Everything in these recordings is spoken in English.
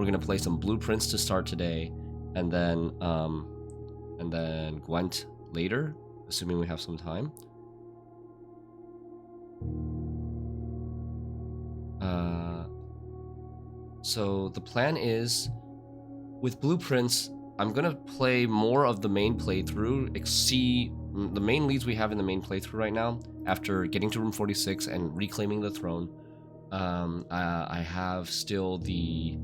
We're gonna play some Blueprints to start today, and then Gwent later, assuming we have some time. So the plan is, with Blueprints, I'm gonna play more of the main playthrough, see the main leads we have in the main playthrough right now. After getting to room 46 and reclaiming the throne, I have still the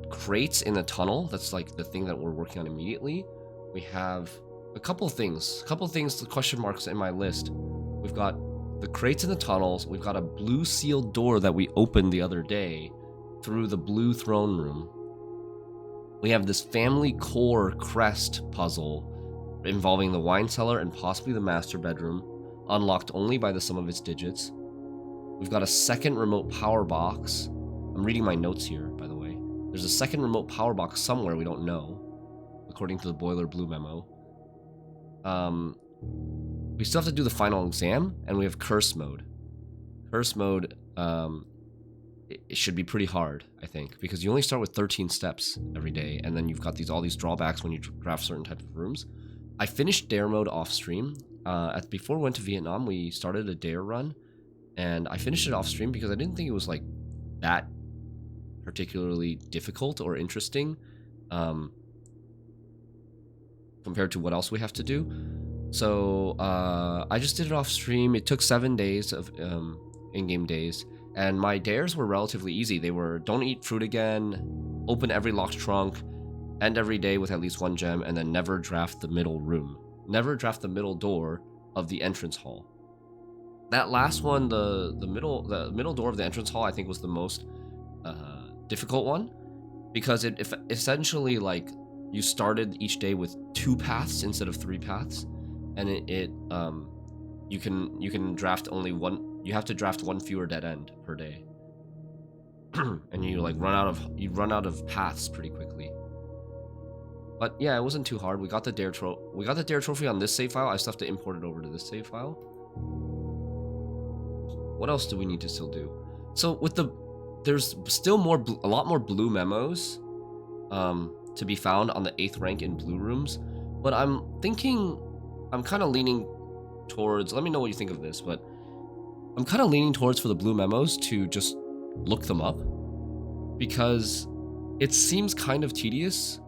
crates in the tunnel. That's like the thing that we're working on immediately. We have a couple things, the question marks in my list. We've got the crates in the tunnels. We've got a blue sealed door that we opened the other day through the blue throne room. We have this family core crest puzzle involving the wine cellar and possibly the master bedroom, unlocked only by the sum of its digits. We've got a second remote power box. I'm reading my notes here, by the way. There's a second remote power box somewhere we don't know, according to the Boiler Blue memo. We still have to do the final exam, and we have curse mode. Curse mode, it should be pretty hard, I think, because you only start with 13 steps every day, and then you've got all these drawbacks when you draft certain types of rooms. I finished dare mode off stream. Before we went to Vietnam, we started a dare run, and I finished it off stream because I didn't think it was like that particularly difficult or interesting compared to what else we have to do. So I just did it off stream. It took 7 days of in-game days, and my dares were relatively easy. They were don't eat fruit again, open every locked trunk, end every day with at least 1 gem, and then never draft the middle room. Never draft the middle door of the entrance hall. That last one, the middle door of the entrance hall, I think was the most difficult one, because it essentially, like, you started each day with 2 paths instead of 3 paths, and you can draft only one. You have to draft 1 fewer dead end per day, and you run out of paths pretty quickly. But yeah, it wasn't too hard. We got the dare trophy on this save file. I still have to import it over to this save file. What else do we need to still do? So there's still a lot more blue memos to be found on the 8th rank in blue rooms, but I'm kind of leaning towards, let me know what you think of this, but I'm kind of leaning towards, for the blue memos, to just look them up, because it seems kind of tedious,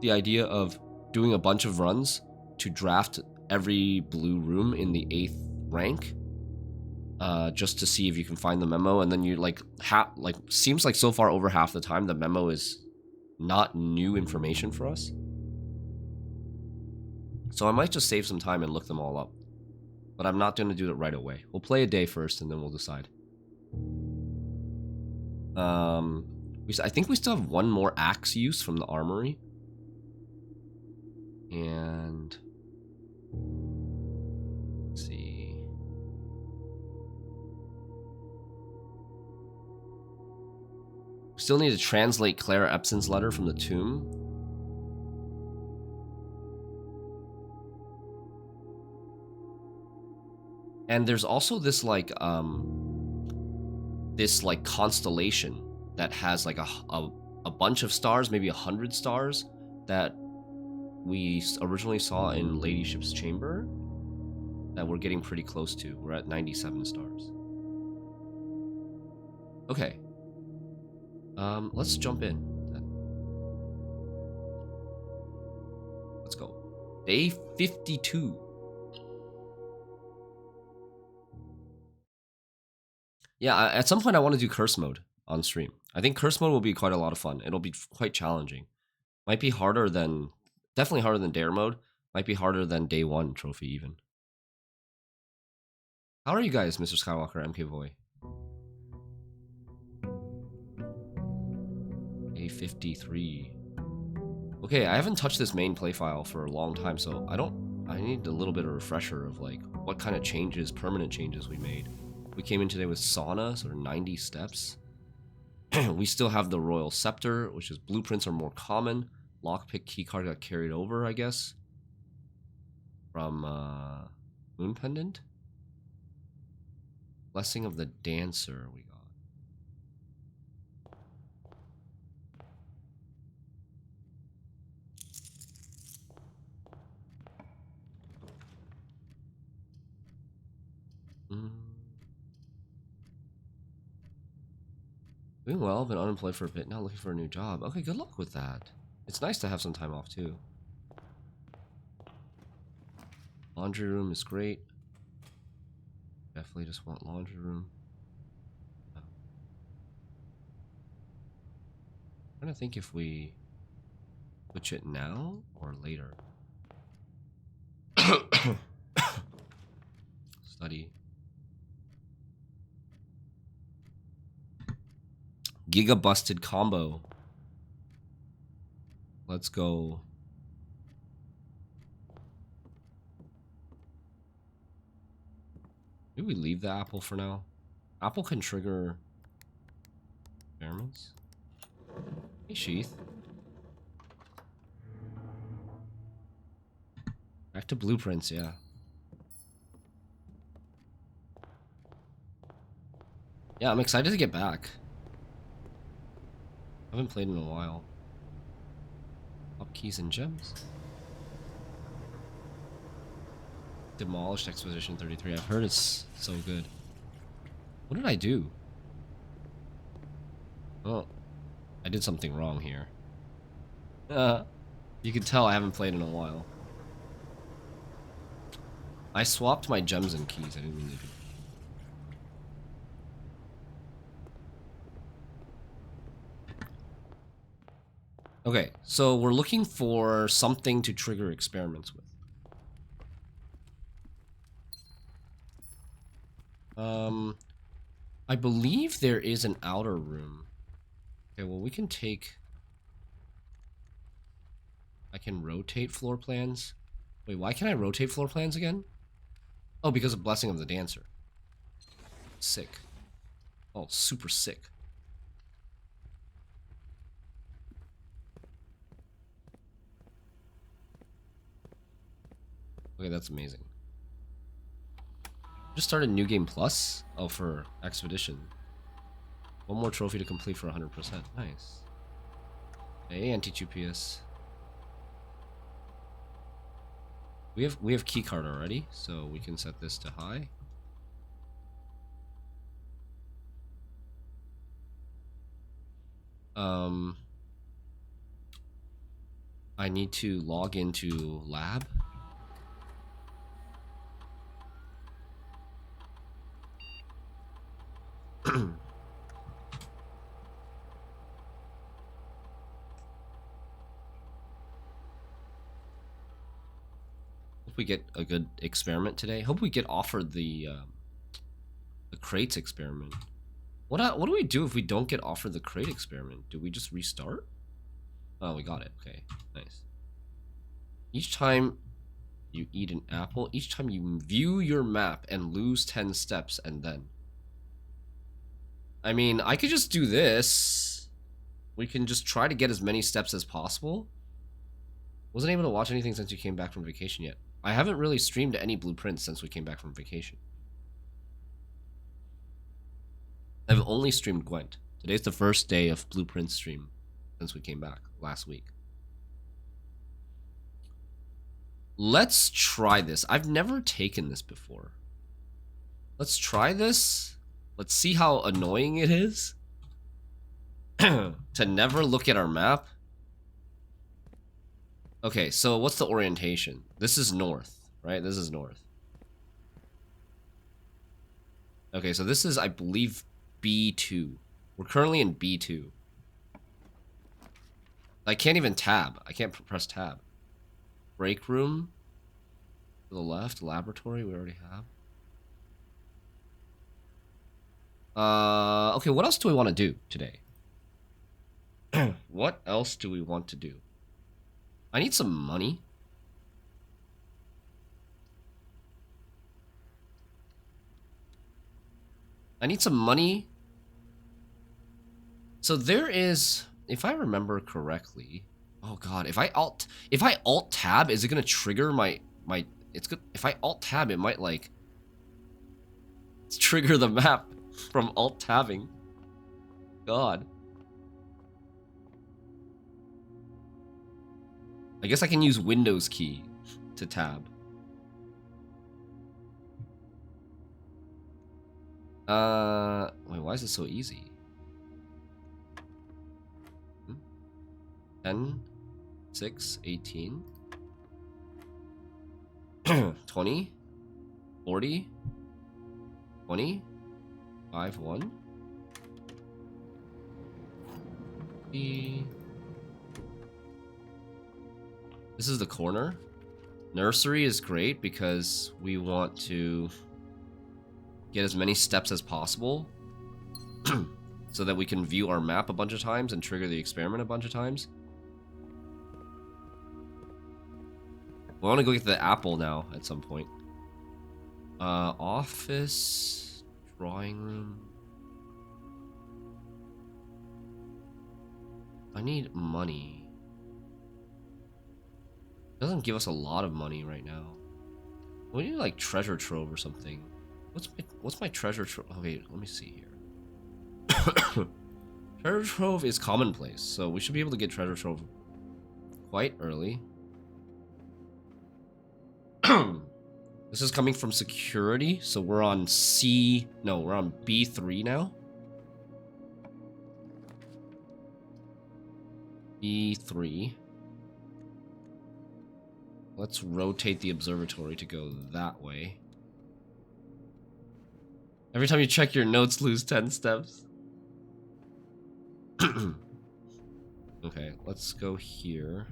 the idea of doing a bunch of runs to draft every blue room in the 8th rank, just to see if you can find the memo, and then you seems like so far over half the time the memo is not new information for us. So I might just save some time and look them all up, but I'm not going to do it right away. We'll play a day first, and then we'll decide. I think we still have 1 more axe use from the armory, and let's see. We still need to translate Claire Epson's letter from the tomb. And there's also this constellation that has like a bunch of stars, maybe 100 stars, that we originally saw in Ladyship's Chamber, that we're getting pretty close to. We're at 97 stars. Okay. Let's jump in then. Let's go. Day 52. Yeah, at some point I want to do curse mode on stream. I think curse mode will be quite a lot of fun. It'll be quite challenging. Might be definitely harder than dare mode. Might be harder than day 1 trophy even. How are you guys, Mr. Skywalker, MK Boy? Day 53. Okay, I haven't touched this main play file for a long time, so I need a little bit of refresher of like what kind of permanent changes we made. We came in today with sauna, sort of 90 steps. We still have the Royal Scepter, which is blueprints are more common. Lockpick keycard got carried over, I guess, from Moon Pendant. Blessing of the Dancer we got. Doing well, been unemployed for a bit, now looking for a new job. Okay, good luck with that. It's nice to have some time off too. Laundry room is great. Definitely just want laundry room. I'm trying to think if we switch it now or later. Study. Giga busted combo. Let's go. Maybe we leave the apple for now. Apple can trigger experiments. Hey, Sheath. Back to blueprints, yeah. Yeah, I'm excited to get back. I haven't played in a while. Up keys and gems. Demolished Expedition 33. I've heard it's so good. What did I do? Oh, I did something wrong here. You can tell I haven't played in a while. I swapped my gems and keys. I didn't mean to do. Okay, so we're looking for something to trigger experiments with. I believe there is an outer room. Okay, well we can take... I can rotate floor plans. Wait, why can I rotate floor plans again? Oh, because of Blessing of the Dancer. Sick. Oh, super sick. Okay, that's amazing. Just started New Game Plus? Oh, for Expedition. One more trophy to complete for 100%. Nice. Hey, anti-QPS. We have keycard already, so we can set this to high. I need to log into lab. Hope we get a good experiment today. Hope we get offered the crates experiment. What do we do if we don't get offered the crate experiment? Do we just restart? Oh, we got it. Okay, nice. Each time you eat an apple, each time you view your map and lose 10 steps, and then... I mean, I could just do this. We can just try to get as many steps as possible. Wasn't able to watch anything since you came back from vacation yet. I haven't really streamed any blueprints since we came back from vacation. I've only streamed Gwent. Today's the first day of blueprint stream since we came back last week. Let's try this. I've never taken this before. Let's try this. Let's see how annoying it is to never look at our map. Okay, so what's the orientation? This is north, right? This is north. Okay, so this is, I believe, B2. We're currently in B2. I can't even tab. I can't press tab. Break room. To the left. Laboratory, we already have. Okay, what else do we want to do today? What else do we want to do? I need some money. I need some money. So there is, if I remember correctly, oh god, if I alt tab, is it gonna trigger my it's good. If I alt tab, it might like trigger the map from alt tabbing. God. I guess I can use Windows key to tab. Wait, why is it so easy? 10, 6, 18, 20, 40, 20, 5, 1. This is the corner. Nursery is great because we want to get as many steps as possible so that we can view our map a bunch of times and trigger the experiment a bunch of times. We want to go get the apple now at some point. Office, drawing room. I need money. It doesn't give us a lot of money right now. We need like treasure trove or something. What's my treasure trove? Oh wait, let me see here. Treasure trove is commonplace, so we should be able to get treasure trove quite early. This is coming from security, so we're on we're on B3 now. B3. Let's rotate the observatory to go that way. Every time you check your notes, lose 10 steps. Okay, let's go here.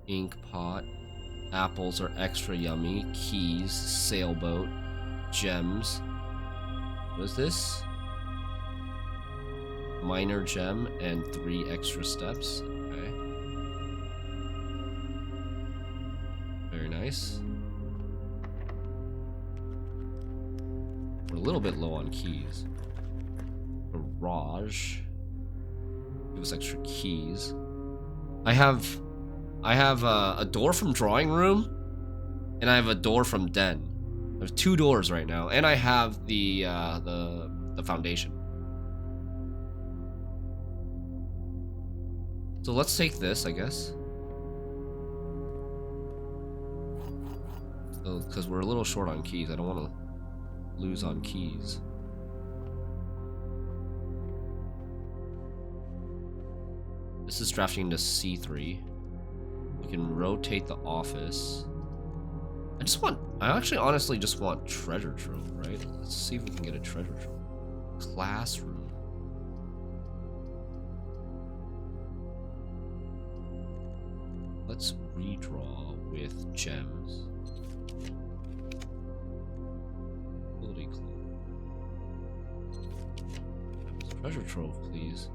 Ink pot. Apples are extra yummy. Keys. Sailboat. Gems. What is this? Minor gem and 3 extra steps. Okay. Very nice. We're a little bit low on keys. Garage. Give us extra keys. I have a door from drawing room, and I have a door from den. There's 2 doors right now, and I have the foundation. So let's take this, I guess. Because we're a little short on keys. I don't want to lose on keys. This is drafting to C3. We can rotate the office. I actually honestly just want treasure trove, right? Let's see if we can get a treasure trove. Classroom. Let's redraw with gems. Ability clue. Treasure trove, please.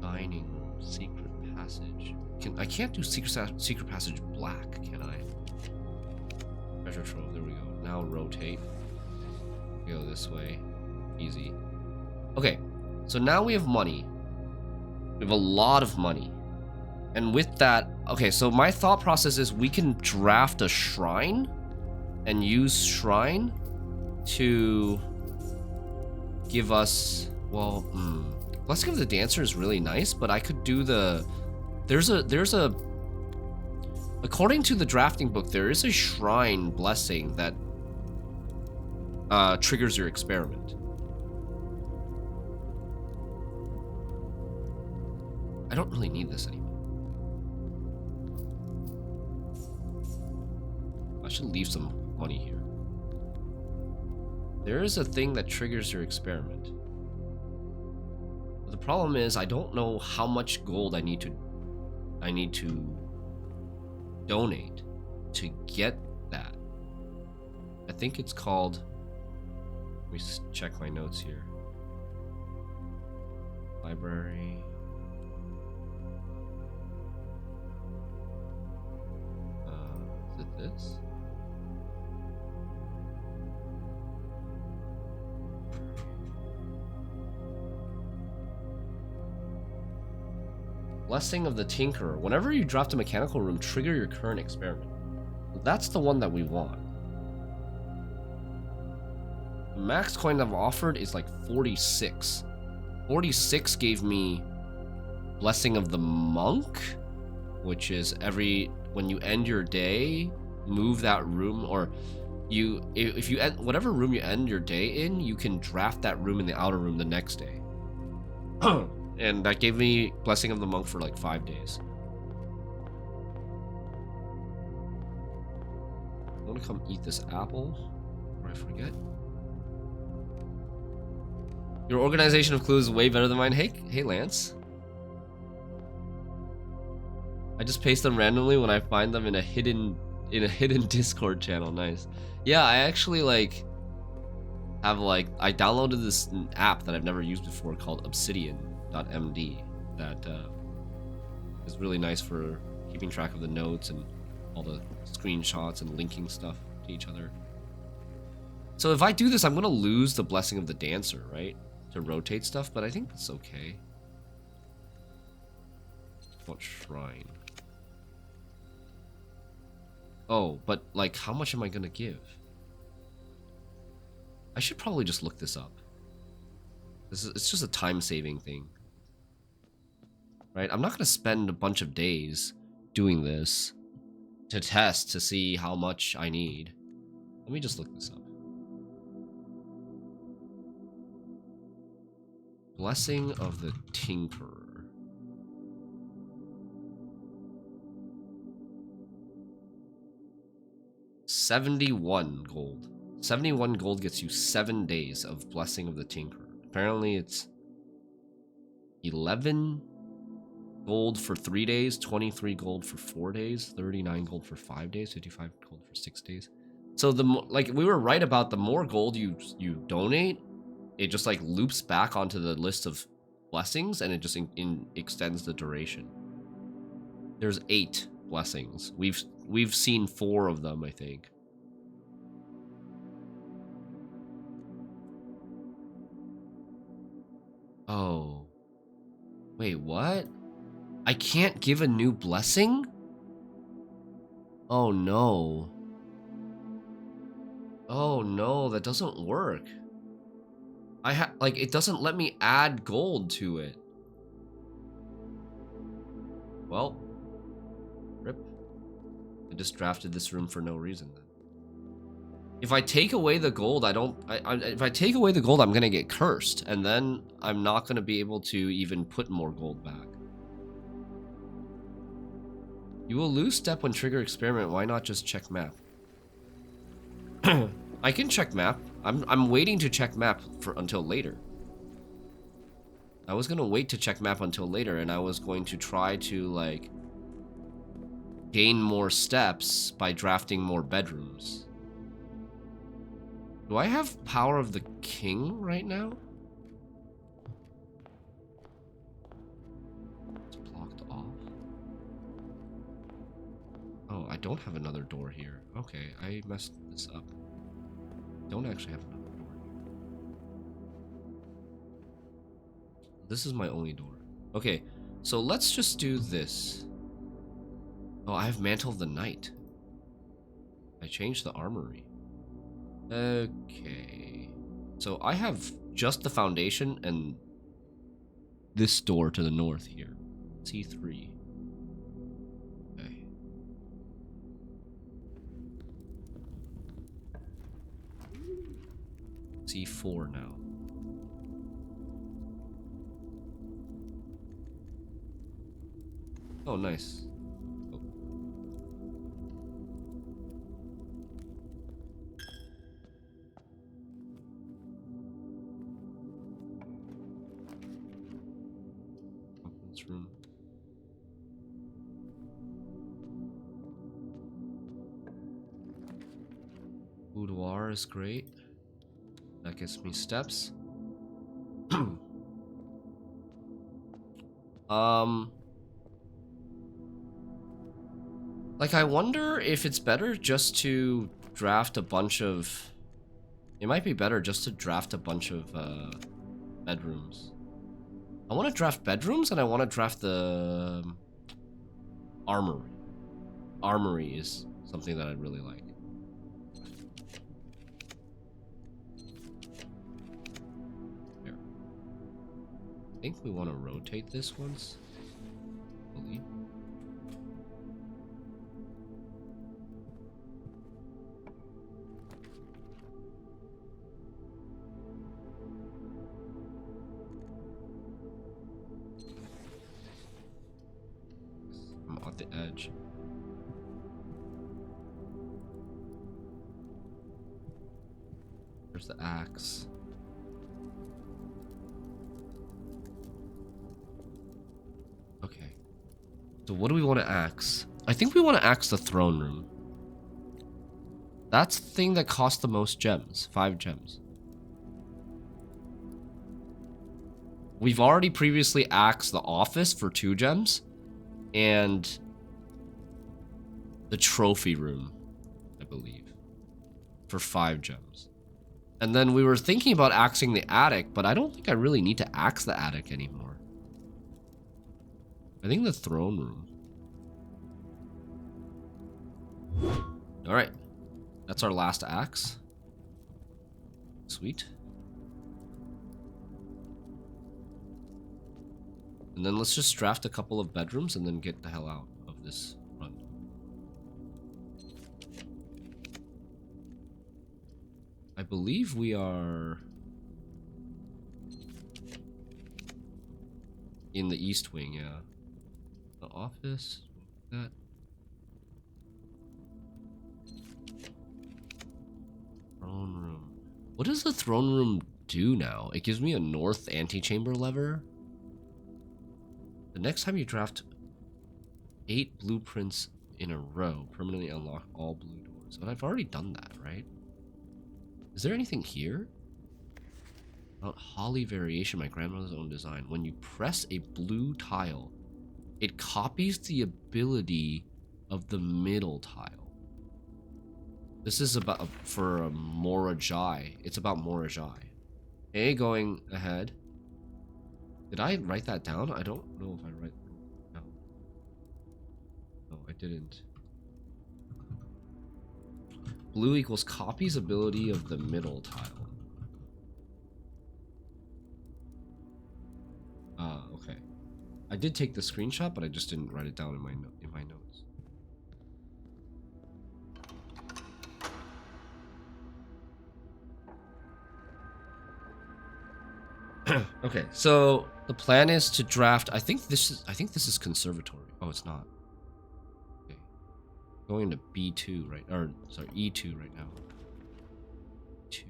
Dining room, secret passage. I can't do secret passage black, can I? Treasure trove, there we go. Now rotate. Go this way. Easy. Okay, so now we have money. We have a lot of money. And with that, okay, so my thought process is we can draft a shrine and use shrine to give us, well, Blessing of the Dancer is really nice, but I could do according to the drafting book, there is a shrine blessing that triggers your experiment. I don't really need this anymore. I should leave some money here. There is a thing that triggers your experiment. But the problem is I don't know how much gold I need to donate to get that. I think it's called, let me check my notes here. Library. Is it this? Blessing of the Tinkerer. Whenever you draft a mechanical room, trigger your current experiment. That's the one that we want. The max coin I've offered is like 46. 46 gave me Blessing of the Monk, which is when you end your day, move that room, or if you end whatever room you end your day in, you can draft that room in the outer room the next day. And that gave me Blessing of the Monk for like 5 days. I want to come eat this apple before I forget. Your organization of clues is way better than mine. Hey, Lance. I just paste them randomly when I find them in a hidden Discord channel. Nice. Yeah, I actually like I downloaded this app that I've never used before called Obsidian.md that is really nice for keeping track of the notes and all the screenshots and linking stuff to each other. So if I do this, I'm gonna lose the Blessing of the Dancer, right? To rotate stuff, but I think that's okay. What shrine? Oh, but like, how much am I gonna give? I should probably just look this up. It's just a time-saving thing. Right? I'm not gonna spend a bunch of days doing this to test to see how much I need. Let me just look this up. Blessing of the Tinkerer. $71 gold. 71 gold gets you 7 days of Blessing of the Tinkerer. Apparently it's 11 gold for 3 days, 23 gold for 4 days, 39 gold for 5 days, 55 gold for 6 days. So like we were right about the more gold you donate, it just like loops back onto the list of blessings and it just extends the duration. There's 8 blessings. We've seen 4 of them, I think. Oh. Wait, what? I can't give a new blessing? Oh no. Oh no, that doesn't work. It doesn't let me add gold to it. Well, rip. I just drafted this room for no reason then. If I take away the gold, if I take away the gold, I'm gonna get cursed, and then I'm not gonna be able to even put more gold back. You will lose step when trigger experiment. Why not just check map? I can check map. I'm waiting to check map until later. I was gonna wait to check map until later, and I was going to try to like gain more steps by drafting more bedrooms. Do I have Power of the King right now? It's blocked off. Oh, I don't have another door here. Okay, I messed this up. Don't actually have another door here. This is my only door. Okay, so let's just do this. Oh, I have Mantle of the Night. I changed the armory. Okay. So I have just the foundation and this door to the north here. C3. Okay. C4 now. Oh, nice. Oh. This room. Boudoir is great. That gets me steps. Like, I wonder if it's better just to draft a bunch of... It might be better just to draft a bunch of bedrooms. I want to draft bedrooms and I want to draft the armory. Armory is something that I'd really like. Here. I think we want to rotate this once. I believe. the edge. There's the axe. Okay. So what do we want to axe? I think we want to axe the throne room. That's the thing that costs the most gems. 5 gems. We've already previously axed the office for 2 gems. And the trophy room, I believe, for 5 gems. And then we were thinking about axing the attic, but I don't think I really need to axe the attic anymore. I think the throne room. Alright. That's our last axe. Sweet. And then let's just draft a couple of bedrooms and then get the hell out of this run. I believe we are in the east wing, yeah. The office, that. Throne room. What does the throne room do now? It gives me a north antechamber lever. The next time you draft 8 blueprints in a row, permanently unlock all blue doors. But I've already done that, right? Is there anything here? About Holly variation, my grandmother's own design. When you press a blue tile, it copies the ability of the middle tile. This is about for Morajai. It's about Morajai. Okay, going ahead. Did I write that down? I don't know if I write it down. No, I didn't. Blue equals copies ability of the middle tile. Ah, okay. I did take the screenshot, but I just didn't write it down in my notes. Okay, so the plan is to draft. I think this is conservatory. Oh, it's not. Okay, going to B2 right, or sorry, E2 right now. 2.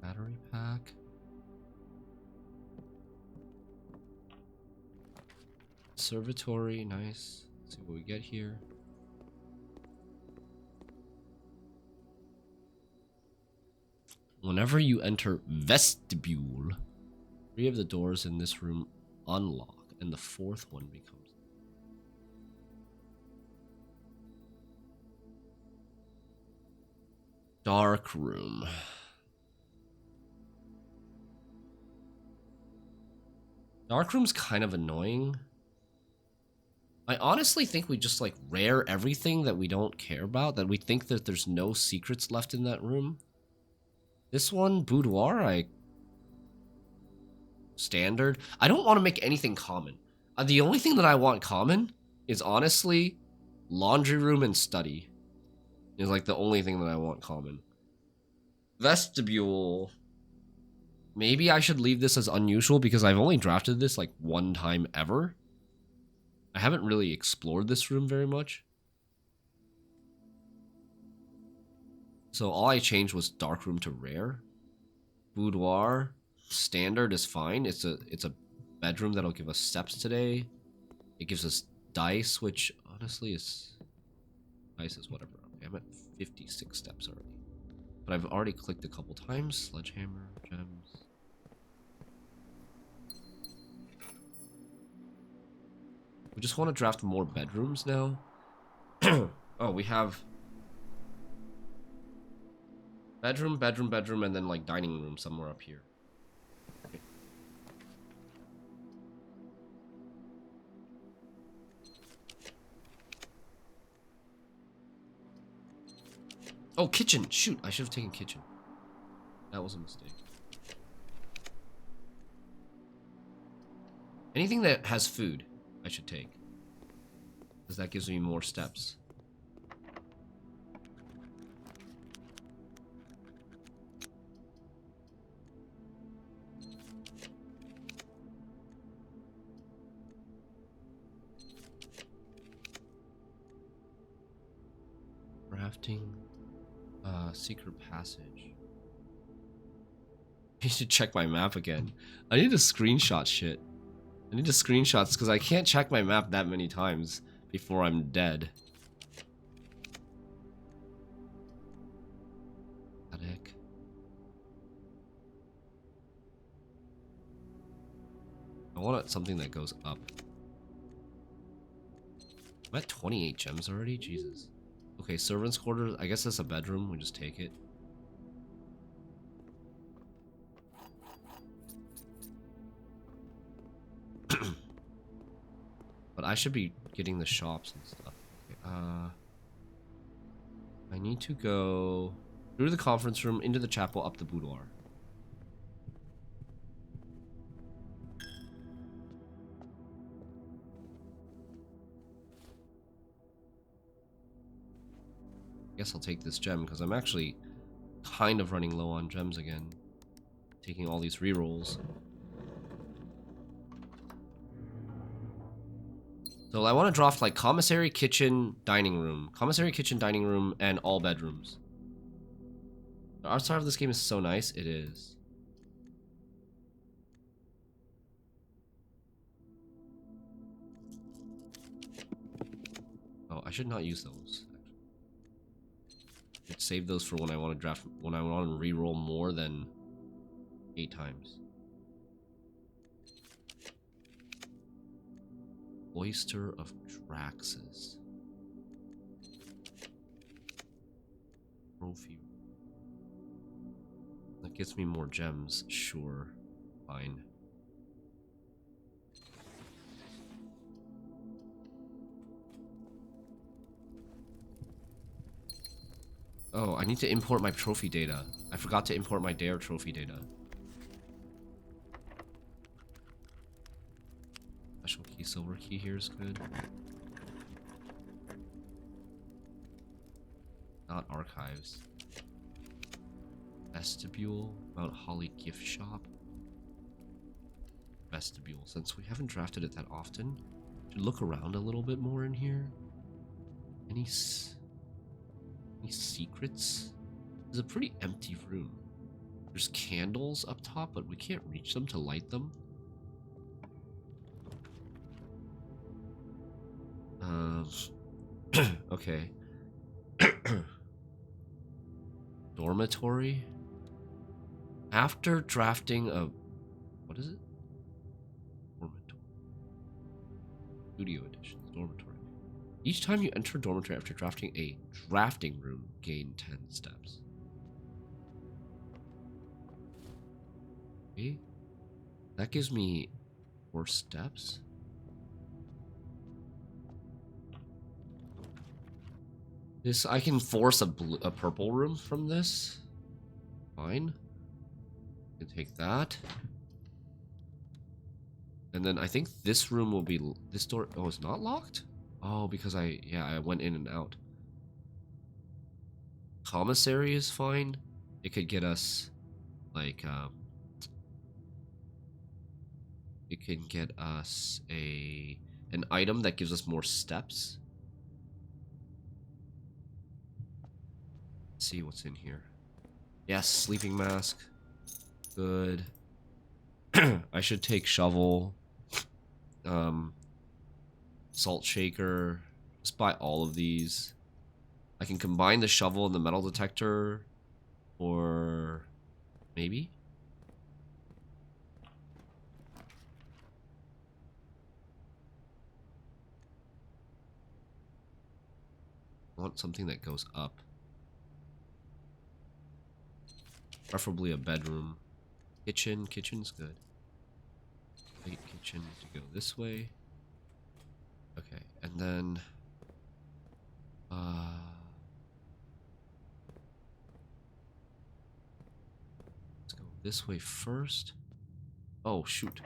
Battery pack. Conservatory, nice. Let's see what we get here. Whenever you enter vestibule, 3 of the doors in this room unlock, and the 4th one becomes dark room. Dark room's kind of annoying. I honestly think we just like rare everything that we don't care about, that we think that there's no secrets left in that room. This one, boudoir, standard. I don't want to make anything common. The only thing that I want common is honestly laundry room and study. Is like the only thing that I want common. Vestibule. Maybe I should leave this as unusual because I've only drafted this like 1 time ever. I haven't really explored this room very much. So all I changed was dark room to rare. Boudoir, standard is fine. It's a bedroom that'll give us steps today. It gives us dice, which honestly is dice is whatever. Okay, I'm at 56 steps already. But I've already clicked a couple times. Sledgehammer, gems. We just want to draft more bedrooms now. Oh, we have bedroom, bedroom, bedroom, and then like dining room somewhere up here. Okay. Oh, kitchen. Shoot, I should have taken kitchen. That was a mistake. Anything that has food, I should take. Because that gives me more steps. Crafting. Secret passage. I need to check my map again. I need to screenshot shit. I need to screenshots because I can't check my map that many times before I'm dead. Attic. I want something that goes up. I'm at 28 gems already? Jesus. Okay, servants' quarters. I guess that's a bedroom. We just take it. But I should be getting the shops and stuff. Okay, I need to go through the conference room, into the chapel, up the boudoir. I guess I'll take this gem because I'm actually kind of running low on gems again. Taking all these rerolls. So I want to draft like commissary, kitchen, dining room. Commissary, kitchen, dining room, and all bedrooms. The art style of this game is so nice. It is. Oh, I should not use those. Actually, save those for when I want to draft. When I want to reroll more than 8 times. Oyster of Draxus. Trophy. That gets me more gems. Sure. Fine. Oh, I need to import my trophy data. I forgot to import my Dare trophy data. Special key, silver key here is good. Not archives. Vestibule, Mount Holly gift shop. Vestibule. Since we haven't drafted it that often, should look around a little bit more in here. Any secrets? It's a pretty empty room. There's candles up top, but we can't reach them to light them. Okay. Dormitory. After drafting a... What is it? Dormitory. Studio edition. Dormitory. Each time you enter a dormitory after drafting a drafting room, gain 10 steps. Okay. That gives me 4 steps. This, I can force a purple room from this. Fine. I can take that. And then I think this room will be... This door... Oh, it's not locked? Oh, because I went in and out. Commissary is fine. It could get us, like, it can get us an item that gives us more steps. Let's see what's in here. Yes, sleeping mask. Good. I should take shovel. Salt shaker. Just buy all of these. I can combine the shovel and the metal detector. Or maybe? I want something that goes up. Preferably a bedroom. Kitchen. Kitchen's good. Wait, kitchen to go this way. Okay, and then let's go this way first. Oh shoot.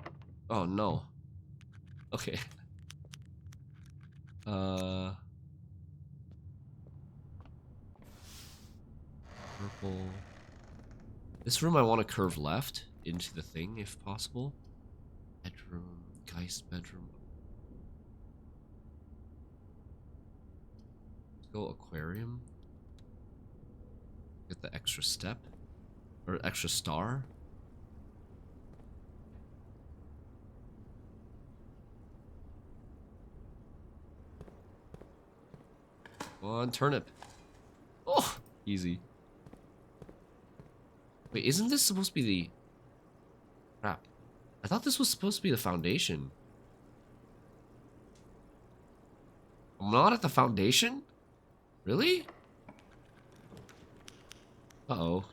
Oh no. Okay. Purple. This room I want to curve left into the thing if possible. Bedroom, Geist bedroom. Let's go aquarium. Get the extra step. Or extra star. One turnip. Oh, easy. Wait, isn't this supposed to be the... Crap. I thought this was supposed to be the foundation. I'm not at the foundation? Really? Uh-oh.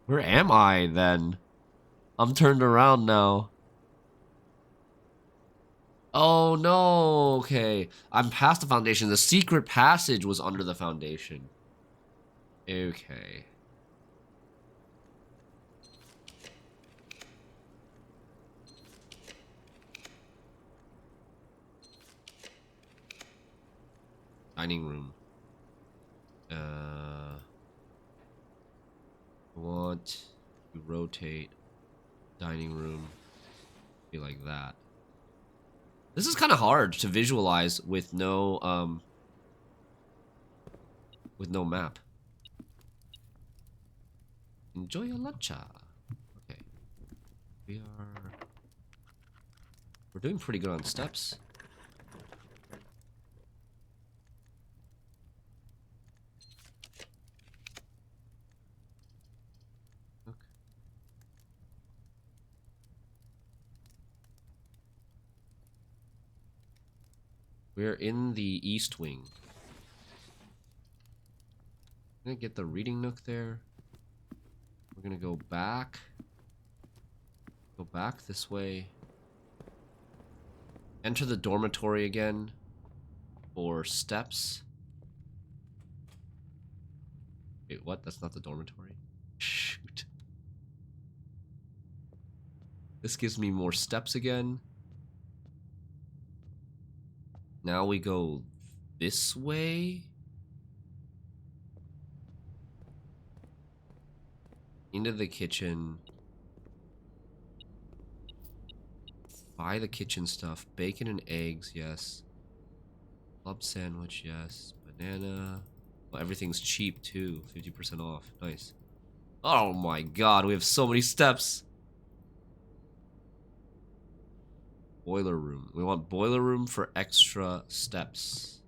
Where am I, then? I'm turned around now. Oh, no. Okay. I'm past the foundation. The secret passage was under the foundation. Okay. Dining room. I want to rotate dining room. Be like that. This is kind of hard to visualize with no map. Enjoy your luncha. Okay. We're doing pretty good on steps. Okay. We're in the east wing. I'm gonna get the reading nook there. We're gonna go back. Go back this way. Enter the dormitory again for steps. Wait, what? That's not the dormitory? Shoot. This gives me more steps again. Now we go this way. Into the kitchen. Buy the kitchen stuff. Bacon and eggs, yes. Club sandwich, yes. Banana. Well, everything's cheap too. 50% off. Nice. Oh my god, we have so many steps. Boiler room. We want boiler room for extra steps.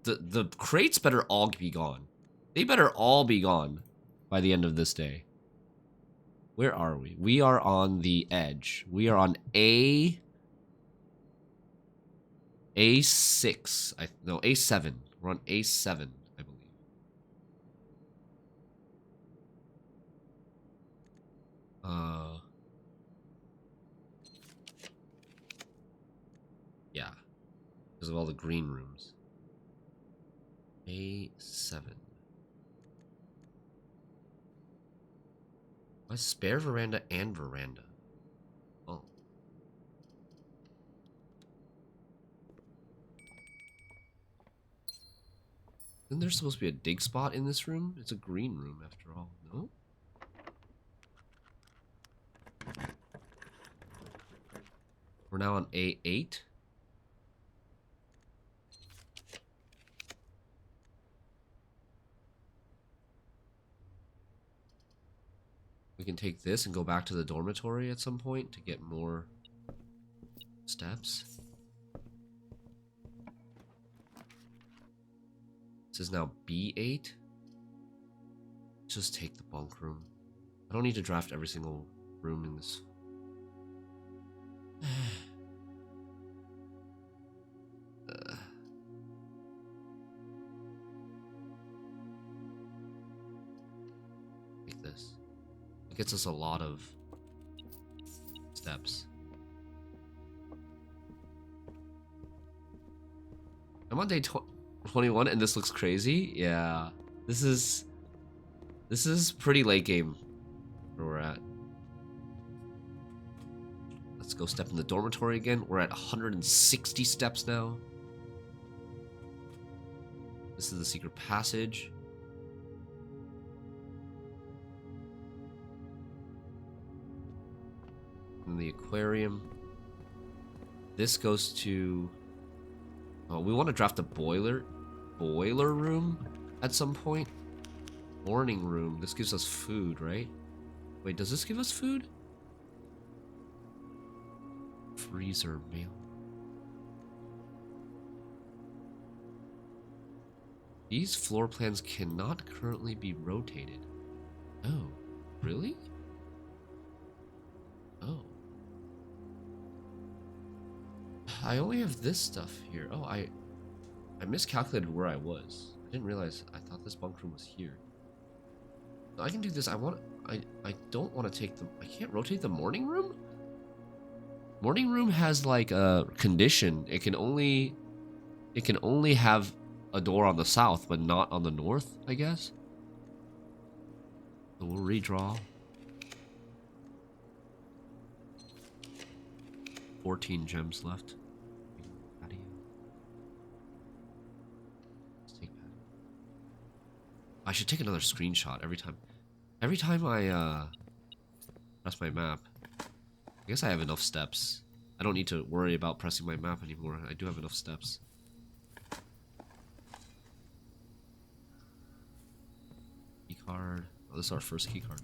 The crates better all be gone. They better all be gone by the end of this day. Where are we? We are on the edge. We are on A6. No, A7. We're on A7, I believe. Yeah. Because of all the green rooms. A7. Why spare veranda and veranda? Oh. Isn't there supposed to be a dig spot in this room? It's a green room after all, no? We're now on A8. We can take this and go back to the dormitory at some point to get more steps. This is now B8. Just take the bunk room. I don't need to draft every single room in this. Take this. It gets us a lot of steps. I'm on day 21 and this looks crazy. Yeah. This is pretty late game where we're at. Let's go step in the dormitory again. We're at 160 steps now. This is the secret passage. And the aquarium. This goes to... Oh, we want to draft a boiler room at some point. Morning room. This gives us food, right? Wait, does this give us food? Freezer meal. These floor plans cannot currently be rotated. Oh, really? Oh. I only have this stuff here. Oh, I miscalculated where I was. I didn't realize. I thought this bunk room was here. So I can do this. I don't want to take the... I can't rotate the morning room? Morning room has like a condition. It can only have a door on the south, but not on the north, I guess. So we'll redraw. 14 gems left. I should take another screenshot every time. Every time I press my map. I guess I have enough steps. I don't need to worry about pressing my map anymore. I do have enough steps. Key card. Oh, this is our first key card.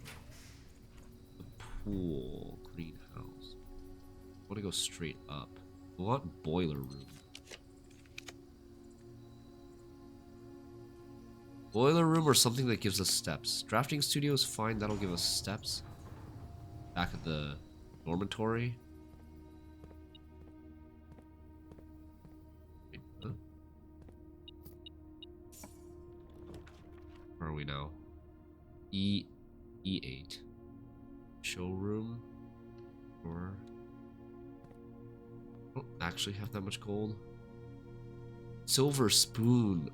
The pool. Greenhouse. I want to go straight up. We want boiler room. Boiler room or something that gives us steps. Drafting studio is fine. That'll give us steps. Back at the dormitory. Wait, huh? Where are we now? E8. Showroom. Or I don't actually have that much gold. Silver spoon.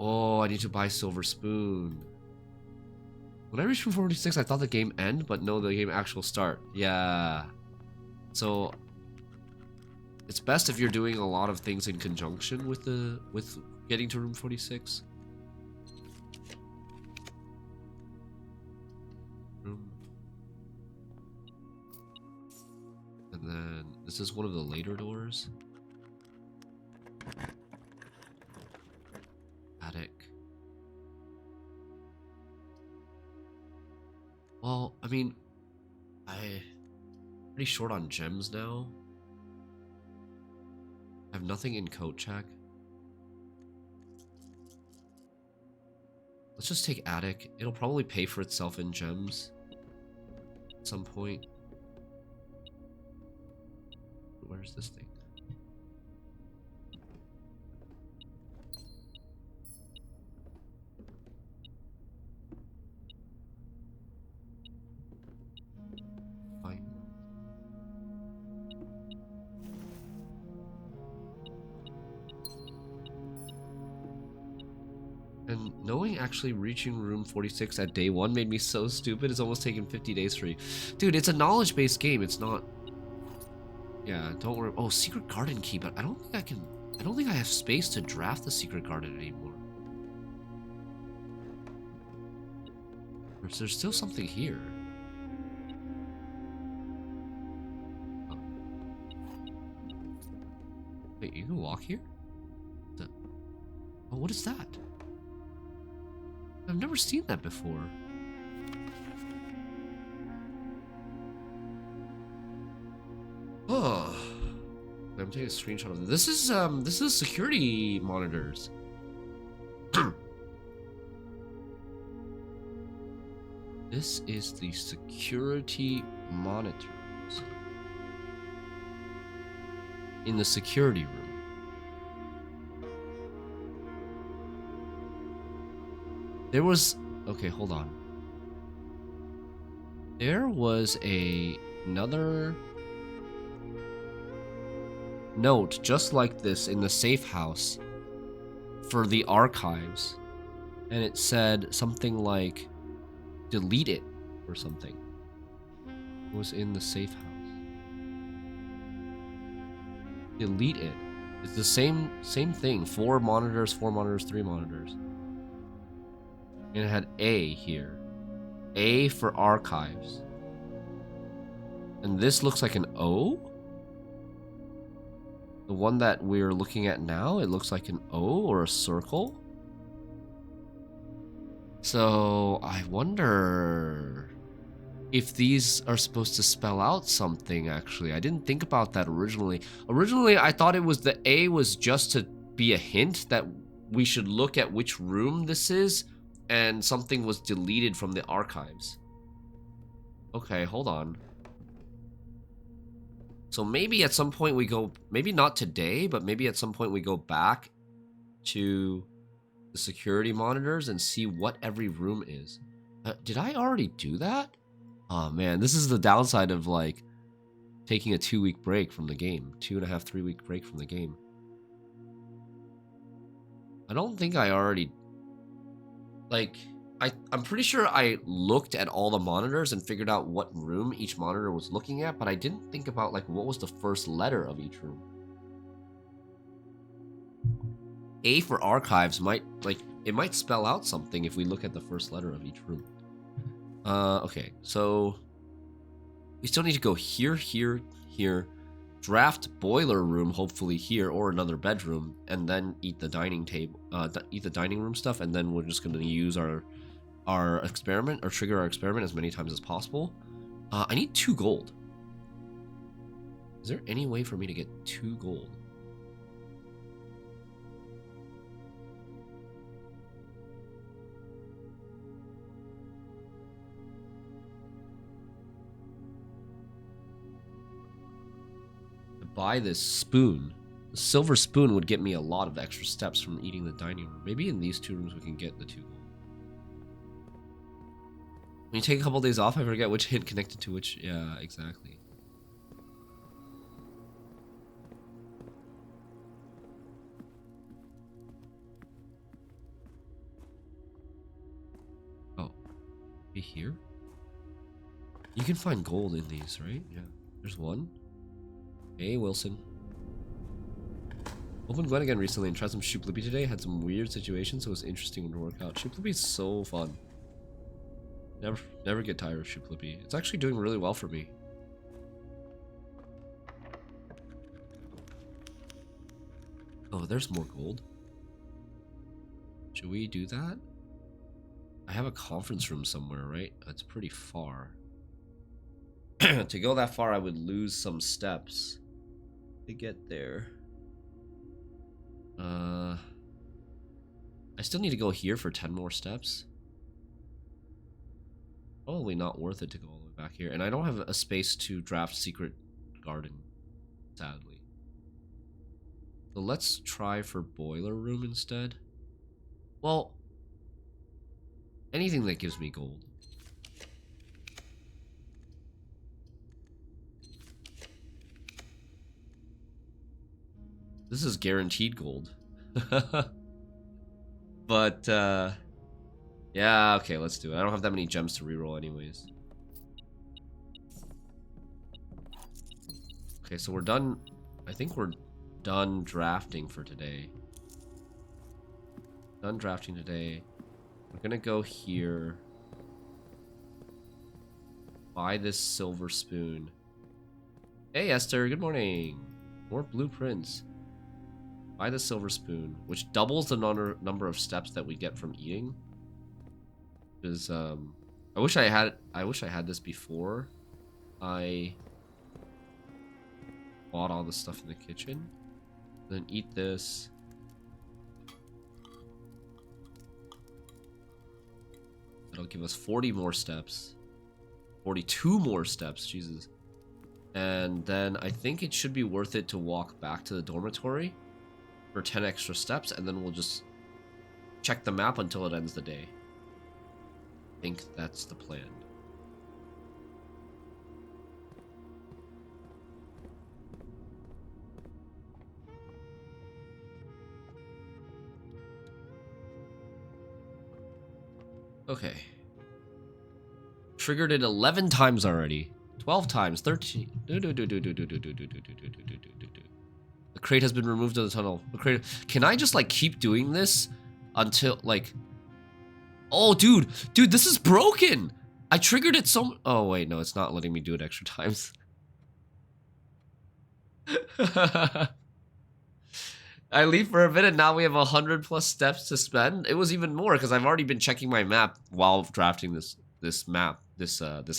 Oh, I need to buy silver spoon. When I reached 46, I thought the game end, but no, the game actual start. Yeah. So it's best if you're doing a lot of things in conjunction with getting to room 46. Room. And then this is one of the later doors. Attic. Well, I mean, I'm pretty short on gems now. I have nothing in coat check. Let's just take attic. It'll probably pay for itself in gems at some point. Where's this thing? And knowing actually reaching room 46 at day 1 made me so stupid. It's almost taken 50 days for you. Dude, it's a knowledge-based game. It's not... Yeah, don't worry. Oh, secret garden key, but I don't think I can... I don't think I have space to draft the secret garden anymore. There's still something here. Oh. Wait, you can walk here? Oh, what is that? I've never seen that before. Oh, I'm taking a screenshot of this. This is security monitors. This is the security monitors in the security room. There was... Okay, hold on. There was another note just like this in the safe house for the archives. And it said something like, delete it or something. It was in the safe house. Delete it. It's the same thing. 4 monitors, 4 monitors, 3 monitors. And it had A here. A for archives. And this looks like an O? The one that we're looking at now, it looks like an O or a circle. So I wonder if these are supposed to spell out something, actually. I didn't think about that originally. Originally, I thought it was the A was just to be a hint that we should look at which room this is, and something was deleted from the archives. Okay, hold on. So maybe at some point we go, maybe not today, but maybe at some point we go back to the security monitors and see what every room is. Did I already do that? Oh man, this is the downside of like taking a 2-week break from the game. 2.5, 3-week break from the game. I don't think I already, like, I'm pretty sure I looked at all the monitors and figured out what room each monitor was looking at, but I didn't think about like what was the first letter of each room. A for archives might, like, it might spell out something if we look at the first letter of each room. Okay, so we still need to go here, here, here, draft boiler room, hopefully here, or another bedroom, and then eat the dining table, eat the dining room stuff, and then we're just going to use our experiment, or trigger our experiment as many times as possible. I need 2 gold. Is there any way for me to get 2 gold? Buy this spoon. The silver spoon would get me a lot of extra steps from eating the dining room. Maybe in these 2 rooms we can get the 2 gold. When you take a couple days off, I forget which hint connected to which. Yeah, exactly. Oh, be here? You can find gold in these, right? Yeah. There's one. Hey, Wilson. Opened Gwen again recently and tried some Shooplippy today. Had some weird situations, so it was interesting to work out. Shooplippy's so fun. Never get tired of Shooplippy. It's actually doing really well for me. Oh, there's more gold. Should we do that? I have a conference room somewhere, right? That's pretty far. To go that far, I would lose some steps to get there. I still need to go here for 10 more steps. Probably not worth it to go all the way back here. And I don't have a space to draft Secret Garden, sadly. So let's try for Boiler Room instead. Well, anything that gives me gold. This is guaranteed gold. But, yeah, okay, let's do it. I don't have that many gems to reroll anyways. Okay, so we're done. I think we're done drafting for today. Done drafting today. We're gonna go here. Buy this silver spoon. Hey, Esther, good morning. More blueprints. Buy the silver spoon, which doubles the number of steps that we get from eating. Because I wish I had this before I bought all the stuff in the kitchen. Then eat this. That'll give us 40 more steps. 42 more steps, Jesus. And then I think it should be worth it to walk back to the dormitory for 10 extra steps, and then we'll just check the map until it ends the day. I think that's the plan. Okay. Triggered it 11 times already. 12 times. 13. The crate has been removed to the tunnel. The crate. Can I just like keep doing this until like? Oh, dude, this is broken. I triggered it so. Oh wait, no, it's not letting me do it extra times. I leave for a bit and now we have 100 plus steps to spend. It was even more because I've already been checking my map while drafting this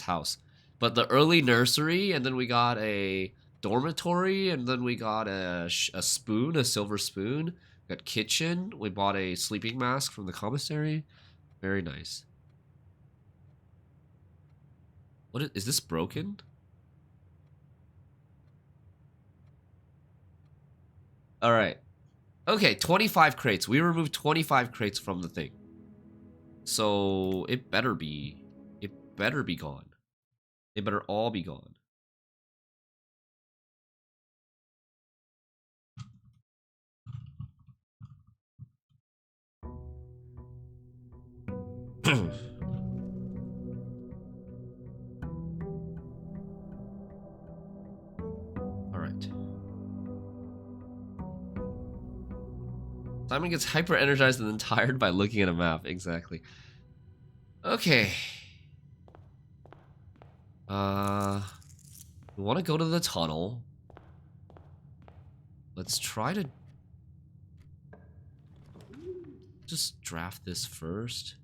house. But the early nursery, and then we got a dormitory, and then we got a spoon, a silver spoon. We got kitchen. We bought a sleeping mask from the commissary. Very nice. What is this broken? All right. Okay, 25 crates. We removed 25 crates from the thing. So it better be gone. They better all be gone. All right. Simon gets hyper energized and then tired by looking at a map. Exactly. Okay. We want to go to the tunnel. Let's try to just draft this first.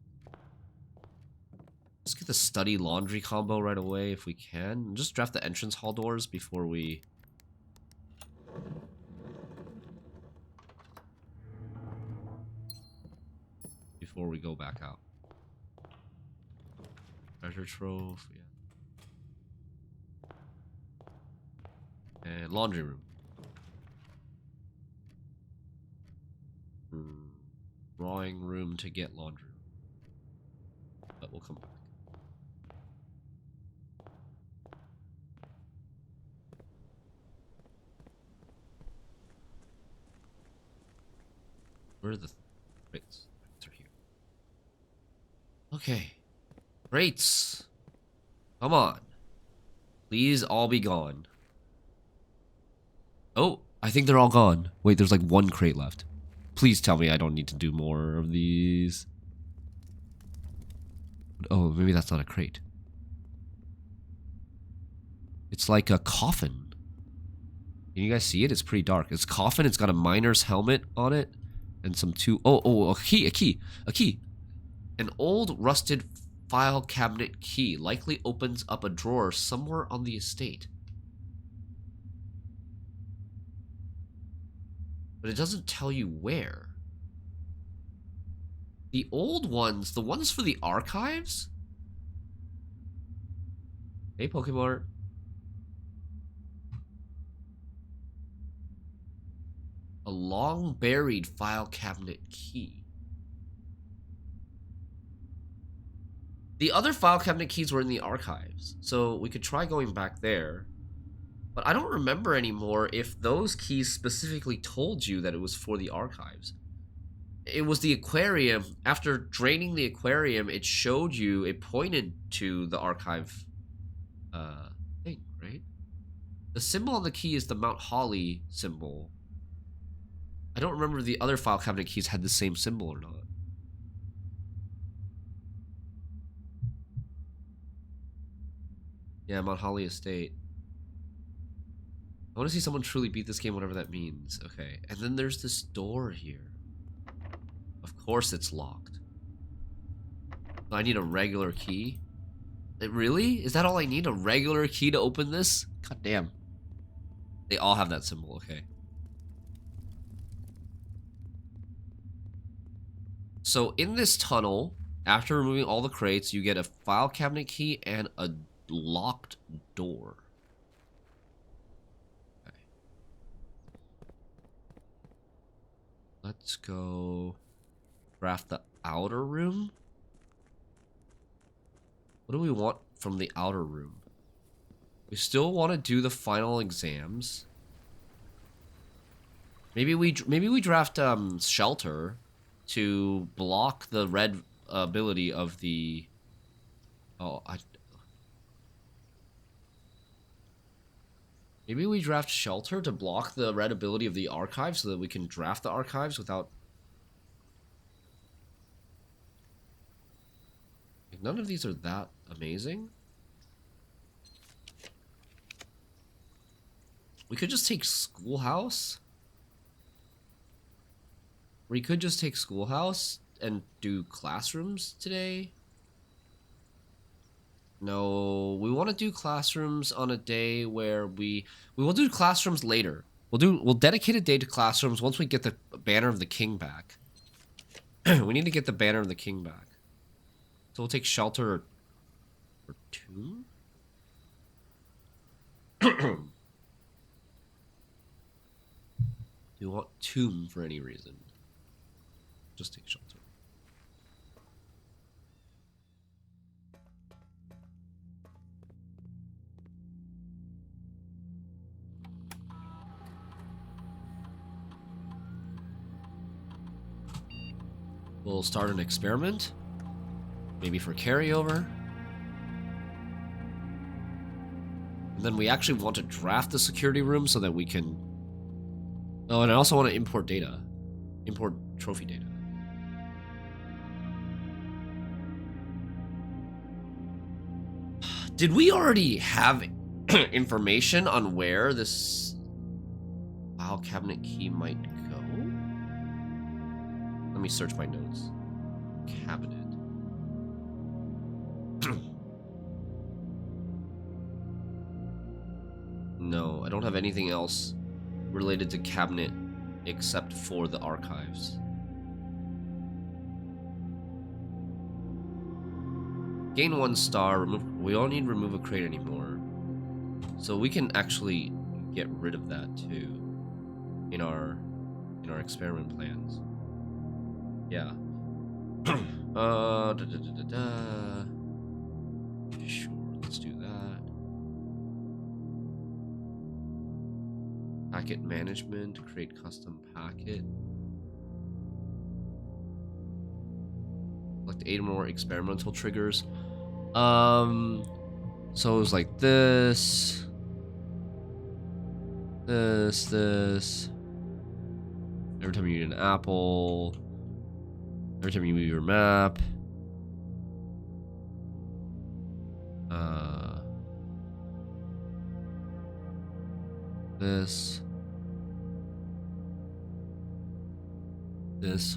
Let's get the study laundry combo right away if we can. Just draft the entrance hall doors before we go back out. Treasure trove, yeah. And laundry room. Drawing room to get laundry room. But we'll come back. Where are the crates? Crates are here. Okay. Crates. Come on. Please all be gone. Oh, I think they're all gone. Wait, there's like one crate left. Please tell me I don't need to do more of these. Oh, maybe that's not a crate. It's like a coffin. Can you guys see it? It's pretty dark. It's a coffin. It's got a miner's helmet on it. And some a key. An old rusted file cabinet key likely opens up a drawer somewhere on the estate. But it doesn't tell you where. The old ones, the ones for the archives? Hey, Pokemon. A long buried file cabinet key. The other file cabinet keys were in the archives, so we could try going back there. But I don't remember anymore if those keys specifically told you that it was for the archives. It was the aquarium. After draining the aquarium, it showed you, it pointed to the archive thing, right? The symbol on the key is the Mount Holly symbol. I don't remember if the other file cabinet keys had the same symbol or not. Yeah, Mount Holly Estate. I want to see someone truly beat this game, whatever that means. Okay, and then there's this door here. Of course it's locked. I need a regular key. Really? Is that all I need? A regular key to open this? God damn. They all have that symbol, okay. So in this tunnel, after removing all the crates, you get a file cabinet key and a locked door. Okay. Let's go draft the outer room. What do we want from the outer room? We still want to do the final exams. Maybe we draft shelter to block the red ability of the. Maybe we draft shelter to block the red ability of the archive so that we can draft the archives without. None of these are that amazing. We could just take Schoolhouse. We could just take schoolhouse and do classrooms today. No, we want to do classrooms on a day where we will do classrooms later. We'll dedicate a day to classrooms once we get the banner of the king back. We need to get the banner of the king back. So we'll take shelter or tomb. Do you want tomb for any reason? Just take shelter. We'll start an experiment. Maybe for carryover. And then we actually want to draft the security room so that we can... Oh, and I also want to import data. Import trophy data. Did we already have information on where this file cabinet key might go? Let me search my notes. Cabinet. No, I don't have anything else related to cabinet except for the archives. Gain 1 star. We don't need to remove a crate anymore. So we can actually get rid of that too in our experiment plans. Yeah. Sure, let's do that. Packet management, create custom packet. Select 8 more experimental triggers. So it was like this. This. Every time you eat an apple. Every time you move your map. This.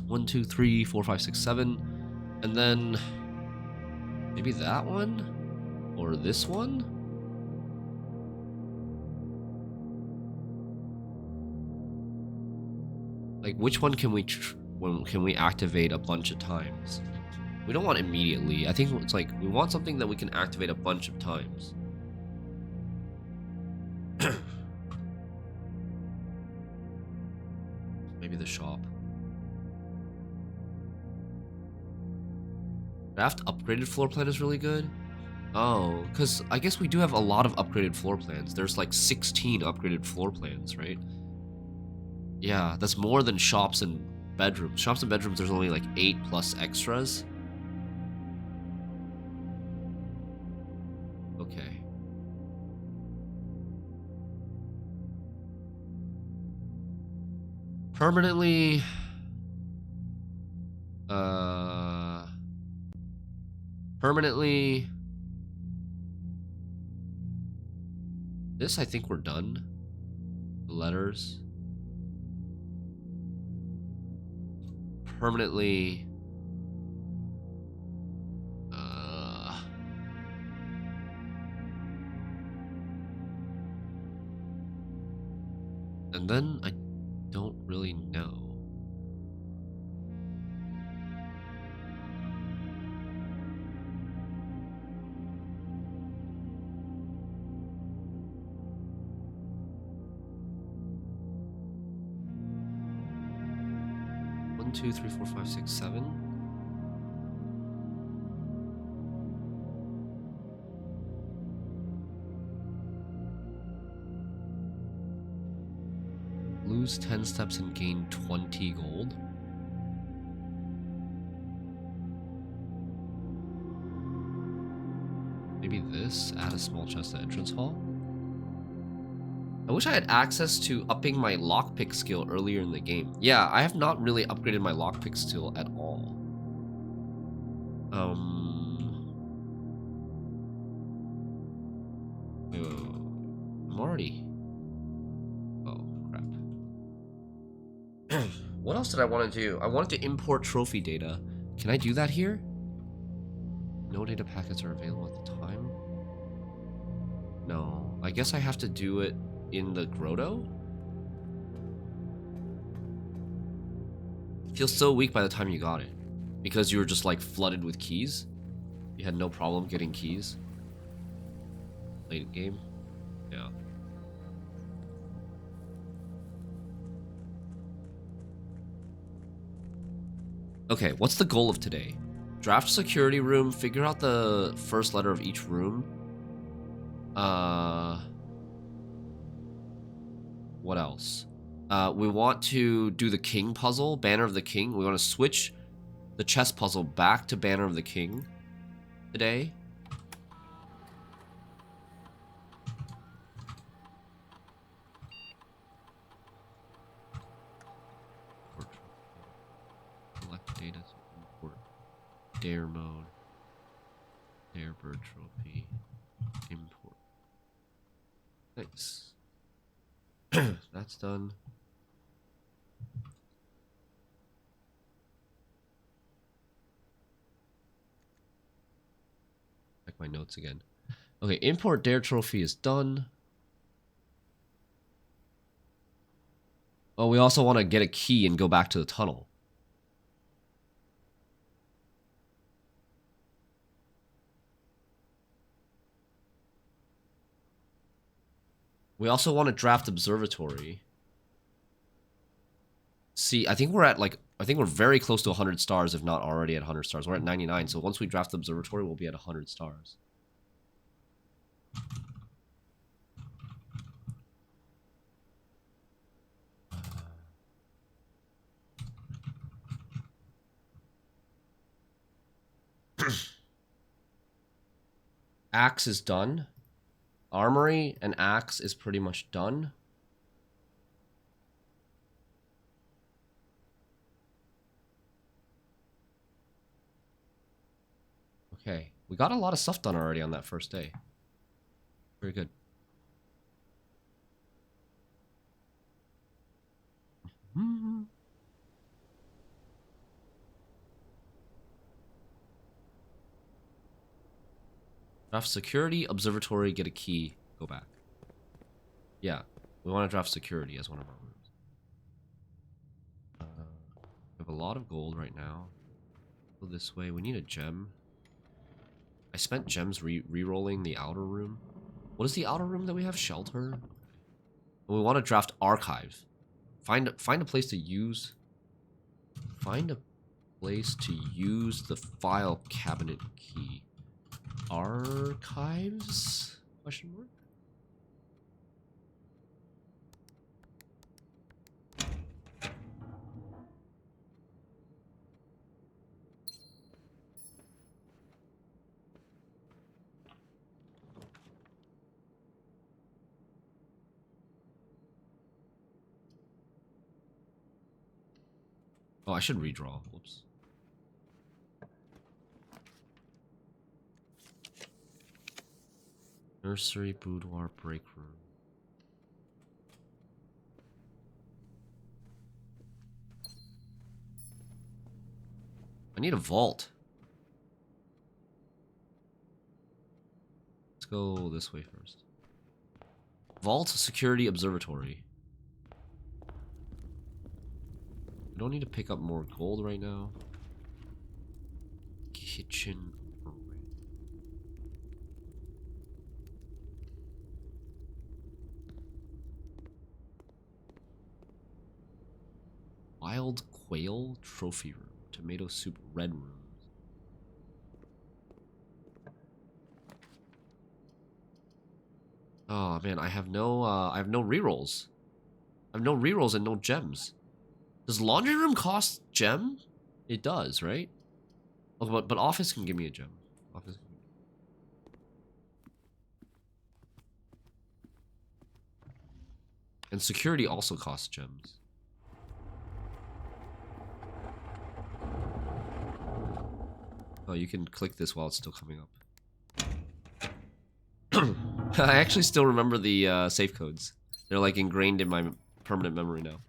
1, 2, 3, 4, 5, 6, 7. And then maybe that one? Or this one? Like, which one can we activate a bunch of times? We don't want immediately. I think it's like we want something that we can activate a bunch of times. Maybe the shop. Draft upgraded floor plan is really good. Oh, because I guess we do have a lot of upgraded floor plans. There's like 16 upgraded floor plans, right? Yeah, that's more than shops and bedrooms. Shops and bedrooms, there's only like 8 plus extras. Okay. Permanently... Permanently... This, I think we're done. The letters. Permanently... And then I don't really know. One, two, three, four, five, six, 7. Lose 10 steps and gain 20 gold. Maybe this, add a small chest at entrance hall. I wish I had access to upping my lockpick skill earlier in the game. Yeah, I have not really upgraded my lockpick skill at all. I'm already... Oh, crap. What else did I want to do? I wanted to import trophy data. Can I do that here? No data packets are available at the time. No. I guess I have to do it in the grotto? It feels so weak by the time you got it. Because you were just like flooded with keys. You had no problem getting keys. Late game. Yeah. Okay, what's the goal of today? Draft security room, figure out the first letter of each room. What else? We want to do the king puzzle, Banner of the King. We want to switch the chess puzzle back to Banner of the King today. Collect data to import. Dare mode. Dare bird trophy. Import. Nice. That's done. Check my notes again. Okay, import dare trophy is done. Oh, we also want to get a key and go back to the tunnel. We also want to draft observatory. See, I think we're at like, I think we're very close to 100 stars, if not already at 100 stars. We're at 99, so once we draft the observatory, we'll be at 100 stars. Axe is done. Armory and axe is pretty much done. Okay, we got a lot of stuff done already on that first day. Very good. Draft security, observatory, get a key, go back. Yeah, we want to draft security as one of our rooms. We have a lot of gold right now. Go this way. We need a gem. I spent gems re-rolling the outer room. What is the outer room that we have? Shelter. And we want to draft archive. Find a place to use. Find a place to use the file cabinet key. Archives? Question mark. Oh, I should redraw. Whoops. Nursery, boudoir, break room. I need a vault. Let's go this way first. Vault, security, observatory. We don't need to pick up more gold right now. Kitchen. Wild quail trophy room. Tomato soup red rooms. Oh man, I have no rerolls. I have no rerolls and no gems. Does laundry room cost gem? It does, right? Oh, but office can give me a gem. Office. And security also costs gems. Oh, you can click this while it's still coming up. I actually still remember the safe codes. They're like ingrained in my permanent memory now.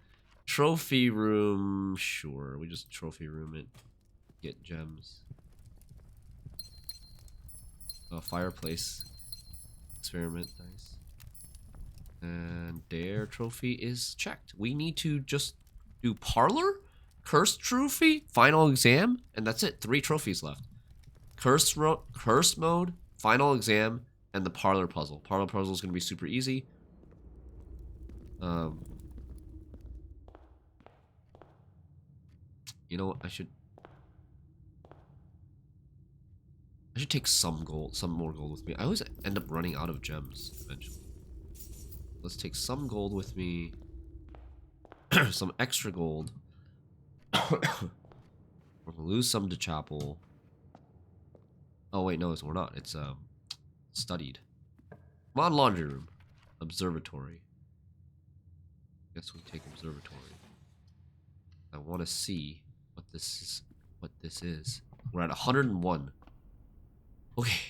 Trophy room, sure. We just trophy room it. Get gems. Fireplace experiment, nice. And their trophy is checked. We need to just do parlor, cursed trophy, final exam, and that's it. 3 trophies left. Cursed mode, final exam, and the parlor puzzle. Parlor puzzle is gonna be super easy. You know what? I should take some gold, some more gold with me. I always end up running out of gems eventually. Let's take some gold with me. Some extra gold. We're gonna lose some to chapel. Oh wait, no, we're not. It's studied. Come on, laundry room. Observatory. Guess we take observatory. I want to see what this is. We're at 101. Okay.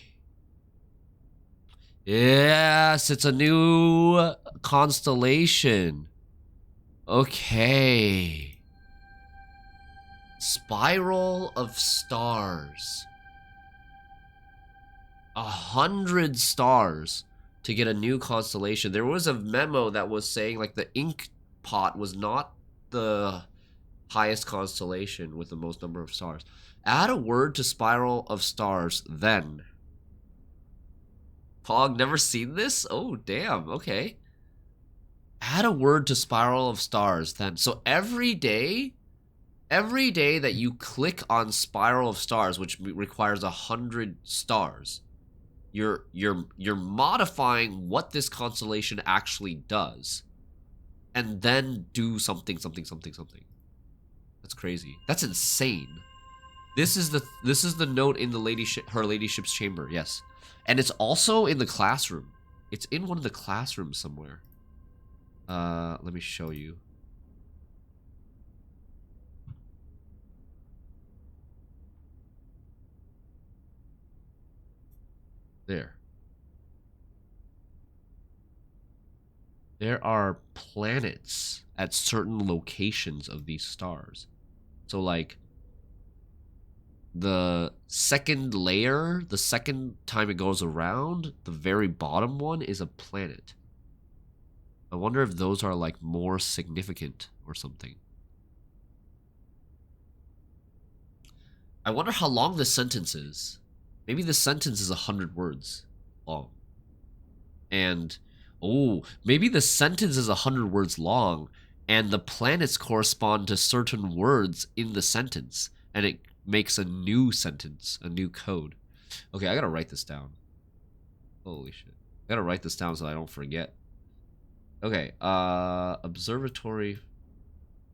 Yes, it's a new constellation. Okay. Spiral of stars. 100 stars to get a new constellation. There was a memo that was saying like the ink pot was not the highest constellation with the most number of stars. Add a word to Spiral of Stars, then. Pog, never seen this? Oh, damn, okay. Add a word to Spiral of Stars, then. So every day that you click on Spiral of Stars, which requires 100 stars, you're modifying what this constellation actually does, and then do something. That's crazy. That's insane. This is the note in the her ladyship's chamber. Yes, and it's also in the classroom. It's in one of the classrooms somewhere. Let me show you. There. There are planets at certain locations of these stars. So like the second layer, the second time it goes around, the very bottom one is a planet. I wonder if those are like more significant or something. I wonder how long this sentence is. Maybe the sentence is 100 words long. And, oh, maybe the sentence is 100 words long, and the planets correspond to certain words in the sentence, and it makes a new sentence, a new code. Okay, I gotta write this down. Holy shit. I gotta write this down so I don't forget. Okay, observatory.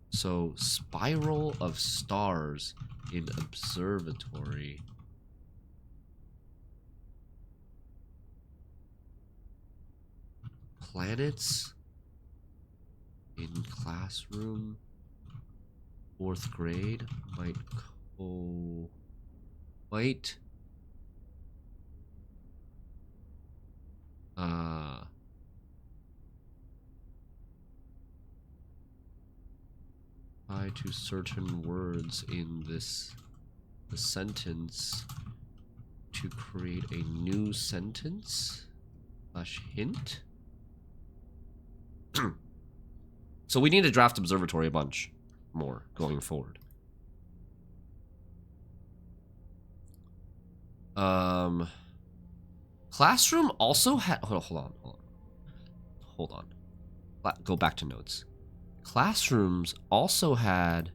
So, spiral of stars in observatory. Planets in classroom. 4th grade might apply to certain words in the sentence to create a new sentence / hint. So we need to draft observatory a bunch more going forward. Classroom also had. Hold on. Go back to notes. Classrooms also had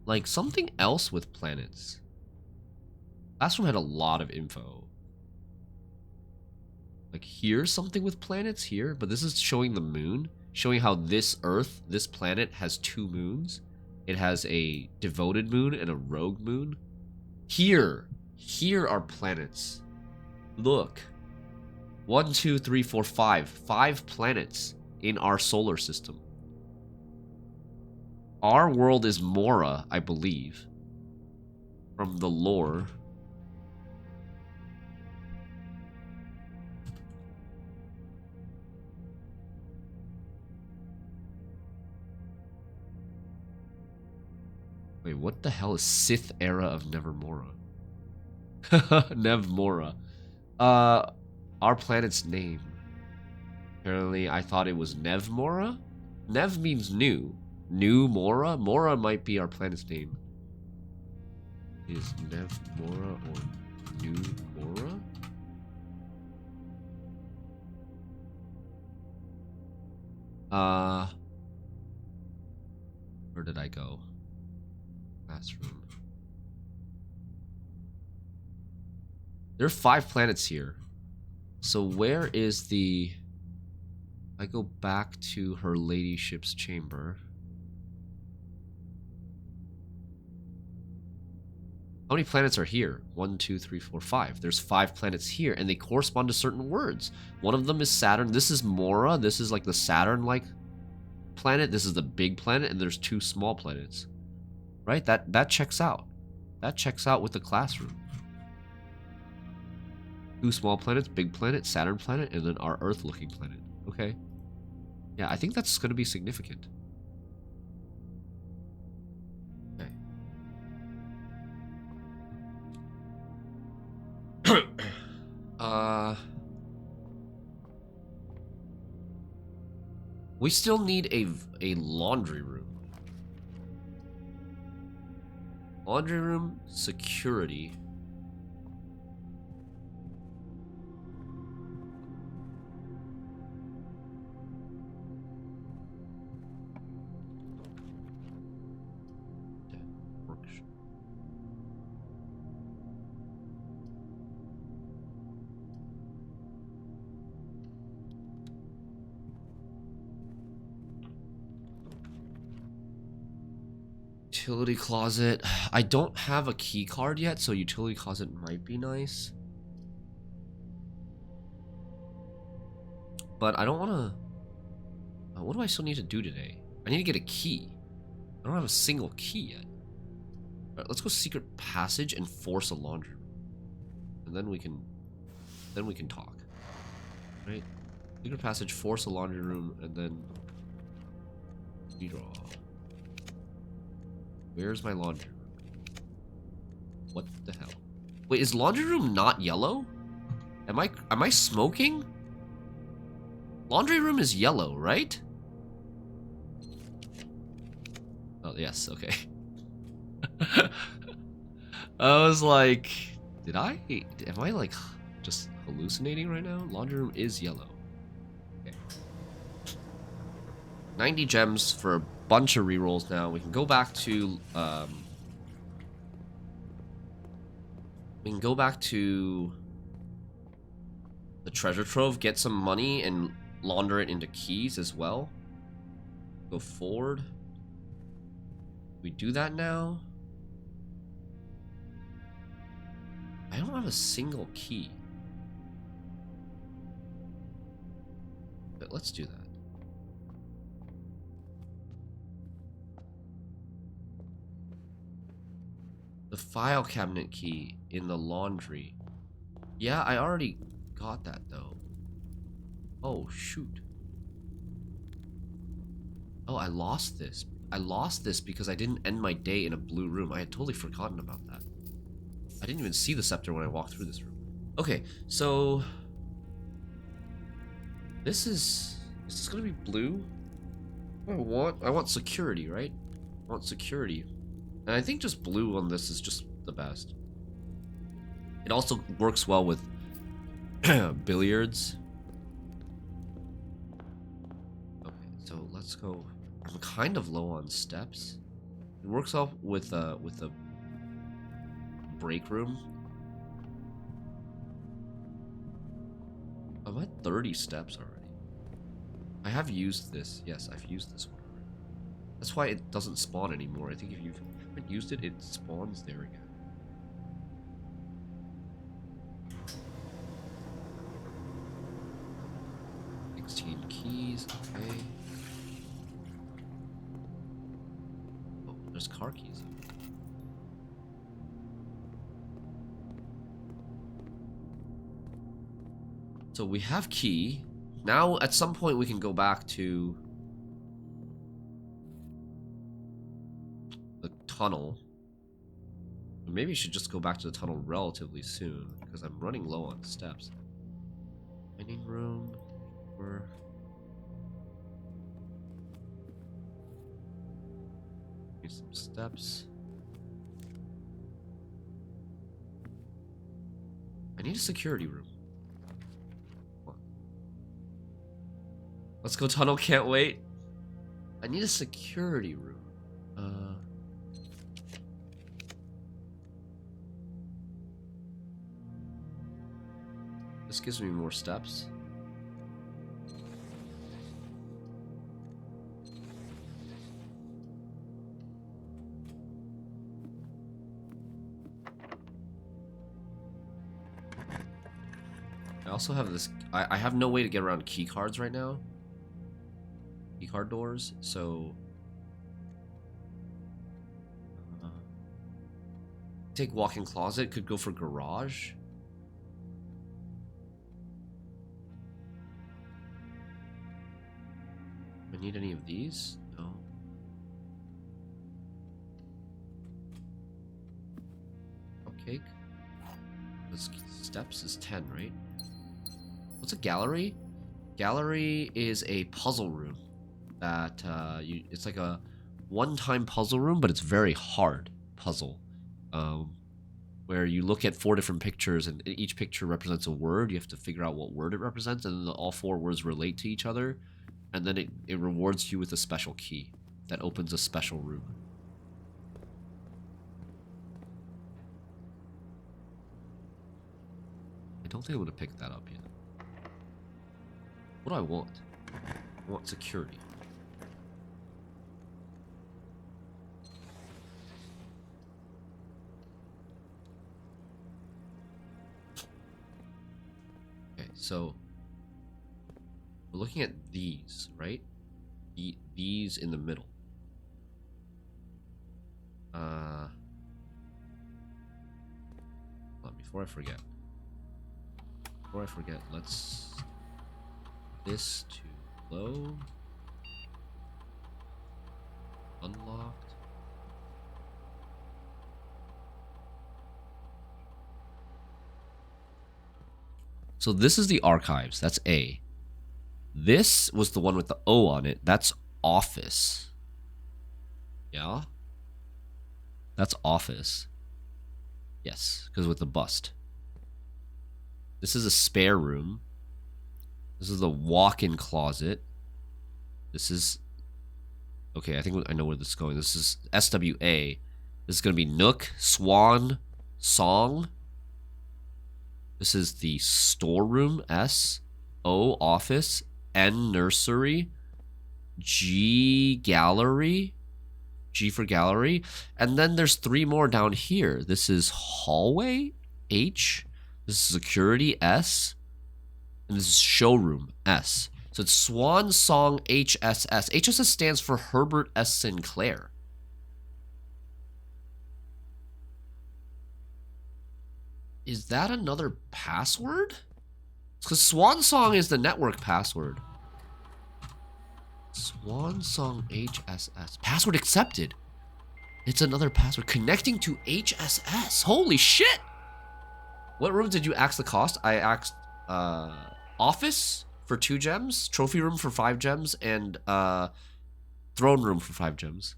like something else with planets. Classroom had a lot of info. Like here's something with planets here, but this is showing the moon, showing how this Earth, this planet has 2 moons. It has a devoted moon and a rogue moon. Here are planets. Look. 1, 2, 3, 4, 5. 5 planets in our solar system. Our world is Mora, I believe. From the lore. Wait, what the hell is Sith era of Nevermora? Nevmora. Our planet's name. Apparently, I thought it was Nevmora? Nev means new. New Mora? Mora might be our planet's name. Is Nevmora or New Mora? Where did I go? Classroom. There are 5 planets here. So where is the... I go back to her ladyship's chamber. How many planets are here? 1, 2, 3, 4, 5. There's 5 planets here, and they correspond to certain words. One of them is Saturn. This is Mora. This is like the Saturn-like planet. This is the big planet, and there's 2 small planets. Right? That checks out. That checks out with the classroom. 2 small planets, big planet, Saturn planet, and then our Earth-looking planet. Okay. Yeah, I think that's going to be significant. We still need a laundry room. Laundry room, security. Utility closet. I don't have a key card yet, so utility closet might be nice. But I don't want to... what do I still need to do today? I need to get a key. I don't have a single key yet. Alright, let's go secret passage and force a laundry room. And then we can talk. Right? Secret passage, force a laundry room, and then... redraw. Where's my laundry room? What the hell? Wait, is laundry room not yellow? Am I smoking? Laundry room is yellow, right? Oh, yes, okay. I was like, am I like just hallucinating right now? Laundry room is yellow. Okay. 90 gems for a bunch of rerolls now. We can go back to the treasure trove, get some money and launder it into keys as well. Go forward. We do that now. I don't have a single key. But let's do that. The file cabinet key in the laundry. Yeah, I already got that though. Oh, shoot. Oh, I lost this. I lost this because I didn't end my day in a blue room. I had totally forgotten about that. I didn't even see the scepter when I walked through this room. Okay, so... Is this gonna be blue? I want security, right? I want security. And I think just blue on this is just the best. It also works well with billiards. Okay, so let's go. I'm kind of low on steps. It works well with a break room. I'm at 30 steps already. I have used this. Yes, I've used this one already. That's why it doesn't spawn anymore. I think if you haven't used it, it spawns there again. Keys, okay. Oh, there's car keys. So we have key. Now, at some point, we can go back to the tunnel. Maybe I should just go back to the tunnel relatively soon, because I'm running low on steps. Mining room. Or... Need some steps. I need a security room. Let's go tunnel, can't wait. I need a security room. This gives me more steps. I also have this. I have no way to get around key cards right now. Key card doors, so take walk-in closet. Could go for garage. Do I need any of these? No. Cupcake. The steps is 10, right? What's a gallery? Gallery is a puzzle room that it's like a one-time puzzle room, but it's very hard puzzle, where you look at 4 different pictures and each picture represents a word. You have to figure out what word it represents, and then all 4 words relate to each other, and then it rewards you with a special key that opens a special room. I don't think I would have picked that up yet. What do I want? I want security. Okay, so we're looking at these, right? These in the middle. Hold on, before I forget. Let's this to low. Unlocked. So this is the archives. That's A. This was the one with the O on it. That's office. Yeah? That's office. Yes, because with the bust. This is a spare room. This is the walk-in closet. This is... Okay, I think I know where this is going. This is SWA. This is going to be Nook, Swan, Song. This is the storeroom, S. O, office. N, nursery. G, gallery. G for gallery. And then there's 3 more down here. This is hallway, H. This is security, S. And this is showroom, S. So it's Swan Song HSS. HSS stands for Herbert S. Sinclair. Is that another password? Because Swan Song is the network password. Swan Song HSS. Password accepted. It's another password. Connecting to HSS. Holy shit! What room did you ask the cost? I asked office for 2 gems, trophy room for 5 gems, and throne room for 5 gems.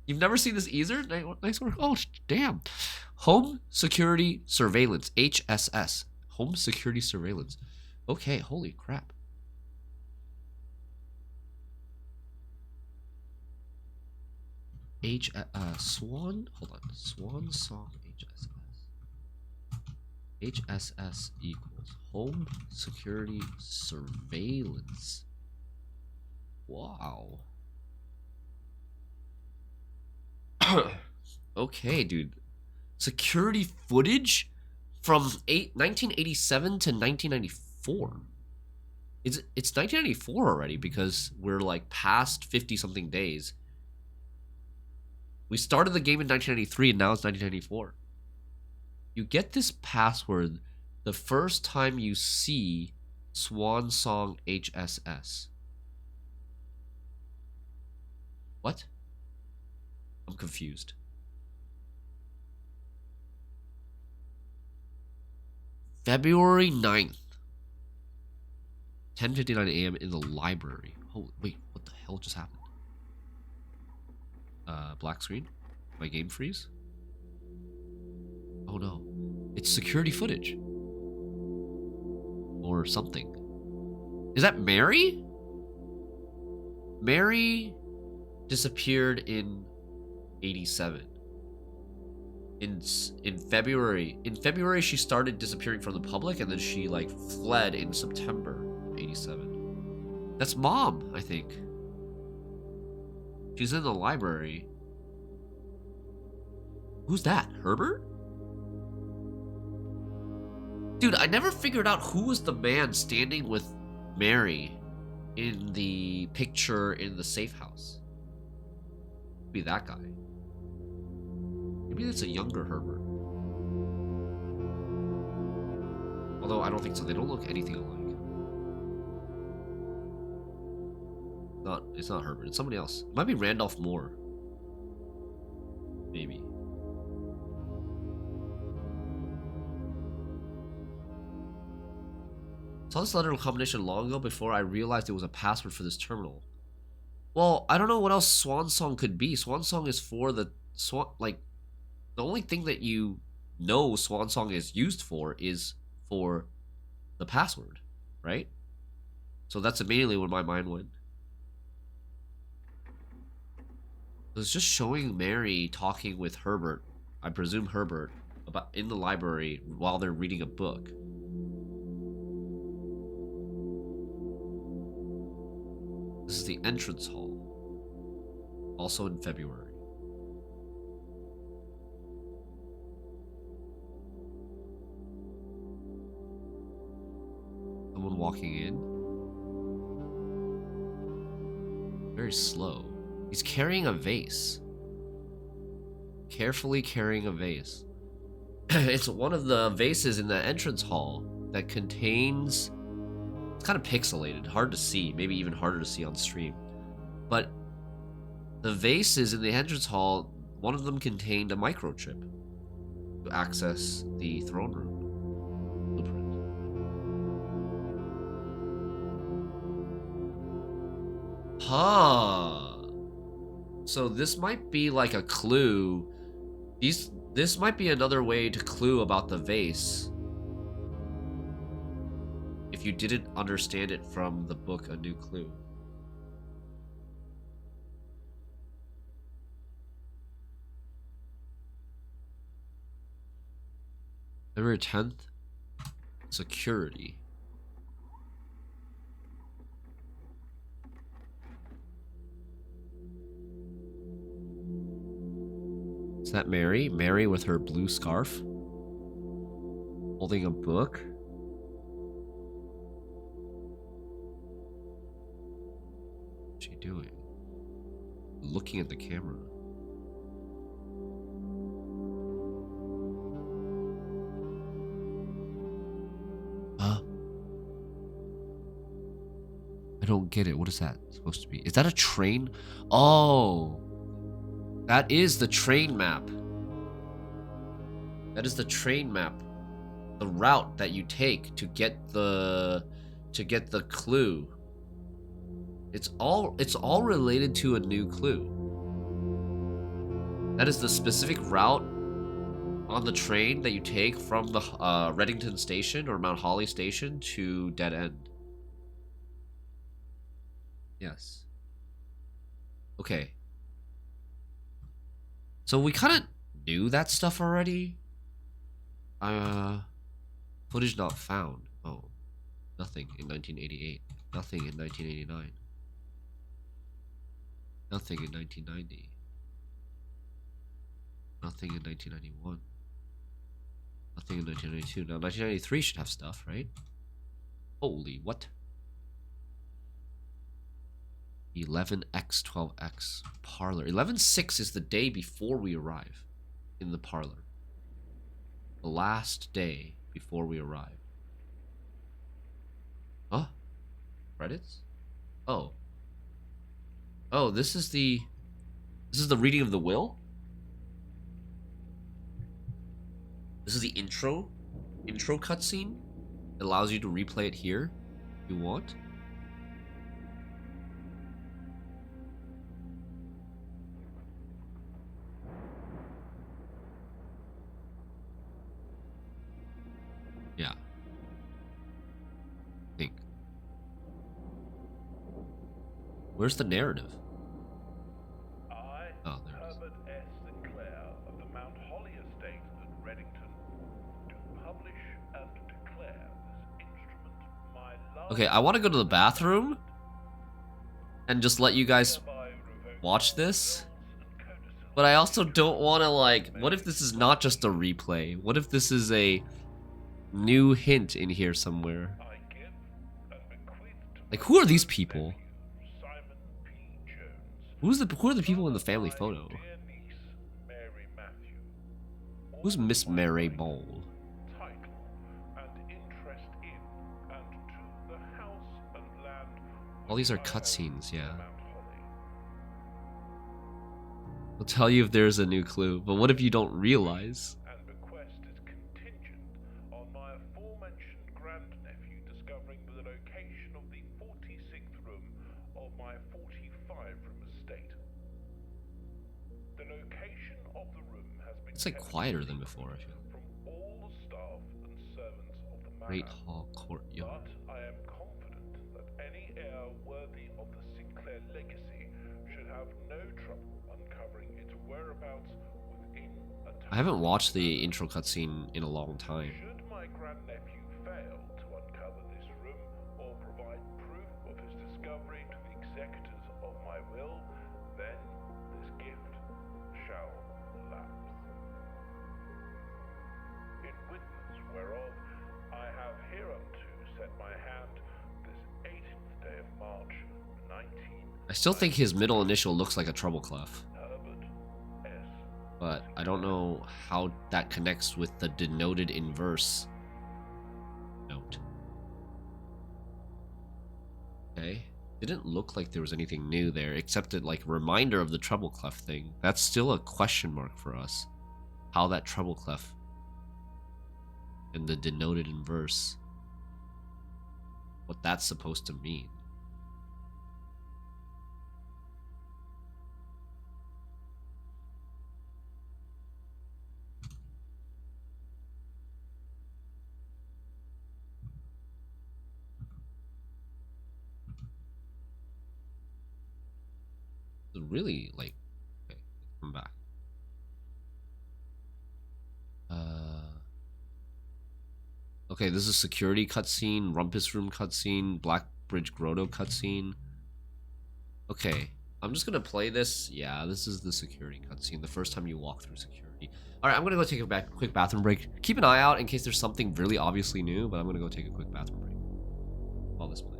You've never seen this either? Nice work. Oh, damn. Home Security Surveillance, HSS. Home Security Surveillance. Okay, holy crap. Swan, hold on. Swan Song HSS. HSS equals Home Security Surveillance. Wow. Okay, dude. Security footage from 1987 to 1994. It's 1994 already because we're like past 50-something days. We started the game in 1993 and now it's 1994. You get this password the first time you see Swan Song HSS. What? I'm confused. February 9th. 10:59 a.m. in the library. Oh, wait, what the hell just happened? Black screen? My game freeze? Oh no. It's security footage. Or something. Is that Mary? Mary disappeared in 87. In February. In February, she started disappearing from the public, and then she, like, fled in September of 87. That's Mom, I think. She's in the library. Who's that? Herbert? Dude, I never figured out who was the man standing with Mary in the picture in the safe house. Be that guy. Maybe that's a younger Herbert. Although I don't think so. They don't look anything alike. It's not Herbert. It's somebody else. It might be Randolph Moore. Maybe. Saw this letter combination long ago before I realized it was a password for this terminal. Well, I don't know what else Swan Song could be. Swan Song is for the Swan, like, the only thing that you know Swan Song is used for is for the password, right? So that's immediately where my mind went. It was just showing Mary talking with Herbert, I presume Herbert, about in the library while they're reading a book. This is the entrance hall. Also in February. Someone walking in. Very slow. He's carrying a vase. Carefully carrying a vase. It's one of the vases in the entrance hall that contains... It's kind of pixelated, hard to see, maybe even harder to see on stream. But the vases in the entrance hall, one of them contained a microchip to access the throne room blueprint. Huh. So this might be like a clue. This might be another way to clue about the vase. If you didn't understand it from the book A New Clue. February 10th. Security. Is that Mary? Mary with her blue scarf? Holding a book? What's she doing? Looking at the camera. I don't get it. What is that supposed to be? Is that a train? Oh, that is the train map. That is the train map. The route that you take to get the clue. It's all related to A New Clue. That is the specific route on the train that you take from the Reddington Station or Mount Holly Station to Dead End. Yes. Okay. So we kind of knew that stuff already. Footage not found. Oh. Nothing in 1988. Nothing in 1989. Nothing in 1990. Nothing in 1991. Nothing in 1992. Now 1993 should have stuff, right? Holy what? 11x12x parlor. 11/6 is the day before we arrive in the parlor. The last day before we arrive. Huh? Credits? Oh. Oh, this is the reading of the will? This is the intro intro cutscene. It allows you to replay it here if you want. Yeah. I think. Where's the narrative? Oh, there it is. Herbert S. Sinclair of the Mount Holly Estate at Reddington, do publish and declare this instrument my love. Okay, I want to go to the bathroom and just let you guys watch this. But I also don't want to, like, what if this is not just a replay? What if this is a new hint in here somewhere? Like, who are these people? Who are the people in the family photo? Who's Miss Mary Bowl? All these are cutscenes, yeah. I'll tell you if there's a new clue, but what if you don't realize? And bequest is contingent on my aforementioned grandnephew discovering the location of the 46th room of my 45-room estate. The location of the room has been It's like quieter than before, I feel. from all the staff and servants of the manor. Great Hall Courtyard. But I am confident that any heir worthy of the Sinclair legacy should have no trouble uncovering its whereabouts within a time. I haven't watched the intro cutscene in a long time. Should my grandnephew fail to uncover this room or provide proof of his discovery to the executors of my will, then this gift shall lapse. In witness whereof I have hereunto set my hand this 18th day of March, 19. I still think his middle initial looks like a treble clef, Herbert S. but I don't know how that connects with the denoted in verse note. Okay. Didn't look like there was anything new there, except a like reminder of the treble clef thing. That's still a question mark for us. How that treble clef and the denoted in verse, what that's supposed to mean. Really, like, okay, come back. Okay, this is security cutscene, Rumpus Room cutscene, Black Bridge Grotto cutscene. Okay, I'm just gonna play this. Yeah, this is the security cutscene, the first time you walk through security. Alright, I'm gonna go take a quick bathroom break. Keep an eye out in case there's something really obviously new, but I'm gonna go take a quick bathroom break while this plays.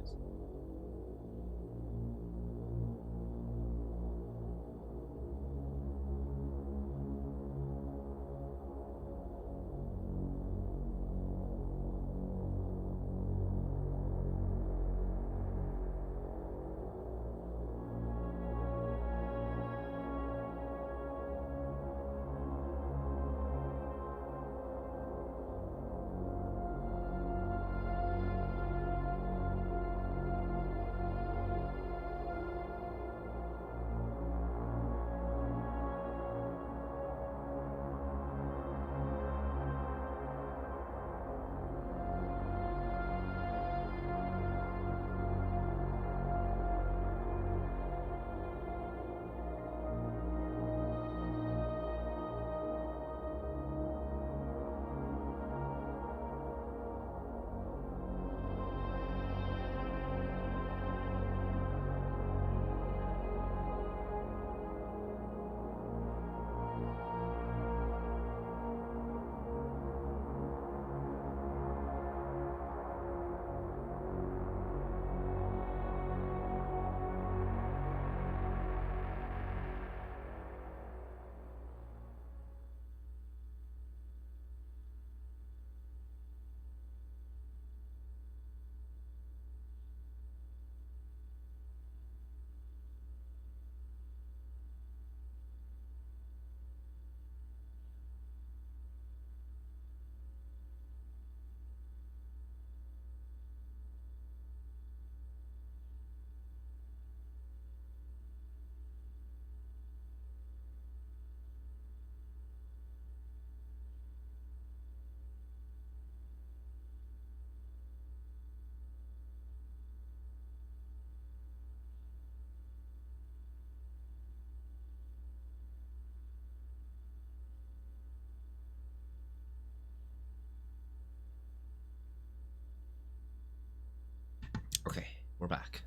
we're back.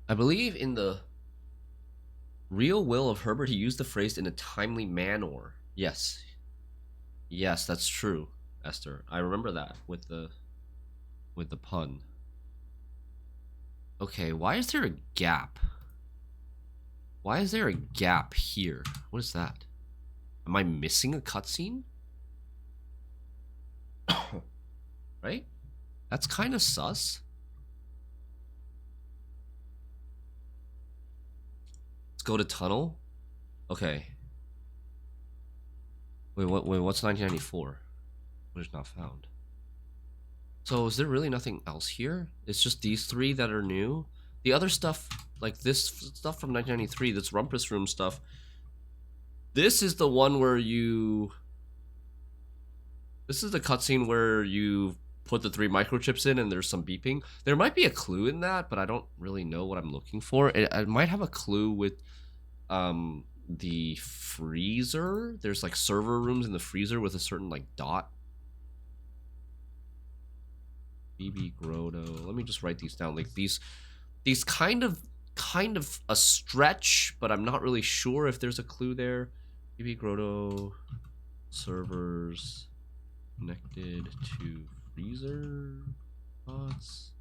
I believe in the real will of Herbert, he used the phrase in a timely manner. Yes. Yes, that's true, Esther. I remember that with the pun. Okay, why is there a gap? Why is there a gap here? What is that? Am I missing a cutscene? Right? That's kind of sus. Let's go to tunnel. Okay. Wait, what's 1994? What is not found? So is there really nothing else here? It's just these three that are new? The other stuff, like this stuff from 1993, this Rumpus Room stuff, this is the one where you... This is the cutscene where you put the 3 microchips in and there's some beeping. There might be a clue in that, but I don't really know what I'm looking for. I might have a clue with the freezer. There's like server rooms in the freezer with a certain like dot. BB Grotto. Let me just write these down. Like these kind of a stretch, but I'm not really sure if there's a clue there. BB Grotto servers connected to freezer pods.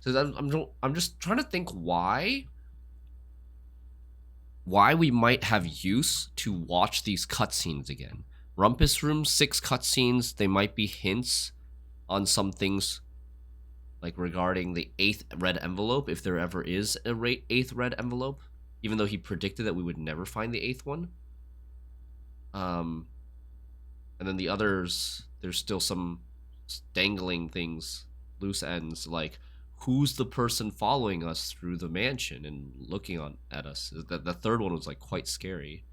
So I'm just trying to think why we might have use to watch these cutscenes again. Rumpus Room, 6 cutscenes. They might be hints on some things, like regarding the 8th red envelope, if there ever is a 8th red envelope, even though he predicted that we would never find the 8th one. And then the others, there's still some dangling things, loose ends, like who's the person following us through the mansion and looking at us. The third one was like quite scary.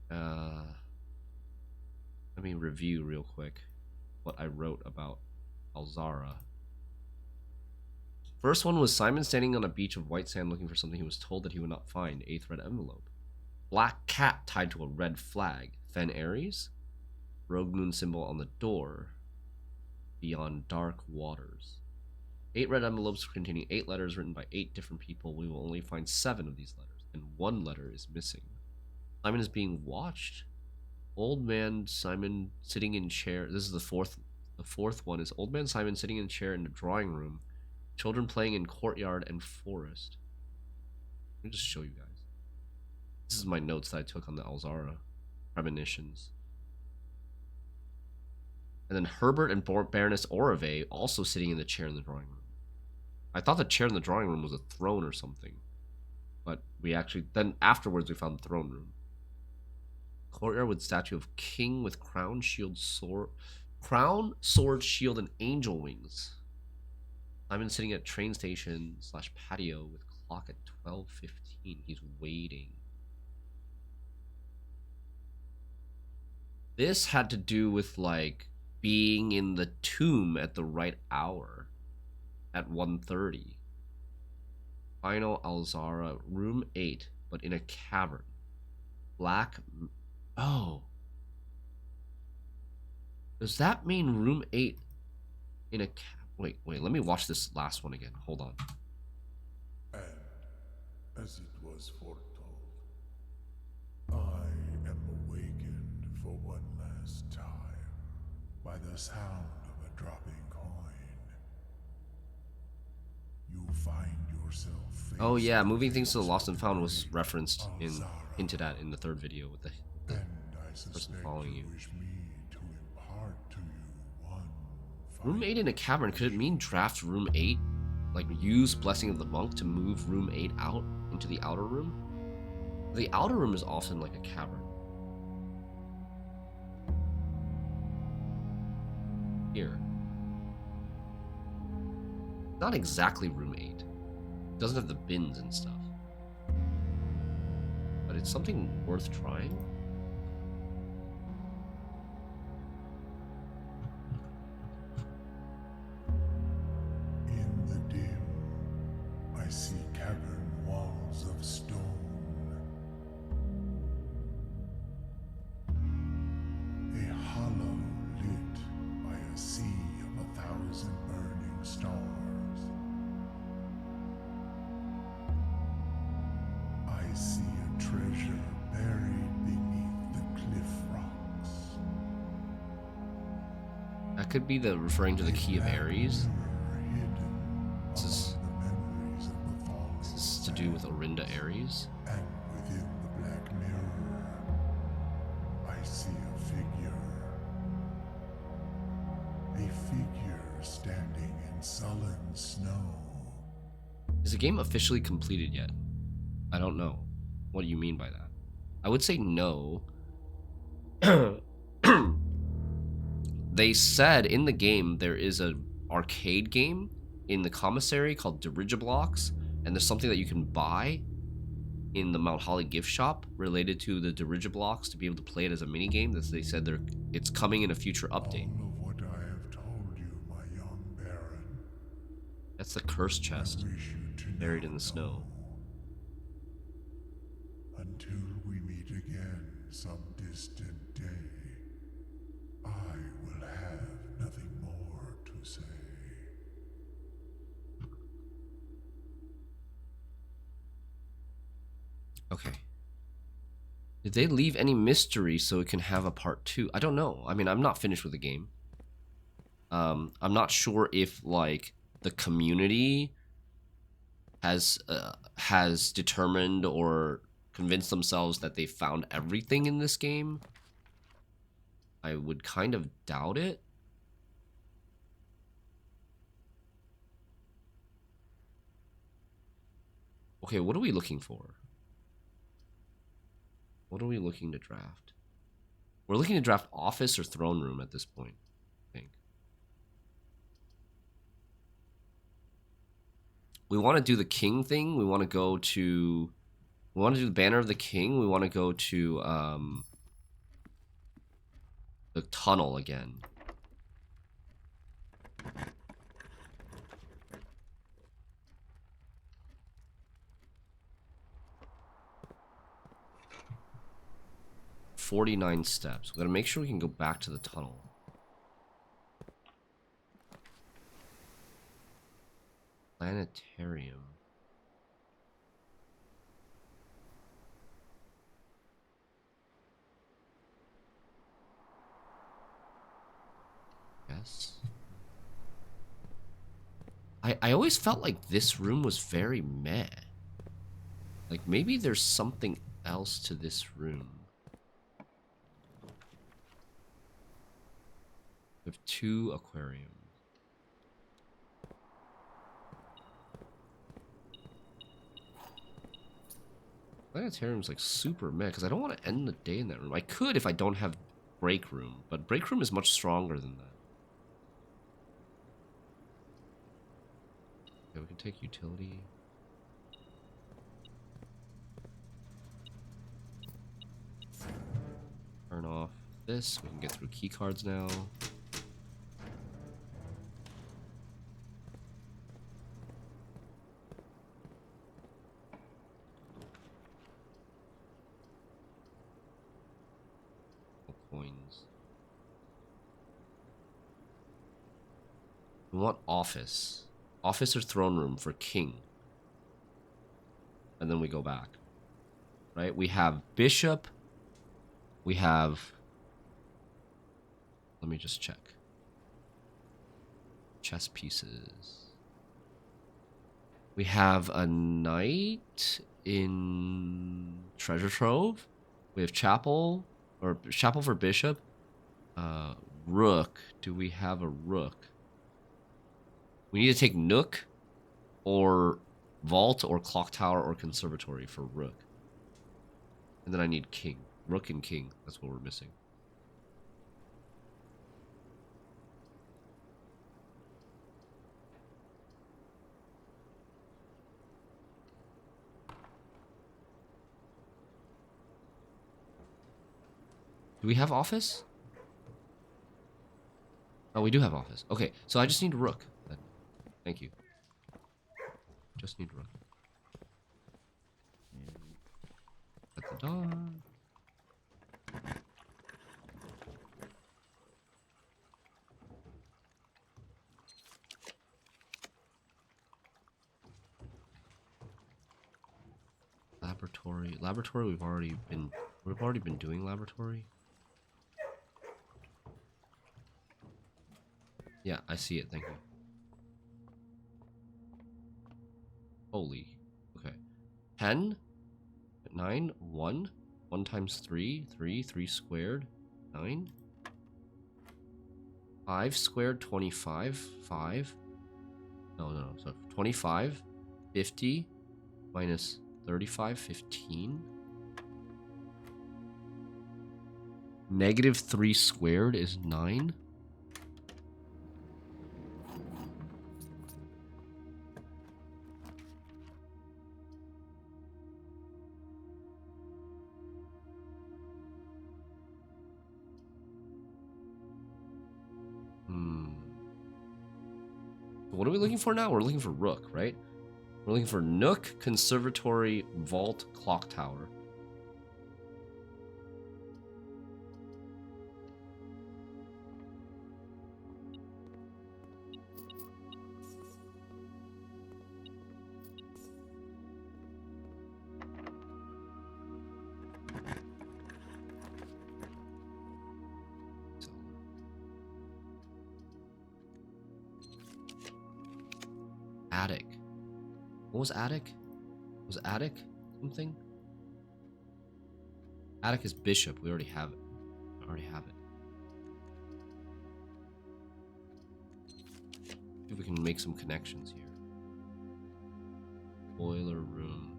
Let me review real quick what I wrote about Alzara. First one was Simon standing on a beach of white sand looking for something he was told that he would not find. 8th red envelope. Black cat tied to a red flag. Fen Ares. Rogue moon symbol on the door. Beyond dark waters. 8 red envelopes containing 8 letters written by 8 different people. We will only find 7 of these letters, and 1 letter is missing. Simon is being watched. Old man Simon sitting in chair. This is the fourth. The fourth one is Old man Simon sitting in a chair in the drawing room. Children playing in courtyard and forest. Let me just show you guys. This is my notes that I took on the Alzara premonitions. And then Herbert and Baroness Orave also sitting in the chair in the drawing room. I thought the chair in the drawing room was a throne or something. But we actually, then afterwards we found the throne room. Courtyard with statue of king with crown, shield, sword. Crown, sword, shield, and angel wings. Simon sitting at train station / patio with clock at 12:15. He's waiting. This had to do with like being in the tomb at the right hour at 1:30. Final Alzara, room 8, but in a cavern. Black. Oh. Does that mean room 8 in a cavern? Wait, let me watch this last one again. Hold on. And as it was foretold, I am awakened for one last time by the sound of a dropping coin. You find yourself. Oh yeah, moving things to the lost and found was referenced hinted at in the 3rd video with the person following you. Wish me to impart to you one Room 8 in a cavern, could it mean draft room 8? Like use Blessing of the Monk to move room 8 out into the outer room? The outer room is often like a cavern. Here. Not exactly room 8. It doesn't have the bins and stuff. But it's something worth trying. In the dim, I see cavern walls of stone. That could be the referring to the Key of Ares. This is, this is to do with Orinda Ares. And within the black mirror, I see a figure. A figure standing in sullen snow. Is the game officially completed yet? I don't know. What do you mean by that? I would say no. They said in the game there is an arcade game in the commissary called Dirigiblocks, and there's something that you can buy in the Mount Holly gift shop related to the Dirigiblocks to be able to play it as a mini game. That they said it's coming in a future update. All of what I have told you, my young baron. That's the curse chest I wish you to buried now in the snow. know. Until we meet again some distant day, I will have nothing more to say. Okay. Did they leave any mystery so it can have a part 2? I don't know. I mean, I'm not finished with the game. I'm not sure if like the community has determined or convinced themselves that they found everything in this game. I would kind of doubt it. Okay, what are we looking for? What are we looking to draft? We're looking to draft office or throne room at this point, I think. We want to do the king thing. We want to go to... We want to do the banner of the king. We want to go to the tunnel again. "49 steps. We gotta make sure we can go back to the tunnel. Planetarium. Yes. I always felt like this room was very meh. Like maybe there's something else to this room. We have 2 aquariums. Planetarium's like super meh because I don't want to end the day in that room. I could if I don't have break room, but break room is much stronger than that. Okay, we can take utility. Turn off this. We can get through key cards now. Coins. We want office. Office or throne room for king. And then we go back. Right? We have bishop. We have... Let me just check. Chess pieces. We have a knight in treasure trove. We have chapel. Or chapel for bishop. Rook. Do we have a rook? We need to take nook or vault or clock tower or conservatory for rook. And then I need king. Rook and king. That's what we're missing. Do we have office? Oh, we do have office. Okay, so I just need rook. Then. Thank you. Just need rook. At the dawn. Laboratory. Laboratory. We've already been doing laboratory. Yeah, I see it. Thank you. Holy. Okay. 10, 9, 1. 1 times 3, 3 squared, 9. 5 squared, 25, 5. No, so 25, 50, minus 35, 15. Negative 3 squared is 9. What are we looking for now? We're looking for Rook, right? We're looking for Nook, Conservatory, Vault, Clock Tower. Attic. What was attic? Was attic something? Attic is bishop. We already have it. I already have it. See if we can make some connections here. Boiler room.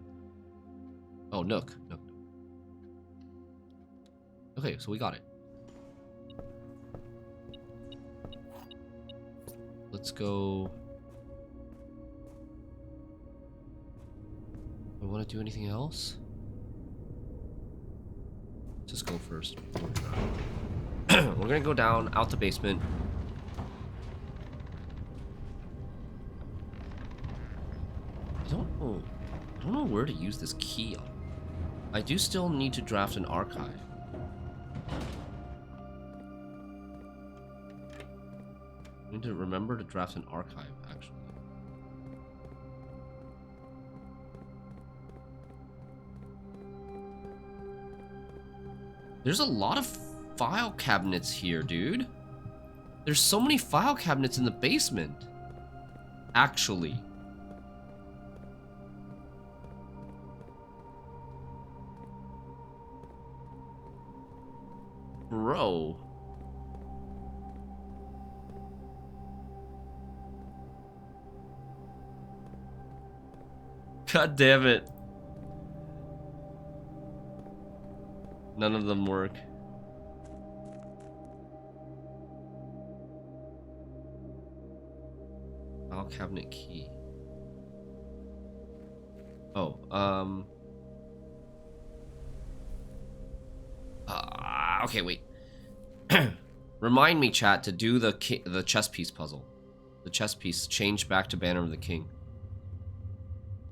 Oh, Nook. Nook. Okay, so we got it. Let's go. Do I want to do anything else? Just go first. We're gonna go down, out the basement. I don't know where to use this key on. I do still need to draft an archive. I need to remember to draft an archive, actually. There's a lot of file cabinets here, dude. There's so many file cabinets in the basement. Actually. Bro. God damn it. None of them work. File cabinet key. Oh, okay, wait. Remind me, chat, to do the chess piece puzzle. The chess piece changed back to Banner of the King.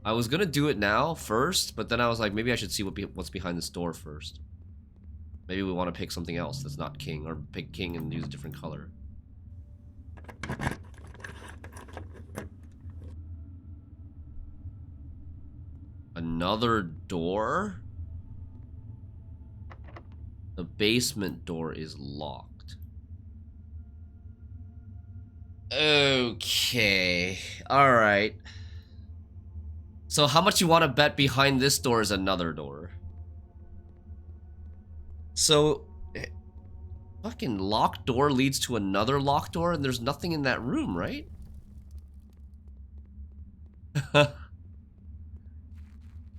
I was gonna do it now first, but then I was like, maybe I should see what's behind this door first. Maybe we want to pick something else that's not king, or pick king and use a different color. Another door? The basement door is locked. Okay. Alright. So how much you want to bet behind this door is another door? So, fucking locked door leads to another locked door, and there's nothing in that room, right?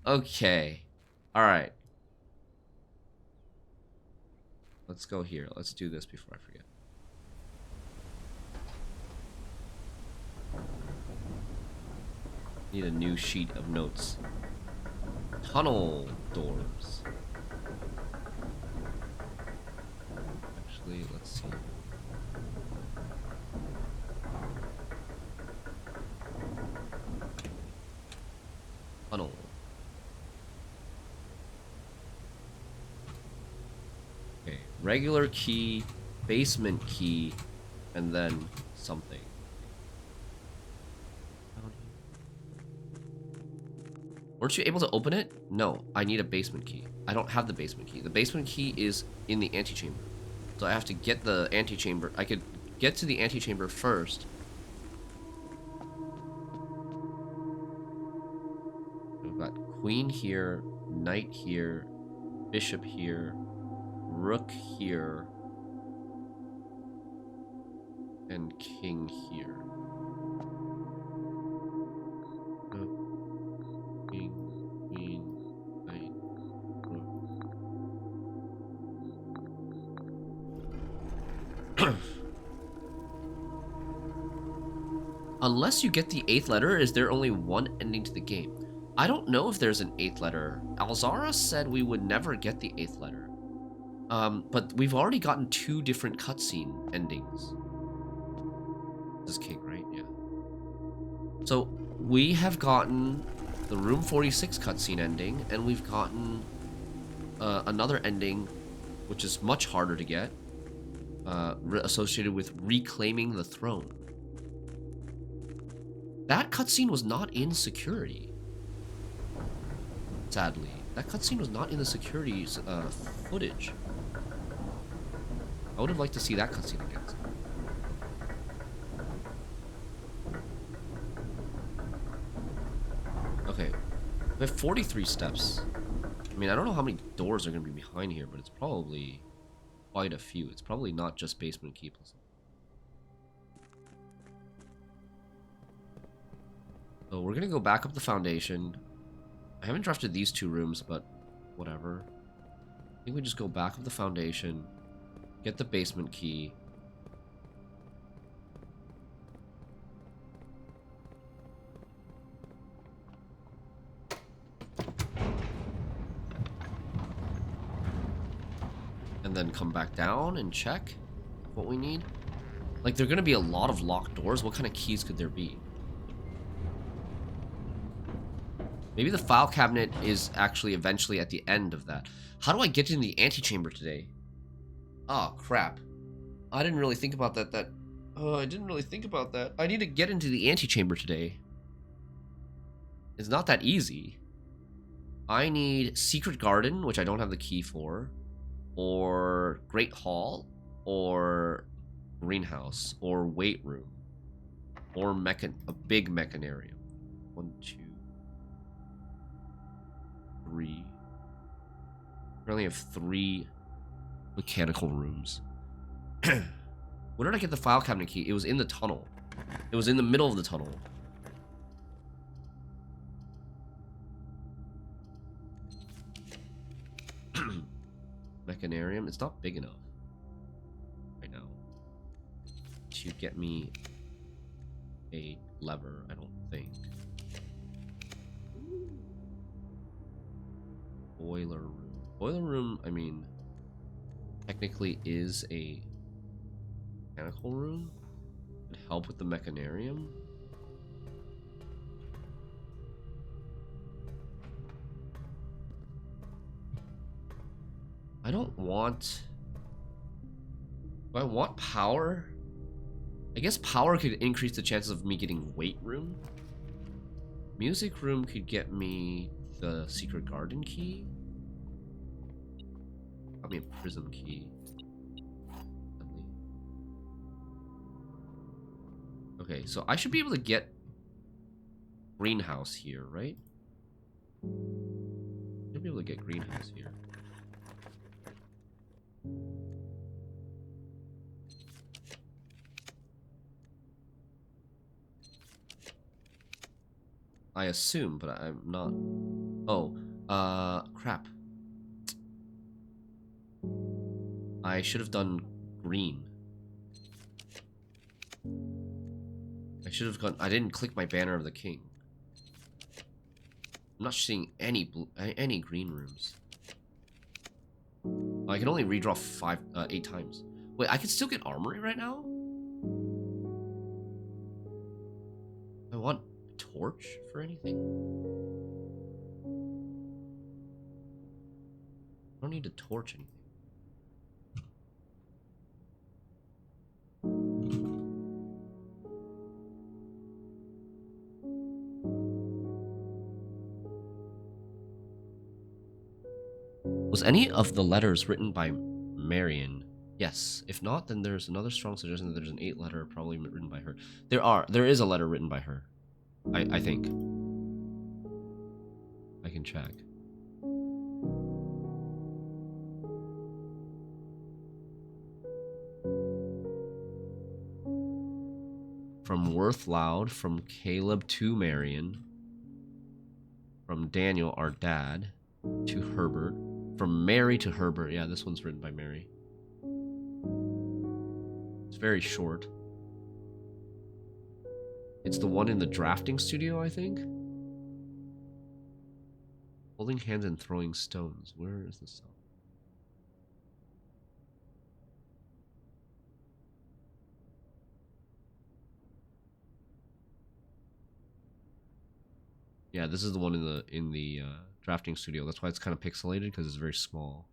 Okay. Alright. Let's go here. Let's do this before I forget. Need a new sheet of notes. Tunnel doors. Actually, let's see. Tunnel. Okay, regular key, basement key, and then something. Weren't you able to open it? No, I need a basement key. I don't have the basement key. The basement key is in the antechamber. So I have to get the antechamber. I could get to the antechamber first. We've got queen here, knight here, bishop here, rook here, and king here. King, queen, knight, rook. Unless you get the 8th letter, is there only one ending to the game? I don't know if there's an 8th letter. Alzara said we would never get the 8th letter. But we've already gotten 2 different cutscene endings. This is king, right? Yeah. So we have gotten the Room 46 cutscene ending, and we've gotten another ending, which is much harder to get, associated with reclaiming the throne. That cutscene was not in security. Sadly, that cutscene was not in the security footage. I would have liked to see that cutscene again. Okay, we have 43 steps. I mean, I don't know how many doors are going to be behind here, but it's probably quite a few. It's probably not just basement key plus. So we're going to go back up the foundation. I haven't drafted these 2 rooms, but whatever. I think we just go back up the foundation, get the basement key. And then come back down and check what we need. Like, there are going to be a lot of locked doors. What kind of keys could there be? Maybe the file cabinet is actually eventually at the end of that. How do I get in the antechamber today? Oh, crap. I didn't really think about that. I didn't really think about that. I need to get into the antechamber today. It's not that easy. I need Secret Garden, which I don't have the key for, or Great Hall, or Greenhouse, or Weight Room, or a big mechanarium. 1, 2, 3. I only have 3 mechanical rooms. Where did I get the file cabinet key? It was in the tunnel. It was in the middle of the tunnel. Mechanarium. It's not big enough right now to get me a lever, I don't think. Boiler room. Boiler room, I mean, technically is a mechanical room. Could help with the mechanarium. I don't want... Do I want power? I guess power could increase the chances of me getting weight room. Music room could get me the secret garden key. Probably a prism key. Okay, so I should be able to get greenhouse here, right? Should be able to get greenhouse here. I assume, but I'm not. Oh, crap. I should have done green. I should have gone. I didn't click my banner of the king. I'm not seeing any green rooms. I can only redraw 8 times. Wait, I can still get armory right now? I want torch for anything? I don't need to torch anything. Was any of the letters written by Marion? Yes. If not, then there's another strong suggestion that there's an 8-letter probably written by her. There is a letter written by her. I think. I can check. From Worth Loud, from Caleb to Marion, from Daniel, our dad, to Herbert, from Mary to Herbert. Yeah, this one's written by Mary. It's very short. It's the one in the drafting studio, I think. Holding hands and throwing stones. Where is the song? Yeah, this is the one in the drafting studio. That's why it's kind of pixelated, because it's very small.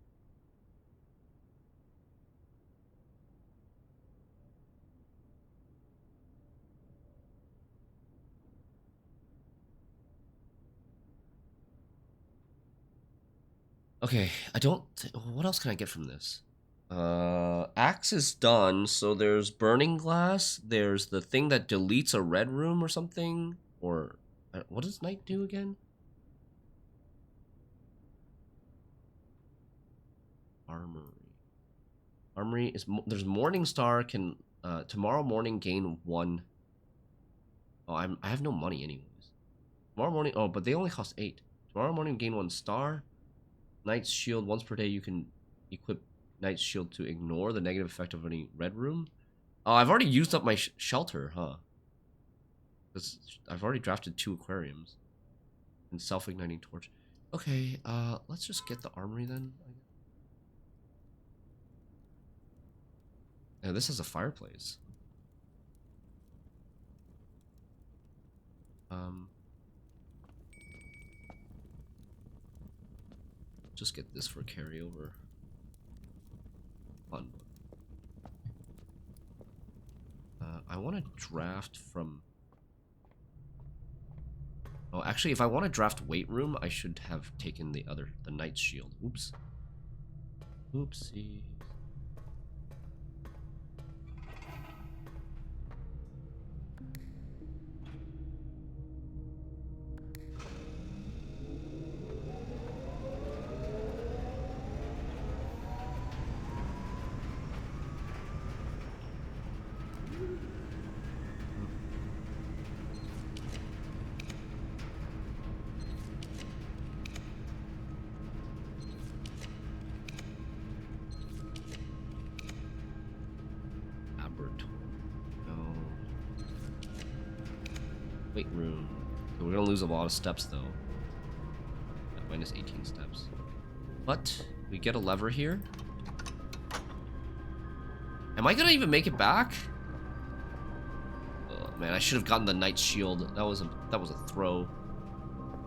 Okay, what else can I get from this? Axe is done, so there's burning glass. There's the thing that deletes a red room or something. Or what does Knight do again? Armory is there's Morningstar can tomorrow morning gain 1. Oh, I have no money anyways. Tomorrow morning. Oh, but they only cost 8. Tomorrow morning gain 1 star. Knight's shield once per day. You can equip Knight's shield to ignore the negative effect of any red room. Oh, I've already used up my shelter, huh? I've already drafted 2 aquariums and self-igniting torch. Okay, let's just get the armory then. Yeah, this is a fireplace. Just get this for carryover. Fun. I want to draft from... Oh, actually, if I want to draft weight room, I should have taken the Knight's shield. Oops. Oopsie. Weight room. So we're gonna lose a lot of steps though. At minus 18 steps. But we get a lever here. Am I gonna even make it back? Oh, man, I should have gotten the Knight's shield. That was a throw.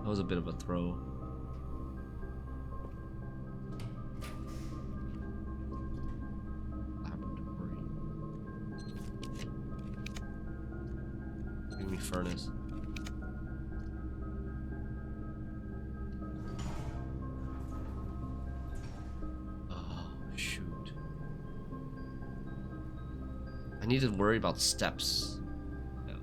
That was a bit of a throw. Laboratory. Give me furnace. I need to worry about steps. Yeah.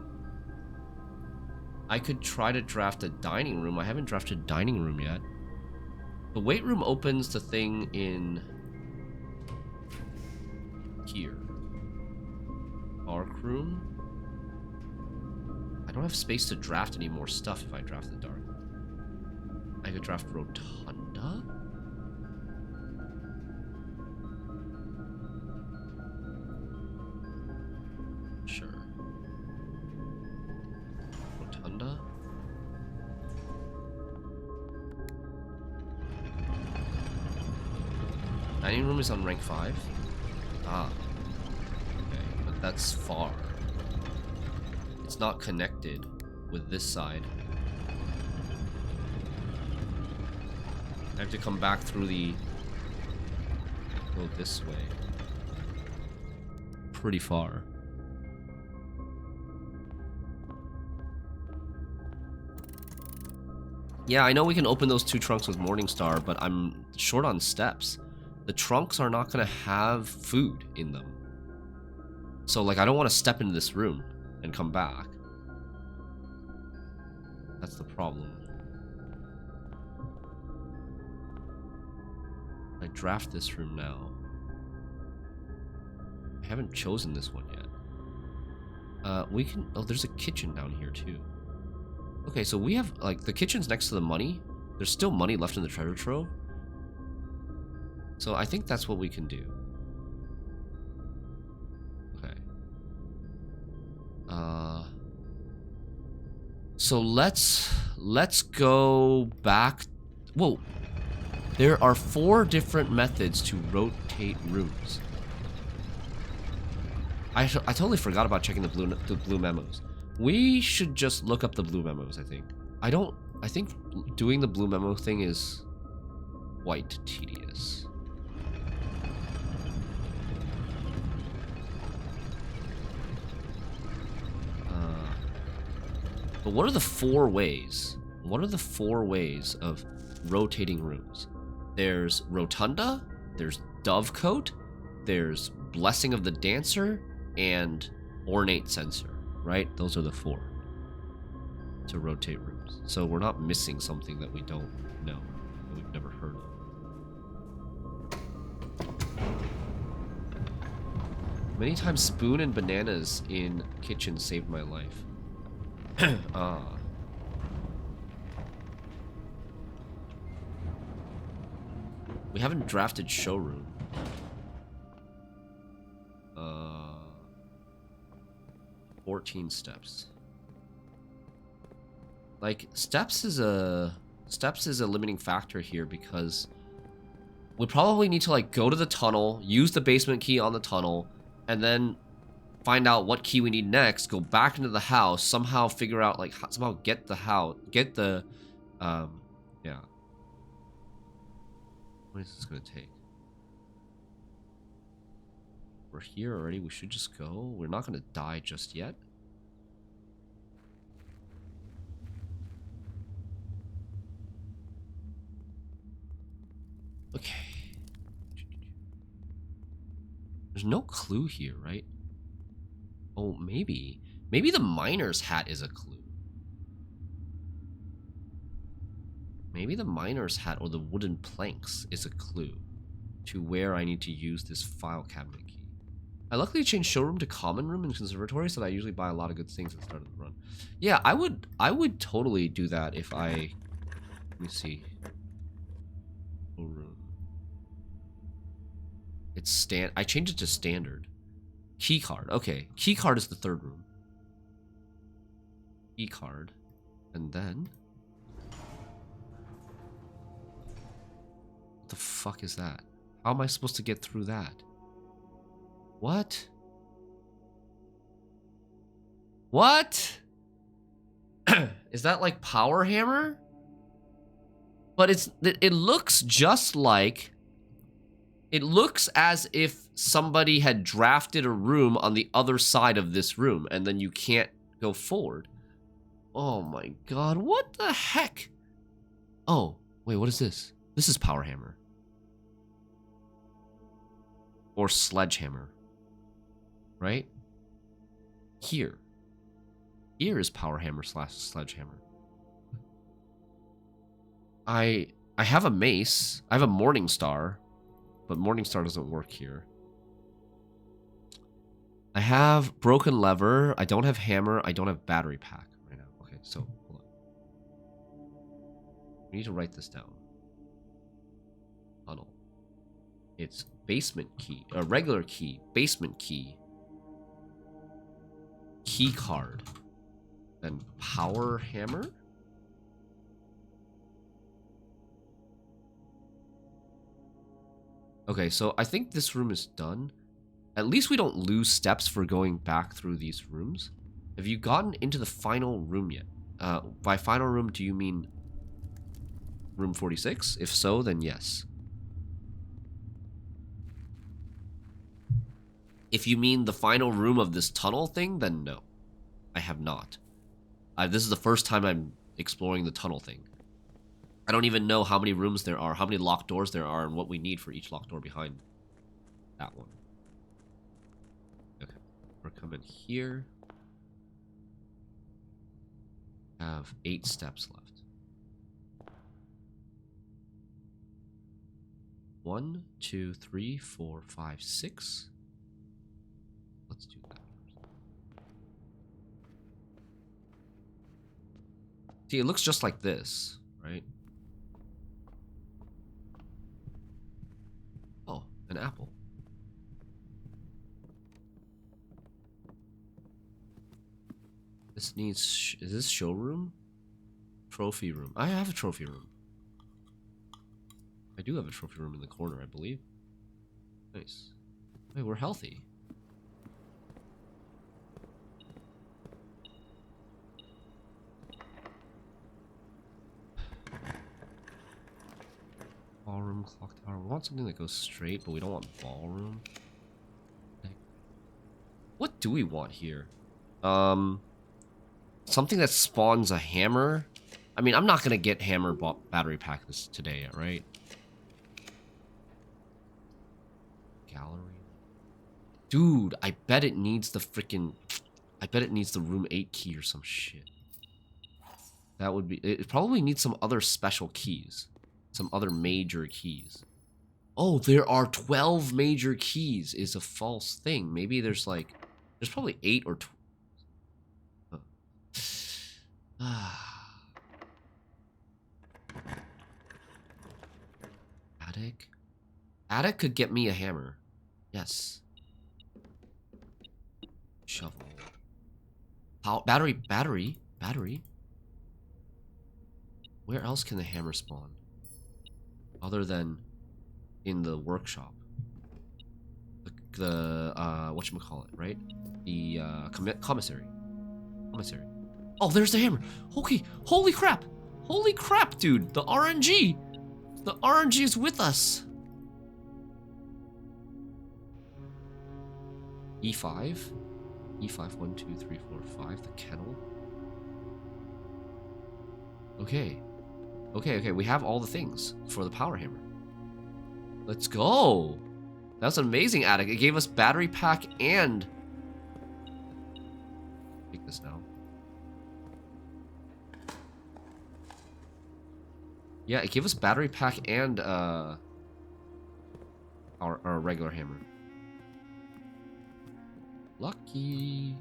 I could try to draft a dining room. I haven't drafted a dining room yet. The weight room opens the thing in here. Arc room. I don't have space to draft any more stuff if I draft the dark. I could draft rotunda. Sure. Rotunda. Dining room is on rank 5. Ah. Okay, but that's far. It's not connected with this side. I have to come back through the... go this way. Pretty far. Yeah, I know we can open those 2 trunks with Morningstar, but I'm short on steps. the trunks are not gonna have food in them. So like I don't want to step into this room and come back. That's the problem. I draft this room now. I haven't chosen this one yet. We can... Oh, there's a kitchen down here too. Okay, so we have... Like, the kitchen's next to the money. There's still money left in the treasure trove. So I think that's what we can do. Okay. So let's go back... Whoa. There are 4 different methods to rotate rooms. I totally forgot about checking the blue memos. We should just look up the blue memos, I think. I think doing the blue memo thing is quite tedious. But what are the 4 ways? What are the 4 ways of rotating rooms? There's Rotunda, there's Dovecote, there's Blessing of the Dancer, and Ornate Censer, right? Those are the 4 to rotate rooms. So we're not missing something that we don't know, that we've never heard of. Many times spoon and bananas in kitchen saved my life. We haven't drafted showroom. 14 steps. Like, steps is a limiting factor here because we probably need to like go to the tunnel, use the basement key on the tunnel, and then find out what key we need next, go back into the house, somehow figure out like somehow get the yeah. What is this gonna take? We're here already, we should just go. We're not gonna die just yet. Okay. There's no clue here, right? Oh, maybe. Maybe the miner's hat is a clue. Maybe the miner's hat or the wooden planks is a clue to where I need to use this file cabinet key. I luckily changed showroom to common room and conservatory, so that I usually buy a lot of good things at the start of the run. Yeah, I would totally do that if I... Let me see. Showroom. It's I changed it to standard. Key card. Okay, key card is the 3rd room. Key card, and then what the fuck is that? How am I supposed to get through that? What? What? Is that like power hammer? But it looks just like... It looks as if somebody had drafted a room on the other side of this room, and then you can't go forward. Oh my god, what the heck? Oh, wait, what is this? This is power hammer. Or sledgehammer. Right? Here. Here is power hammer / sledgehammer. I have a mace. I have a morning star. But Morningstar doesn't work here. I have broken lever. I don't have hammer. I don't have battery pack right now. Okay, so hold on. We need to write this down. Tunnel. It's basement key. A regular key. Basement key. Key card. Then power hammer. Okay, so I think this room is done. At least we don't lose steps for going back through these rooms. Have you gotten into the final room yet? By final room, do you mean room 46? If so, then yes. If you mean the final room of this tunnel thing, then no. I have not. This is the first time I'm exploring the tunnel thing. I don't even know how many rooms there are, how many locked doors there are, and what we need for each locked door behind that one. Okay, we're coming here. Have 8 steps left. 1, 2, 3, 4, 5, 6. Let's do that first. See, it looks just like this, right? Oh, an apple. This needs... is this showroom? Trophy room. I have a trophy room. I do have a trophy room in the corner, I believe. Nice. Wait, we're healthy. Ballroom, clock tower. We want something that goes straight, but we don't want ballroom. What do we want here? Something that spawns a hammer. I mean, I'm not gonna get hammer battery pack this today, right? Gallery. Dude, I bet it needs the freaking... I bet it needs the room 8 key or some shit. That would be... It probably needs some other special keys. Some other major keys. Oh, there are 12 major keys is a false thing. Maybe there's like... There's probably 8 or 12. Attic? Attic could get me a hammer. Yes. Shovel. Battery. Where else can the hammer spawn? Other than in the workshop. The whatchamacallit, right? The commissary. Oh, there's the hammer. Okay, holy crap, dude. The RNG is with us. E5, 1, 2, 3, 4, 5. The kennel. Okay, we have all the things for the power hammer. Let's go. That's an amazing attic. It gave us battery pack and... Take this now. Yeah, it gave us battery pack and our regular hammer. Lucky.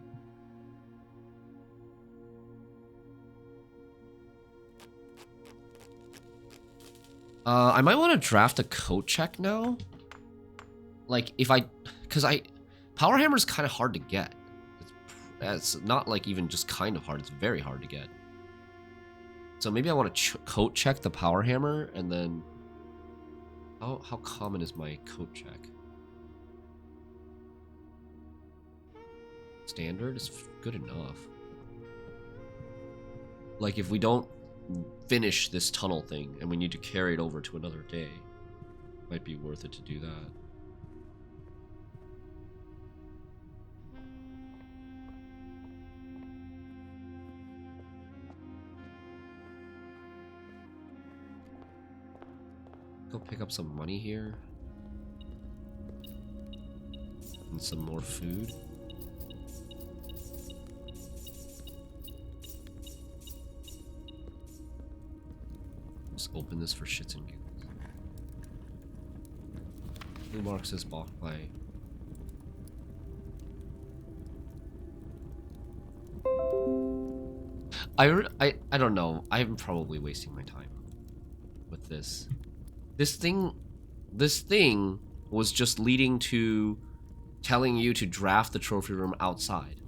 I might want to draft a code check now. Like, Power Hammer is kind of hard to get. It's not like even just kind of hard, it's very hard to get. So maybe I want to coat check the Power Hammer, and then... How common is my coat check? Standard is good enough. Like, if we don't finish this tunnel thing, and we need to carry it over to another day, it might be worth it to do that. Go pick up some money here. And some more food. Just open this for shits and giggles. Blue mark says blocked by... I don't know. I'm probably wasting my time with this. This thing was just leading to telling you to draft the trophy room outside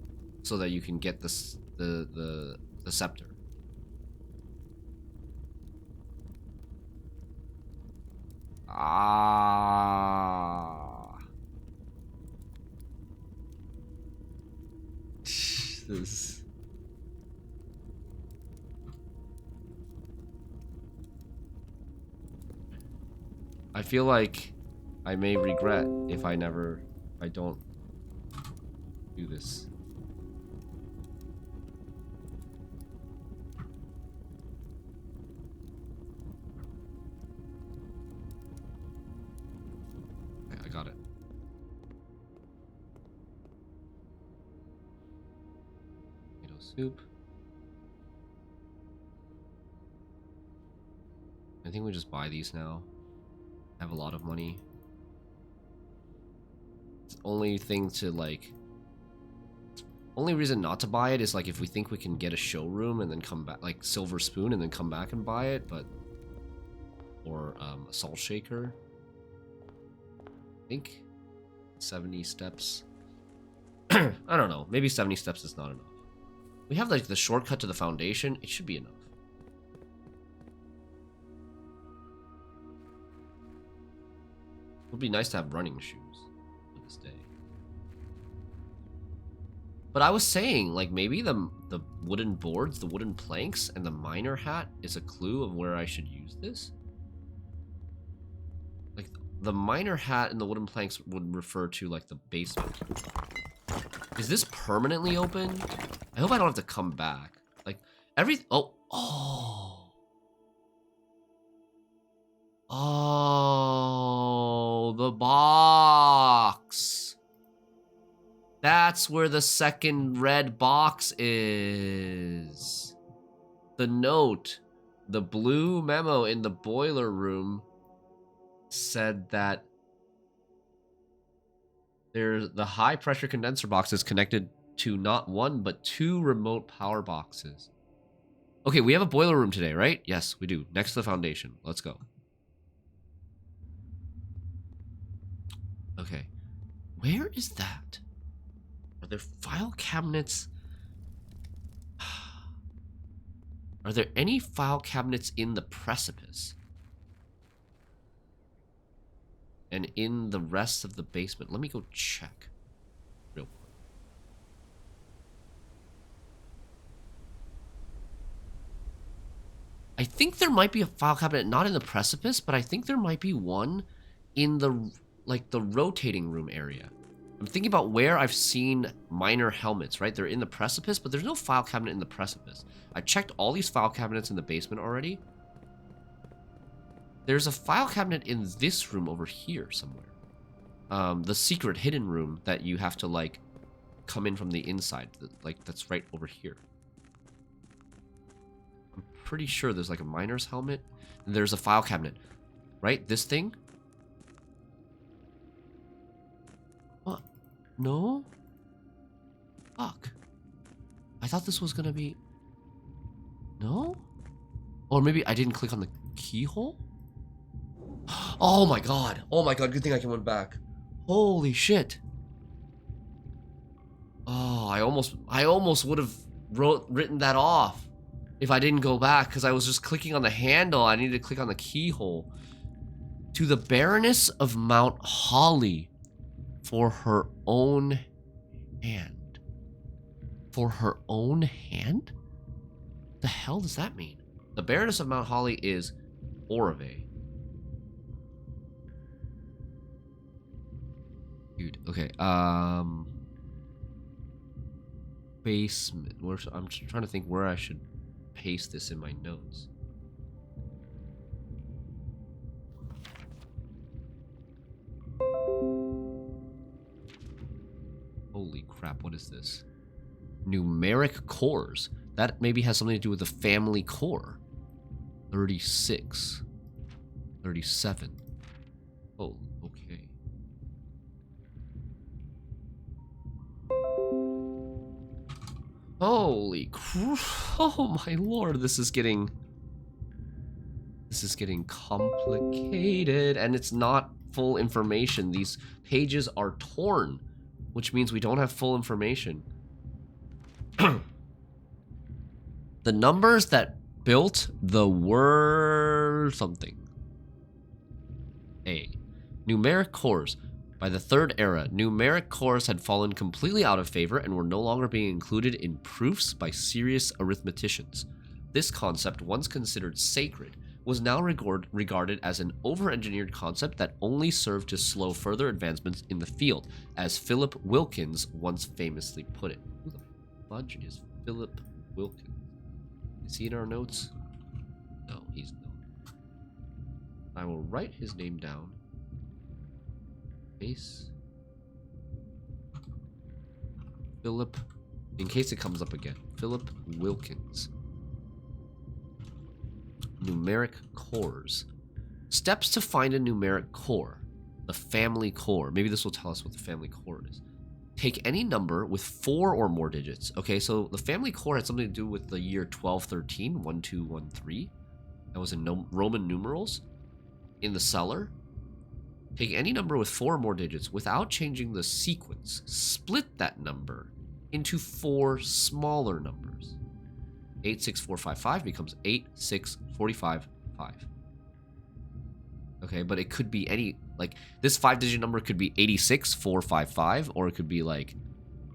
so that you can get this the scepter. This... I feel like I may regret if I don't do this. soup. I think we just buy these now. Have a lot of money. It's the only thing to like. Only reason not to buy it is like if we think we can get a showroom and then come back, like Silver Spoon, and then come back and buy it, but or a salt shaker. I think 70 steps. I don't know. Maybe 70 steps is not enough. We have like the shortcut to the foundation. It should be enough. It would be nice to have running shoes for this day. But I was saying, like, maybe the wooden boards, the wooden planks, and the miner hat is a clue of where I should use this. Like, the miner hat and the wooden planks would refer to, like, the basement. Is this permanently open? I hope I don't have to come back. Like, oh. Oh, the box. That's where the second red box is. The note, the blue memo in the boiler room said that the high pressure condenser box is connected to not one, but 2 remote power boxes. Okay, we have a boiler room today, right? Yes, we do. Next to the foundation. Let's go. Okay. Where is that? Are there file cabinets? Are there any file cabinets in the precipice? And in the rest of the basement? Let me go check. Real quick. I think there might be a file cabinet, not in the precipice, but I think there might be one in the, like, the rotating room area. I'm thinking about where I've seen miner helmets, right? They're in the precipice, but there's no file cabinet in the precipice. I checked all these file cabinets in the basement already. There's a file cabinet in this room over here somewhere. The secret hidden room that you have to, like, come in from the inside. Like, that's right over here. I'm pretty sure there's, like, a miner's helmet. And there's a file cabinet. Right? This thing? What? No? Fuck. I thought this was gonna be... No? Or maybe I didn't click on the keyhole? Oh my god. Oh my god, good thing I went back. Holy shit. Oh, I almost would have written that off if I didn't go back, because I was just clicking on the handle. I needed to click on the keyhole. To the Baroness of Mount Holly for her own hand. For her own hand? The hell does that mean? The Baroness of Mount Holly is Orave. Dude, okay, basement. I'm just trying to think where I should paste this in my notes. Holy crap, what is this? Numeric cores. That maybe has something to do with the family core. 36. 37. Oh, okay. Holy crap. Oh my lord, this is getting complicated, and it's not full information. These pages are torn, which means we don't have full information. The numbers that built the word something. A. Numeric cores. By the Third Era, numeric cores had fallen completely out of favor and were no longer being included in proofs by serious arithmeticians. This concept, once considered sacred, was now regarded as an over-engineered concept that only served to slow further advancements in the field, as Philip Wilkins once famously put it. Who the fudge is Philip Wilkins? Is he in our notes? No, he's not. I will write his name down. Philip in case it comes up again. Philip Wilkins. Numeric cores. Steps to find a numeric core. The family core. Maybe this will tell us what the family core is. Take any number with 4 or more digits. Okay, so the family core had something to do with the year 1213, 1213. That was in Roman numerals. In the cellar. Take any number with 4 or more digits without changing the sequence. Split that number into 4 smaller numbers. 86455 becomes 86455. Okay, but it could be any, like, this 5-digit number could be 86455, or it could be like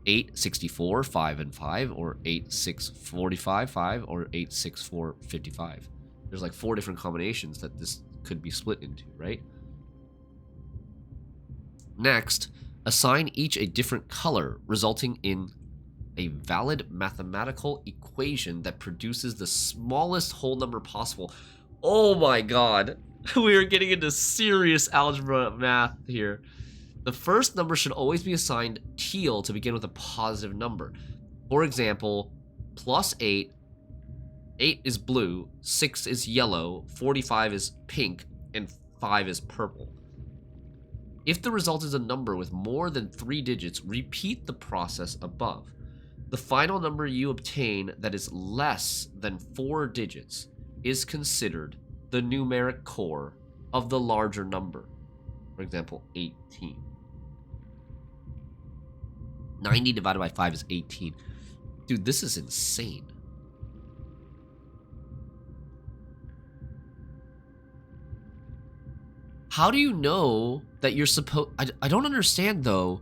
864 5 and 5, or 8645 5, or 86455. There's like 4 different combinations that this could be split into, right? Next, assign each a different color, resulting in a valid mathematical equation that produces the smallest whole number possible. Oh my god. We are getting into serious algebra math here. The first number should always be assigned teal to begin with a positive number. For example, plus 8, 8 is blue, 6 is yellow, 45 is pink, and 5 is purple. If the result is a number with more than 3 digits, repeat the process above. The final number you obtain that is less than 4 digits is considered the numeric core of the larger number. For example, 18. 90 divided by 5 is 18. Dude, this is insane. How do you know that you're supposed... I don't understand, though.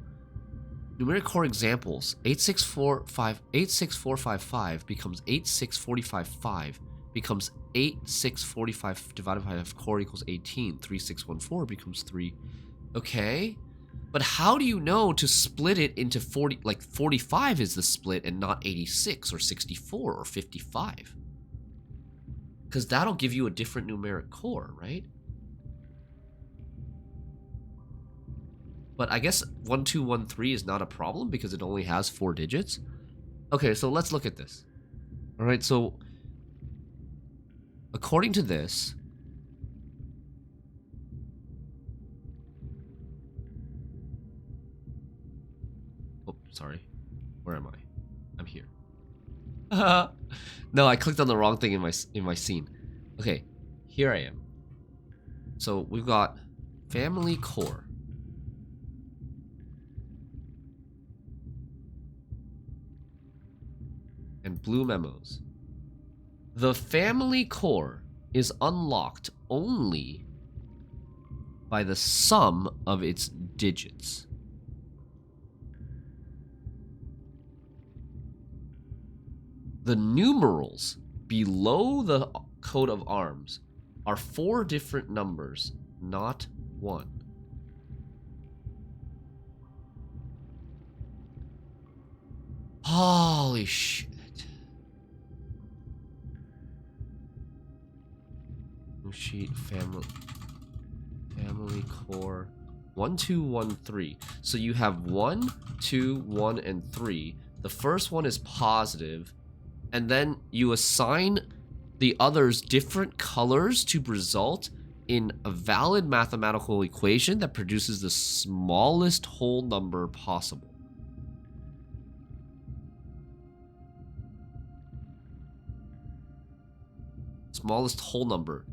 Numeric core examples. 86455 becomes 86455 becomes 8645 divided by f core equals 18. 3614 becomes 3. Okay. But how do you know to split it into 40? Like 45 is the split and not 86 or 64 or 55. Because that'll give you a different numeric core, right? But I guess 1213 is not a problem because it only has 4 digits. Okay, so let's look at this. All right, so according to this, oh, sorry. Where am I? I'm here. No, I clicked on the wrong thing in my scene. Okay, here I am. So we've got family core. And blue memos. The family core is unlocked only by the sum of its digits. The numerals below the coat of arms are 4 different numbers, not 1. Holy shit. Sheet family core 1213. So you have 1, 2, 1, and 3. The first one is positive, and then you assign the others different colors to result in a valid mathematical equation that produces the smallest whole number possible. Smallest whole number.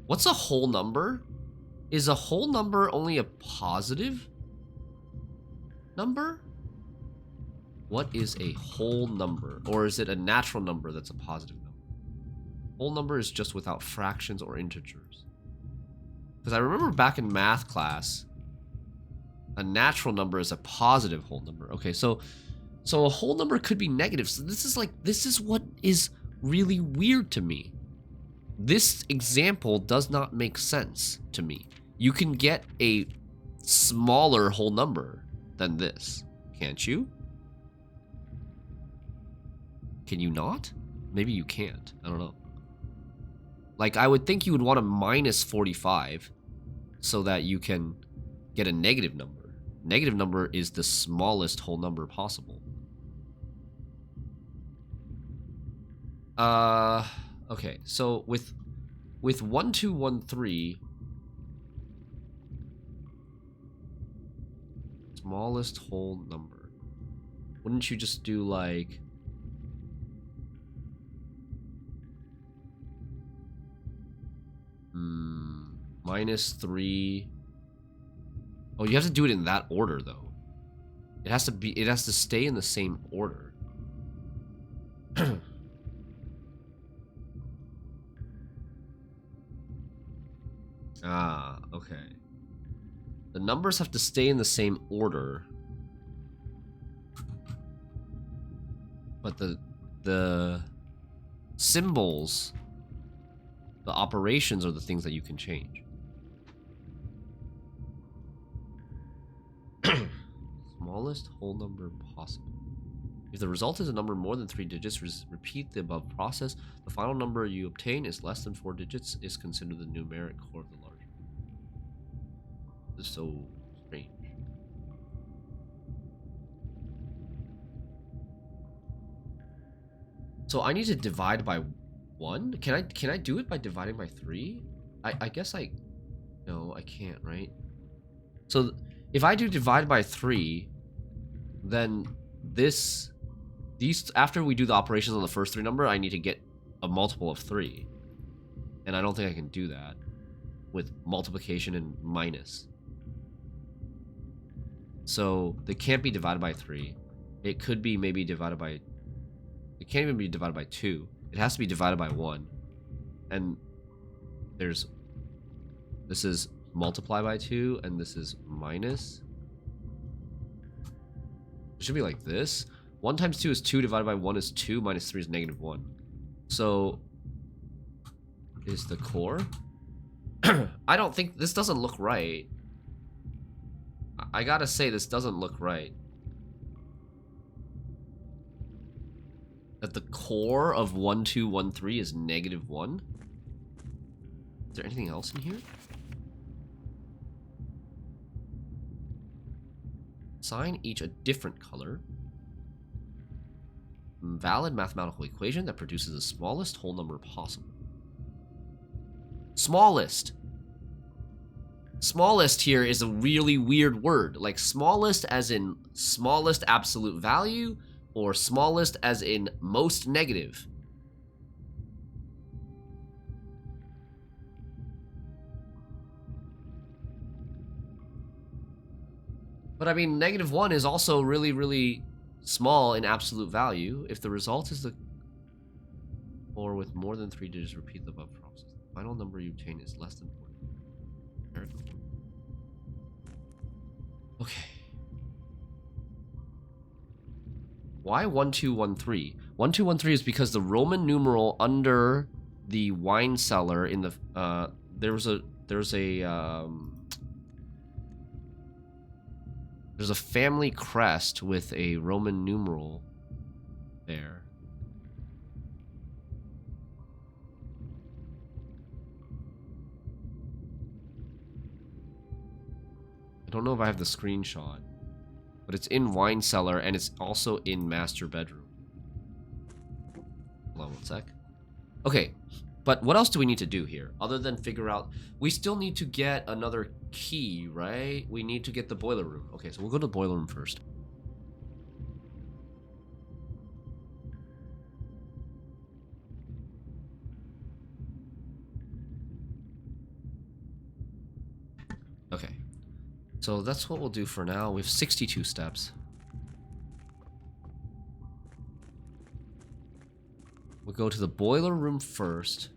What's a whole number? Is a whole number only a positive number? What is a whole number? Or is it a natural number that's a positive number? Whole number is just without fractions or integers. Because I remember back in math class, a natural number is a positive whole number. Okay, so a whole number could be negative. So this is what is really weird to me. This example does not make sense to me. You can get a smaller whole number than this, can't you? Can you not? Maybe you can't. I don't know. Like, I would think you would want a minus 45 so that you can get a negative number. Negative number is the smallest whole number possible. Okay, so with 1213, smallest whole number, wouldn't you just do like -3? Oh, you have to do it in that order though. It has to stay in the same order. Ah, okay. The numbers have to stay in the same order. But the symbols, the operations are the things that you can change. Smallest whole number possible. If the result is a number more than 3 digits, repeat the above process. The final number you obtain is less than 4 digits, is considered the numeric core of the larger. This is so strange. So I need to divide by 1? Can I do it by dividing by 3? I guess no, I can't, right? So if I do divide by 3, then these after we do the operations on the first 3 number, I need to get a multiple of 3. And I don't think I can do that with multiplication and minus. So they can't be divided by 3. It could be maybe divided by... It can't even be divided by 2. It has to be divided by 1. And this is multiply by 2, and this is minus. It should be like this. 1 times 2 is 2, divided by 1 is 2, minus 3 is -1. So, is the core? I don't think... This doesn't look right. I gotta say, this doesn't look right. That the core of 1213 is -1? Is there anything else in here? Assign each a different color. Valid mathematical equation that produces the smallest whole number possible. Smallest. Smallest here is a really weird word. Like smallest as in smallest absolute value, or smallest as in most negative. But I mean, -1 is also really, really small in absolute value. If the result is or with more than 3 digits, repeat the above process. The final number you obtain is less than 4. Okay. Why 1213? 1213 is because the Roman numeral under the wine cellar in the there's a family crest with a Roman numeral there. I don't know if I have the screenshot, but it's in wine cellar and it's also in master bedroom. Hold on one sec. Okay, but what else do we need to do here other than figure out? We still need to get another key, right? We need to get the boiler room. Okay, so we'll go to the boiler room first. Okay. So that's what we'll do for now. We have 62 steps. We'll go to the boiler room first.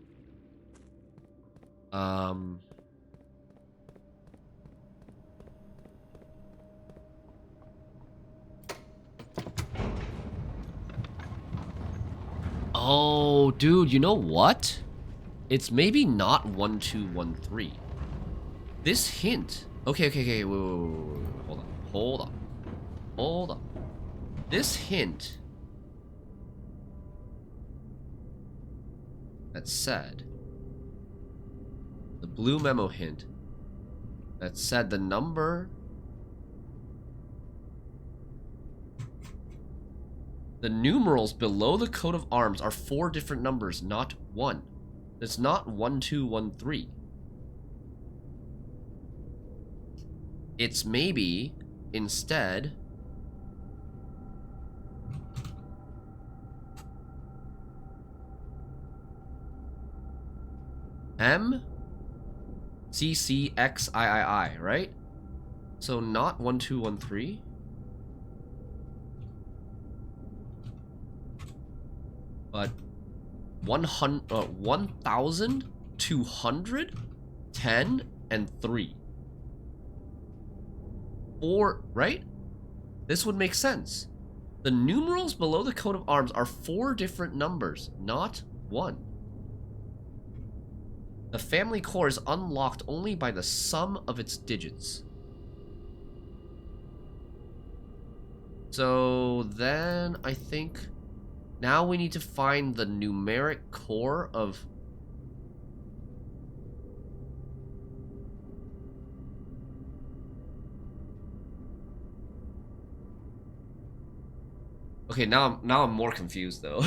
Oh, dude, you know what? It's maybe not 1213. This hint... Okay, wait, hold on. This hint that said, the blue memo hint that said the number The numerals below the coat of arms are 4 different numbers, not 1. It's not 1, 2, 1, 3. It's maybe, instead... M, C, C, X, I, right? So not 1, 2, 1, 3. But 1,210 and 3. 4, right? This would make sense. The numerals below the coat of arms are 4 different numbers, not 1. The family core is unlocked only by the sum of its digits. So then I think now we need to find the numeric core of... Okay, now I'm more confused though.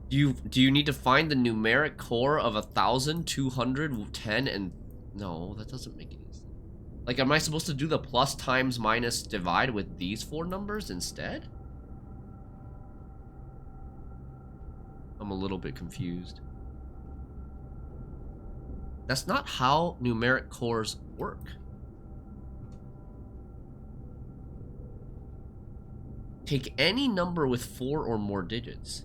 Do you need to find the numeric core of 1,210 and... No, that doesn't make any sense. Like, am I supposed to do the plus times minus divide with these 4 numbers instead? I'm a little bit confused. That's not how numeric cores work. Take any number with 4 or more digits.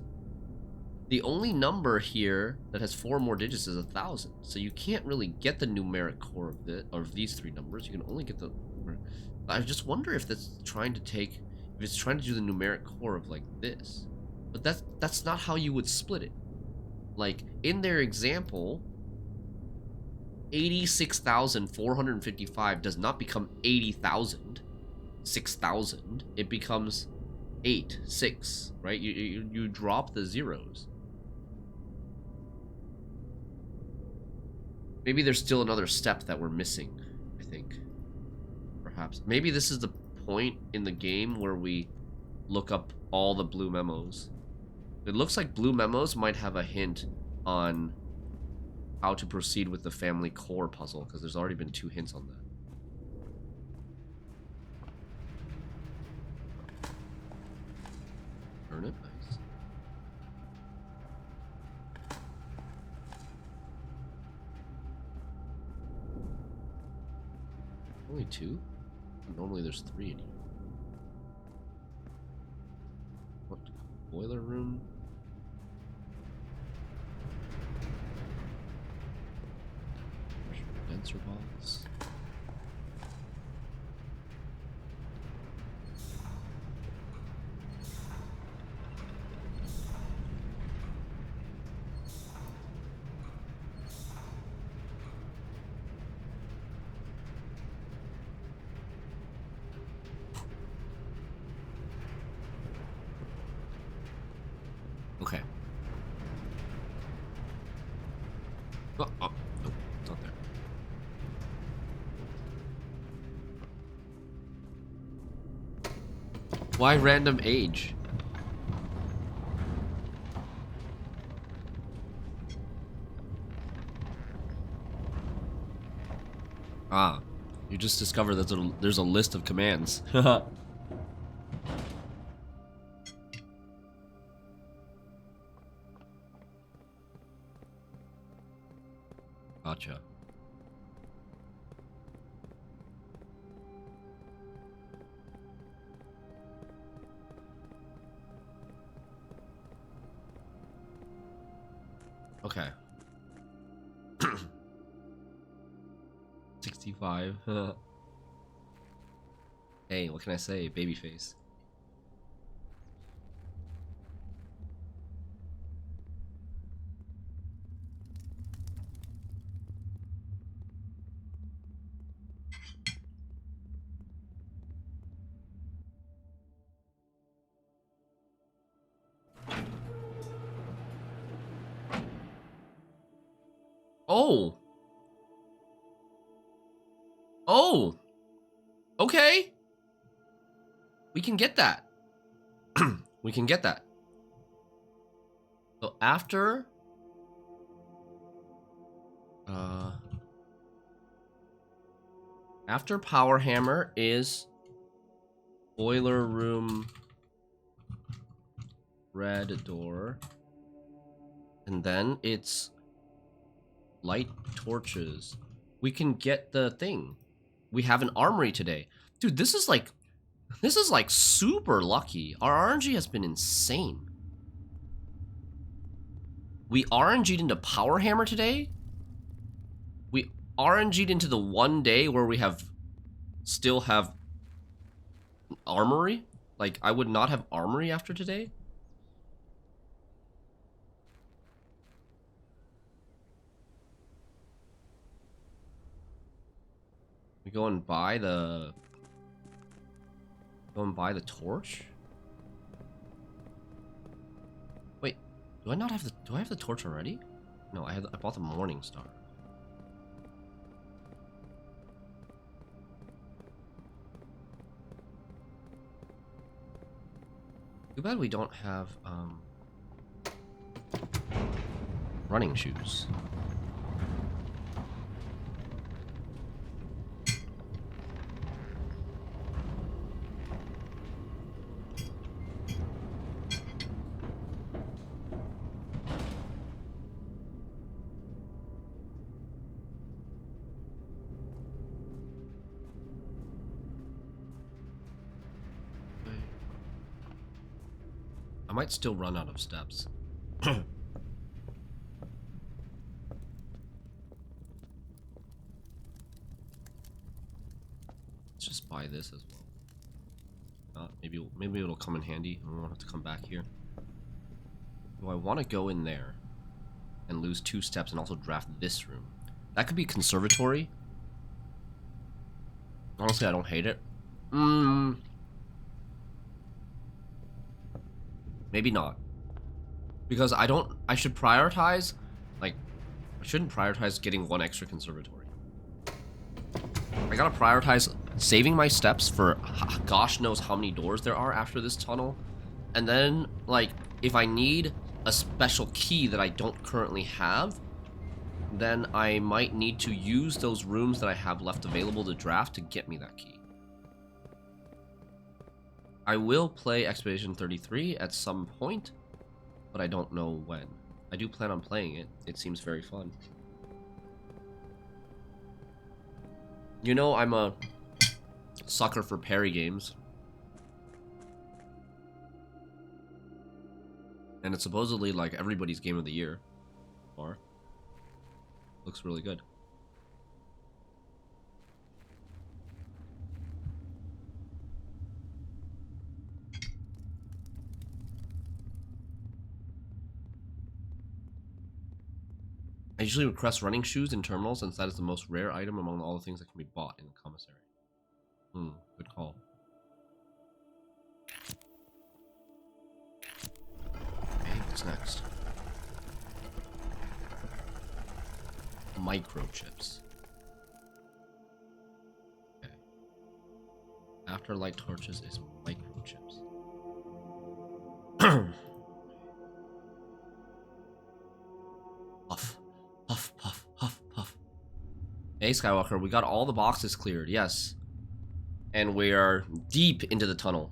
The only number here that has 4 more digits is 1,000. So you can't really get the numeric core of it, or of these 3 numbers. You can only get the... I just wonder if that's trying to take... If it's trying to do the numeric core of like this. But that's not how you would split it. Like, in their example, 86,455 does not become 80,000. 6,000. It becomes 8, 6, right? You drop the zeros. Maybe there's still another step that we're missing, I think. Perhaps. Maybe this is the point in the game where we look up all the blue memos. It looks like blue memos might have a hint on how to proceed with the family core puzzle, because there's already been 2 hints on that. Turnip, nice. Only 2? Normally there's 3 in here. What? Boiler room? Denser balls. Okay. Oh, nope, it's not there. Why random age? Ah, you just discovered that there's a list of commands. Gotcha. Okay. 65. Hey, what can I say? Babyface. Oh. Oh. Okay. We can get that. We can get that. So after... after Power Hammer is Boiler Room Red Door. And then it's Light Torches. We can get the thing. We have an armory today. Dude, this is like super lucky. Our RNG has been insane. We RNG'd into Power Hammer today. We RNG'd into the one day where we still have armory. Like, I would not have armory after today. We go and buy the... Go and buy the torch? Wait, do I not have the... Do I have the torch already? No, I bought the Morning Star. Too bad we don't have, running shoes. I might still run out of steps. Let's just buy this as well. Maybe it'll come in handy and we won't have to come back here. Do I want to go in there and lose 2 steps and also draft this room? That could be conservatory. Honestly, I don't hate it. Maybe not. Because I should prioritize, like, I shouldn't prioritize getting 1 extra conservatory. I gotta prioritize saving my steps for gosh knows how many doors there are after this tunnel. And then, like, if I need a special key that I don't currently have, then I might need to use those rooms that I have left available to draft to get me that key. I will play Expedition 33 at some point, but I don't know when. I do plan on playing it. It seems very fun. You know, I'm a sucker for parry games. And it's supposedly like everybody's game of the year. Or looks really good. I usually request running shoes in terminals since that is the most rare item among all the things that can be bought in the commissary. Good call. Okay, what's next? Microchips. Okay. After light torches is microchips. Puff. Puff, puff, puff, puff. Hey, Skywalker, we got all the boxes cleared, yes. And we are deep into the tunnel.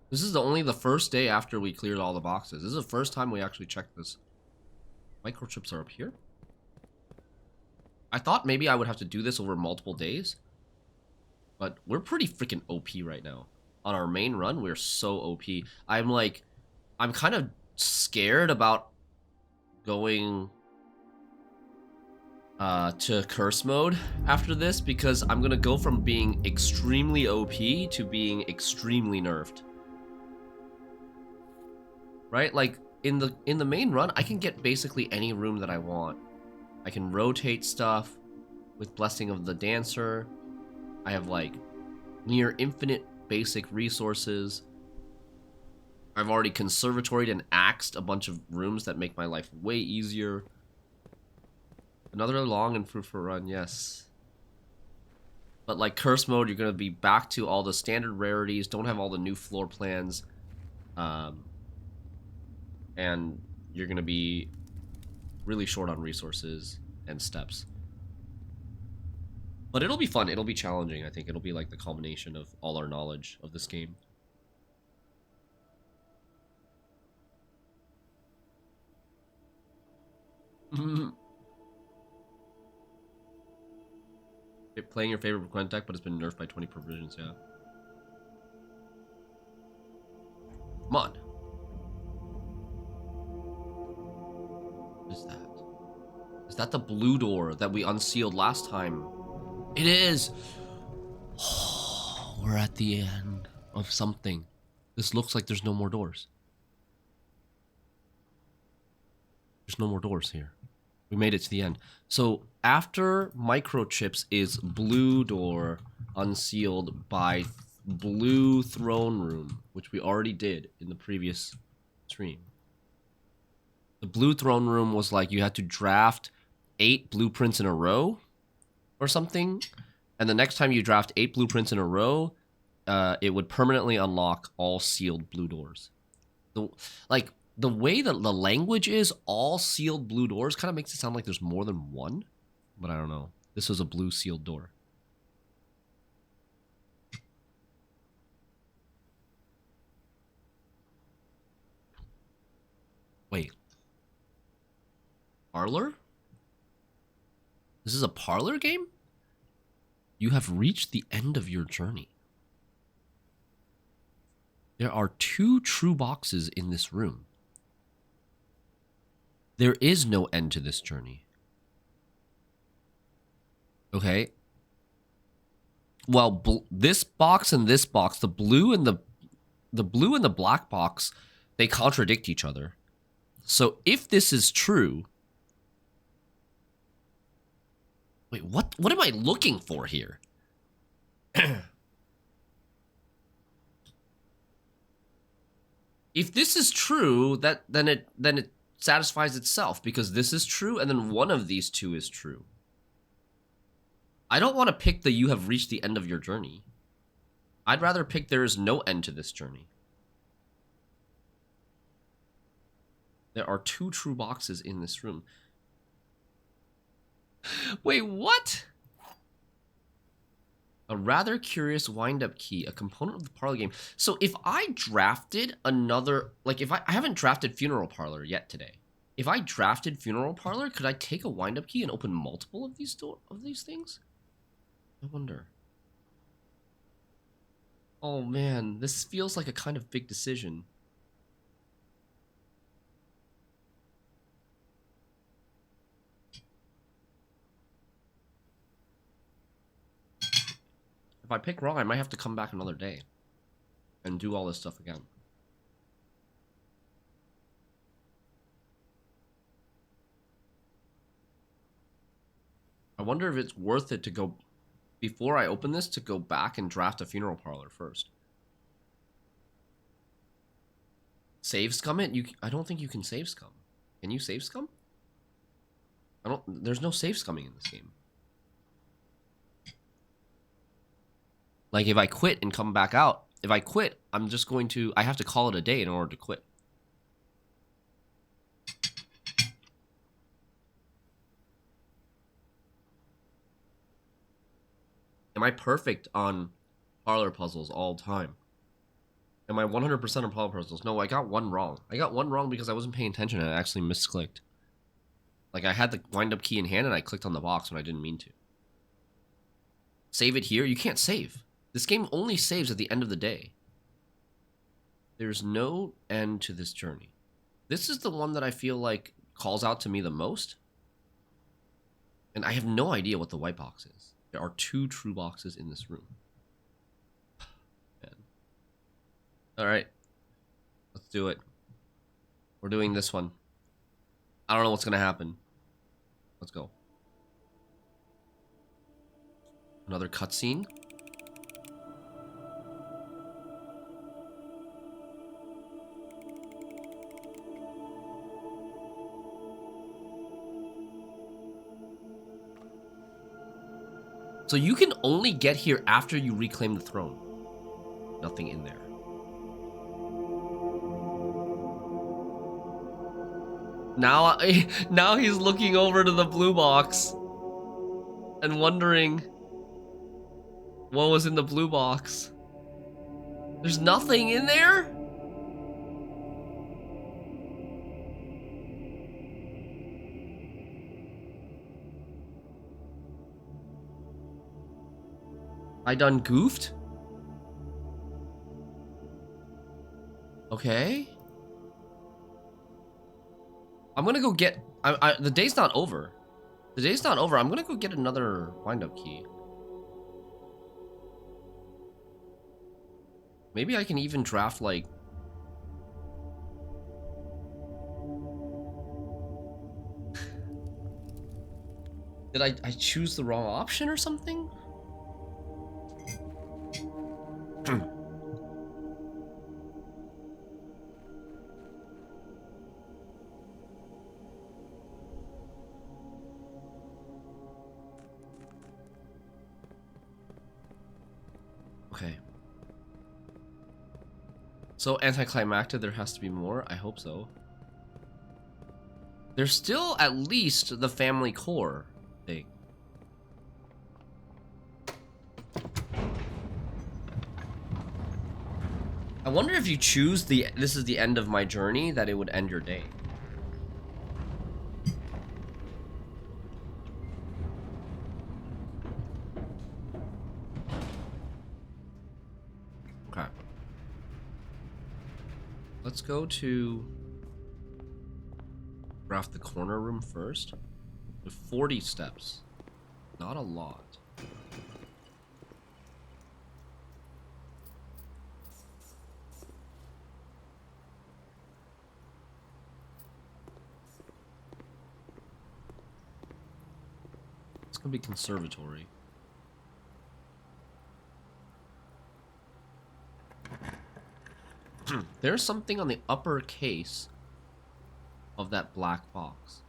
This is only the first day after we cleared all the boxes. This is the first time we actually checked this. Microchips are up here? I thought maybe I would have to do this over multiple days. But we're pretty freaking OP right now. On our main run, we're so OP. I'm kind of scared about going to curse mode after this because I'm gonna go from being extremely OP to being extremely nerfed. Right? Like in the main run, I can get basically any room that I want. I can rotate stuff with Blessing of the Dancer. I have like near infinite basic resources. I've already conservatoried and axed a bunch of rooms that make my life way easier. Another long and fruitful run, yes. But like curse mode, you're gonna be back to all the standard rarities, don't have all the new floor plans. And you're gonna be really short on resources and steps. But it'll be fun, it'll be challenging, I think. It'll be like the culmination of all our knowledge of this game. Playing your favorite Gwent deck, but it's been nerfed by 20 provisions, yeah. Come on. What is that? Is that the blue door that we unsealed last time? It is! Oh, we're at the end of something. This looks like there's no more doors. There's no more doors here. We made it to the end. So after microchips is blue door unsealed by blue throne room, which we already did in the previous stream. The blue throne room was like you had to draft 8 blueprints in a row or something. And the next time you draft 8 blueprints in a row, it would permanently unlock all sealed blue doors. The way that the language is, all sealed blue doors, kind of makes it sound like there's more than one. But I don't know. This was a blue sealed door. Wait. Parlor? This is a parlor game? You have reached the end of your journey. There are 2 true boxes in this room. There is no end to this journey. Okay. Well, this box and this box, the blue and the black box, they contradict each other. So if this is true, wait, what am I looking for here? If this is true, then it satisfies itself, because this is true and then one of these 2 is true. I don't want to pick the you have reached the end of your journey. I'd rather pick there is no end to this journey. There are 2 true boxes in this room. Wait, what? A rather curious wind-up key, a component of the parlor game. So if I drafted another, like if I haven't drafted Funeral Parlor yet today. If I drafted Funeral Parlor, could I take a wind-up key and open multiple of these things? I wonder. Oh man, this feels like a kind of big decision. If I pick wrong, I might have to come back another day and do all this stuff again. I wonder if it's worth it to go, before I open this, to go back and draft a Funeral Parlor first. Save scum it? I don't think you can save scum. Can you save scum? There's no save scumming in this game. Like, if I quit and come back out, if I quit, I'm just going to, I have to call it a day in order to quit. Am I perfect on parlor puzzles all the time? Am I 100% on parlor puzzles? No, I got one wrong. I got one wrong because I wasn't paying attention and I actually misclicked. Like, I had the wind-up key in hand and I clicked on the box when I didn't mean to. Save it here? You can't save. This game only saves at the end of the day. There's no end to this journey. This is the one that I feel like calls out to me the most. And I have no idea what the white box is. There are 2 true boxes in this room. Man. Alright. Let's do it. We're doing this one. I don't know what's gonna happen. Let's go. Another cutscene. So you can only get here after you reclaim the throne. Nothing in there. Now he's looking over to the blue box and wondering what was in the blue box. There's nothing in there? I done goofed? Okay. I'm gonna go get... the day's not over. The day's not over. I'm gonna go get another wind-up key. Maybe I can even draft, like... Did I choose the wrong option or something? Okay. So anticlimactic, there has to be more? I hope so. There's still at least the family core thing. I wonder if you choose this is the end of my journey, that it would end your day. Okay. Let's go to draft the corner room first. With 40 steps. Not a lot. It's gonna be conservatory. There's something on the upper case of that black box.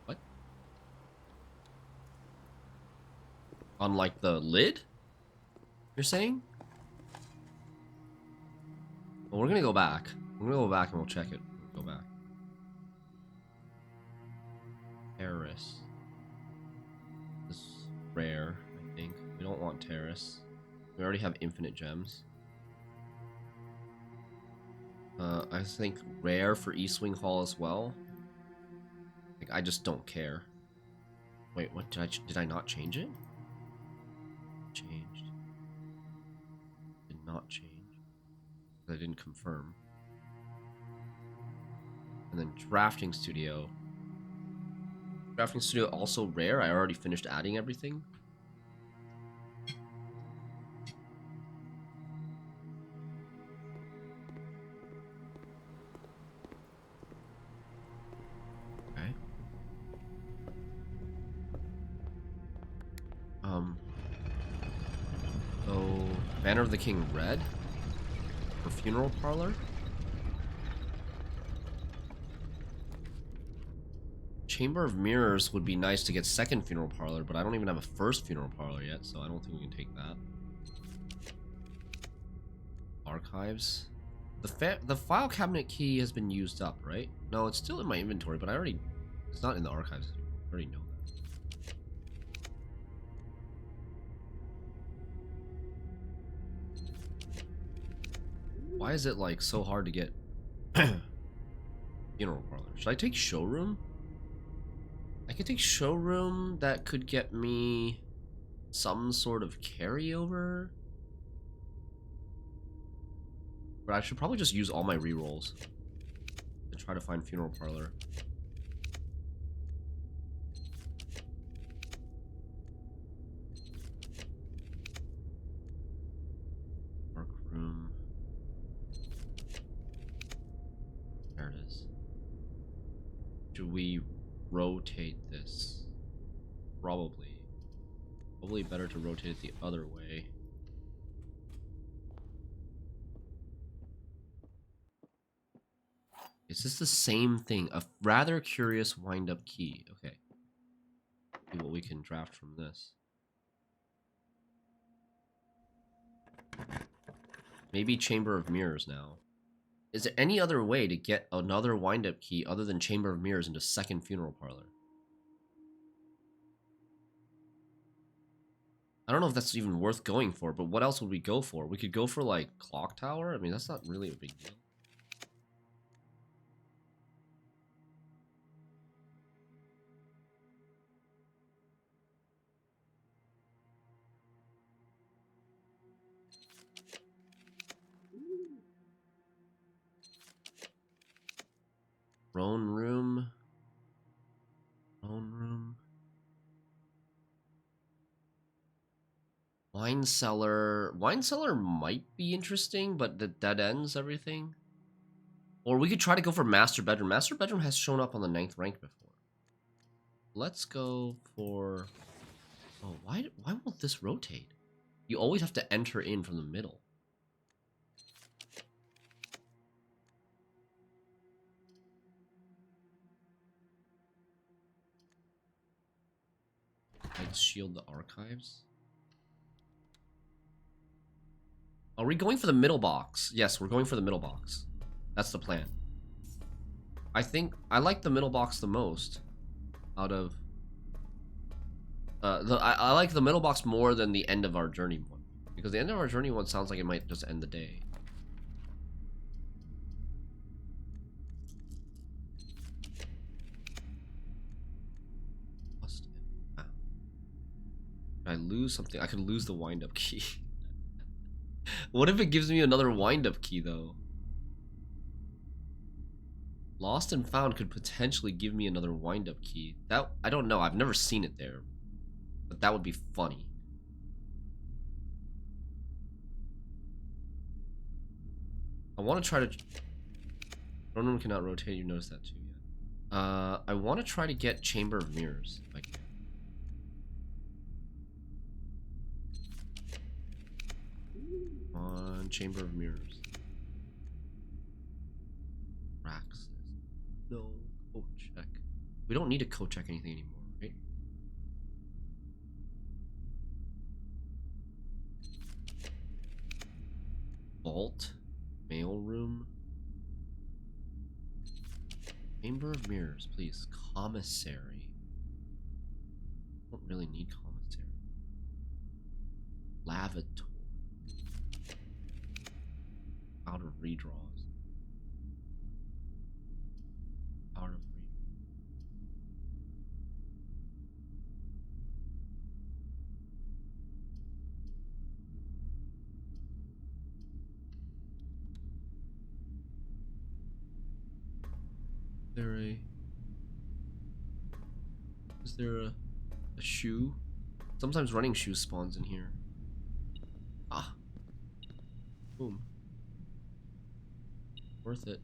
What? On like the lid? You're saying? Well, we're gonna go back. We're gonna go back and we'll check it. Go back. Terrace. This is rare, I think. We don't want terrace. We already have infinite gems. I think rare for Eastwing Hall as well. Like, I just don't care. Wait, what did I not change it? Changed. Did not change. I didn't confirm. And then Drafting Studio. Drafting Studio also rare. I already finished adding everything. Okay. So Banner of the King red for Funeral Parlor. Chamber of Mirrors would be nice to get second Funeral Parlor, but I don't even have a first Funeral Parlor yet, so I don't think we can take that. Archives. The file cabinet key has been used up, right? No, it's still in my inventory, but it's not in the archives anymore. I already know that. Why is it like so hard to get Funeral Parlor? Should I take Showroom? I could take Showroom. That could get me some sort of carryover. But I should probably just use all my rerolls to try to find Funeral Parlor. Dark room. There it is. Should we rotate this? Probably. Probably better to rotate it the other way. Is this the same thing? A rather curious wind-up key. Okay. See what we can draft from this. Maybe Chamber of Mirrors now. Is there any other way to get another wind-up key other than Chamber of Mirrors into second funeral parlor? I don't know if that's even worth going for, but what else would we go for? We could go for, like, Clock Tower? I mean, that's not really a big deal. Throne room. Throne room. Wine cellar. Wine cellar might be interesting, but that ends everything. Or we could try to go for master bedroom. Master bedroom has shown up on the 9th rank before. Let's go for... Oh, why won't this rotate? You always have to enter in from the middle. Let's shield the archives. Are we going for the middle box? Yes, we're going for the middle box. That's the plan. I think I like the middle box the most out of I like the middle box more than the end of our journey one, because the end of our journey one sounds like it might just end the day. Did I lose something? I could lose the wind-up key. What if it gives me another wind-up key, though? Lost and Found could potentially give me another wind-up key. That, I don't know. I've never seen it there. But that would be funny. I want to try to... Throne room cannot rotate. You noticed that too, yeah. I want to try to get Chamber of Mirrors, if I can. On Chamber of Mirrors. Praxis. No, code check. We don't need to code check anything anymore, right? Vault. Mail room. Chamber of Mirrors, please. Commissary. Don't really need commissary. Lavatory. Out of redraws. Out of redraws. Is there a shoe? Sometimes running shoe spawns in here. Ah. Boom. Worth it.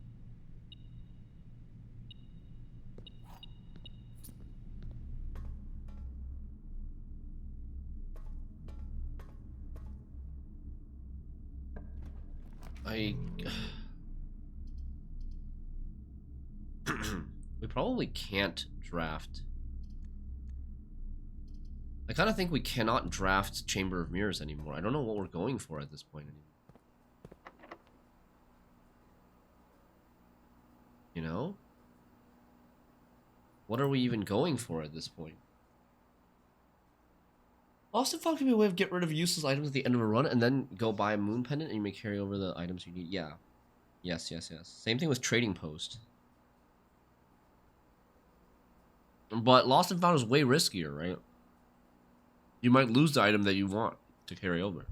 We probably can't draft. I kind of think we cannot draft Chamber of Mirrors anymore. I don't know what we're going for at this point anymore. You know? What are we even going for at this point? Lost and Found can be a way of get rid of useless items at the end of a run and then go buy a moon pendant and you may carry over the items you need. Yeah. Yes, yes, yes. Same thing with Trading Post. But Lost and Found is way riskier, right? You might lose the item that you want to carry over.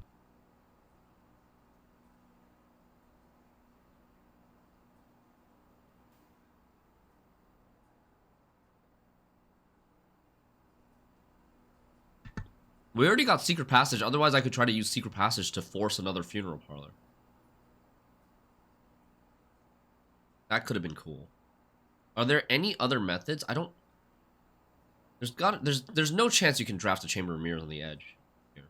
We already got Secret Passage, otherwise I could try to use Secret Passage to force another funeral parlor. That could have been cool. Are there any other methods? I don't... There's no chance you can draft a Chamber of Mirrors on the edge here.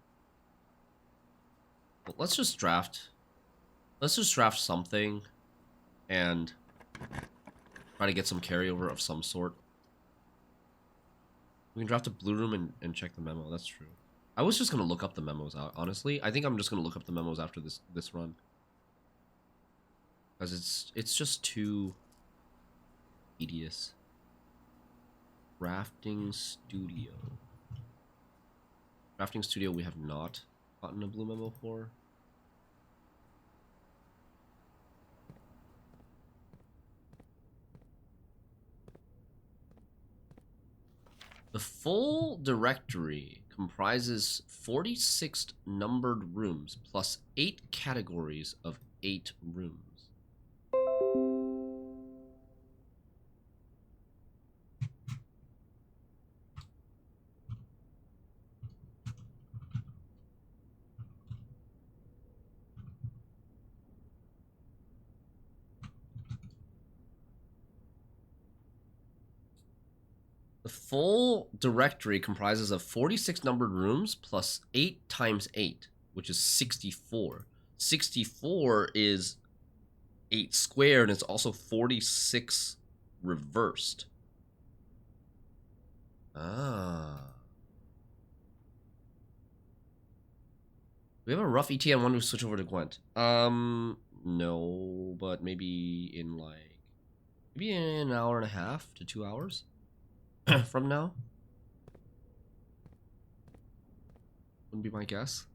But let's just draft something and try to get some carryover of some sort. We can draft a blue room and check the memo, that's true. I was just gonna look up the memos out, honestly. I think I'm just gonna look up the memos after this run. Because it's just too tedious. Crafting Studio. Crafting Studio we have not gotten a blue memo for. The full directory comprises 46 numbered rooms plus 8 categories of 8 rooms. The full directory comprises of 46 numbered rooms plus 8 times 8, which is 64. 64 is 8 squared, and it's also 46 reversed. Ah. We have a rough ETA on when we switch over to Gwent. No, but maybe in maybe in an hour and a half to 2 hours from now. Wouldn't be my guess.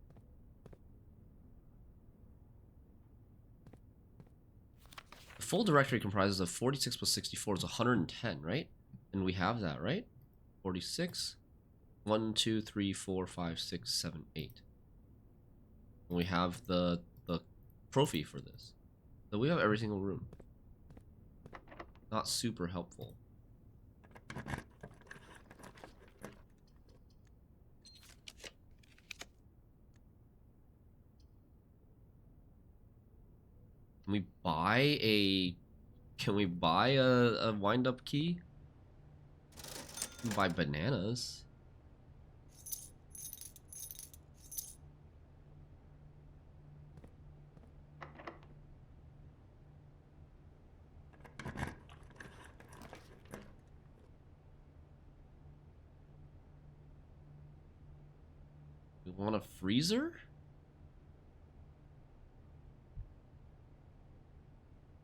The full directory comprises of 46 plus 64 is 110, right? And we have that, right? 46. 1, 2, 3, 4, 5, 6, 7, 8. And we have the trophy for this. So we have every single room. Not super helpful. Can we buy a wind-up key? We can buy bananas. We want a freezer?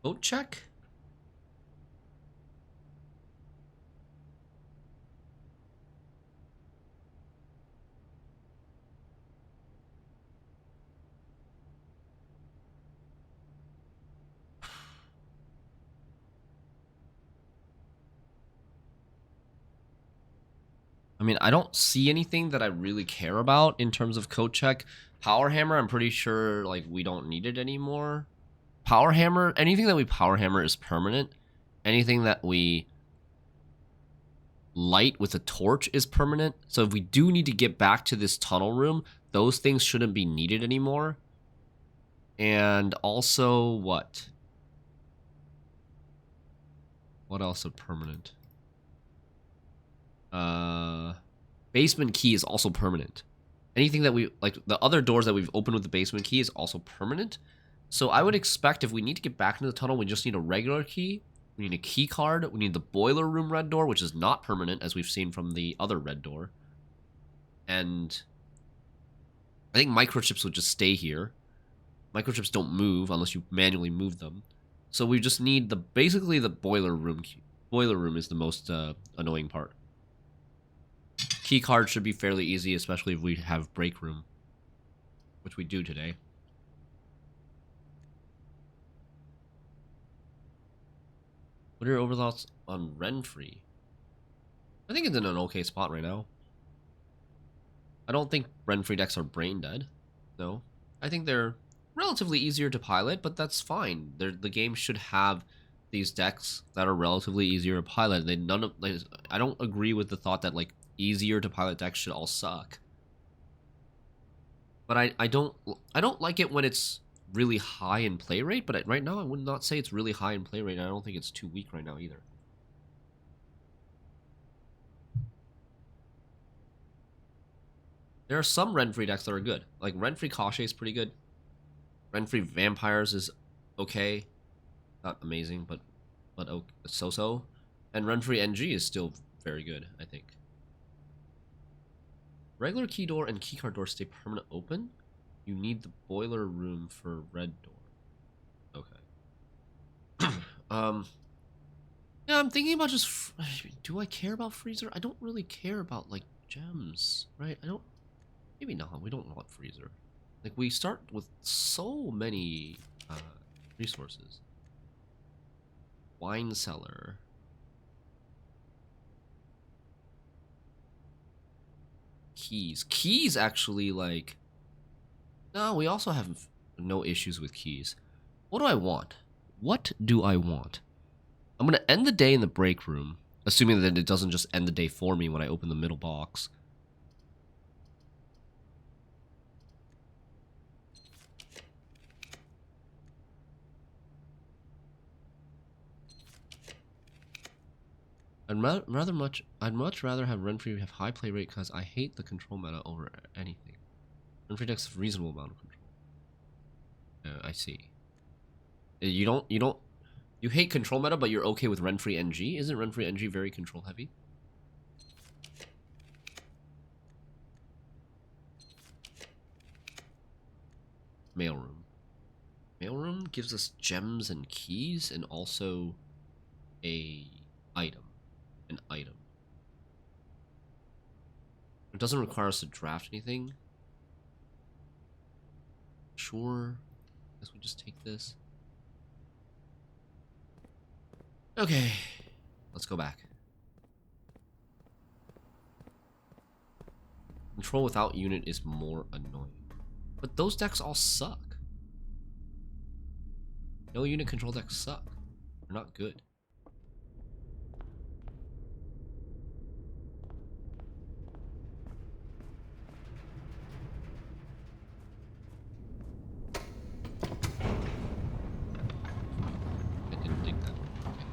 Boat check? I mean, I don't see anything that I really care about in terms of code check. Power hammer, I'm pretty sure like we don't need it anymore. Power hammer, anything that we power hammer is permanent. Anything that we light with a torch is permanent. So if we do need to get back to this tunnel room, those things shouldn't be needed anymore. And also what? What else are permanent? Basement key is also permanent. Anything that we, like the other doors that we've opened with the basement key is also permanent. So I would expect if we need to get back into the tunnel, we just need a regular key. We need a key card. We need the boiler room red door, which is not permanent, as we've seen from the other red door. And I think microchips would just stay here. Microchips don't move unless you manually move them. So we just need basically the boiler room key. Boiler room is the most annoying part. Key card should be fairly easy, especially if we have break room, which we do today. What are your overthoughts on Renfri? I think it's in an okay spot right now. I don't think Renfri decks are brain dead. No. I think they're relatively easier to pilot, but that's fine. The game should have these decks that are relatively easier to pilot. I don't agree with the thought that like easier to pilot decks should all suck. But I don't like it when it's really high in play rate, but right now I would not say it's really high in play rate. I don't think it's too weak right now either. There are some Renfri decks that are good. Like Renfri Cache is pretty good. Renfri Vampires is okay. Not amazing, but so-so. And Renfri NG is still very good, I think. Regular key door and keycard door stay permanent open. You need the boiler room for red door. Okay. Yeah, I'm thinking about just... do I care about freezer? I don't really care about, like, gems, right? I don't... Maybe not. We don't want freezer. Like, we start with so many resources. Wine cellar. Keys. Keys actually, like... No, we also have no issues with keys. What do I want? What do I want? I'm going to end the day in the break room, assuming that it doesn't just end the day for me when I open the middle box. I'd much rather have Renfri have high play rate because I hate the control meta over anything. Renfri takes a reasonable amount of control. I see. You hate control meta, but you're okay with Renfri NG? Isn't Renfri NG very control heavy? Mailroom. Mailroom gives us gems and keys and also a item. An item. It doesn't require us to draft anything. Sure. Guess we just take this. Okay. Let's go back. Control without unit is more annoying. But those decks all suck. No unit control decks suck. They're not good. I didn't dig that. Okay.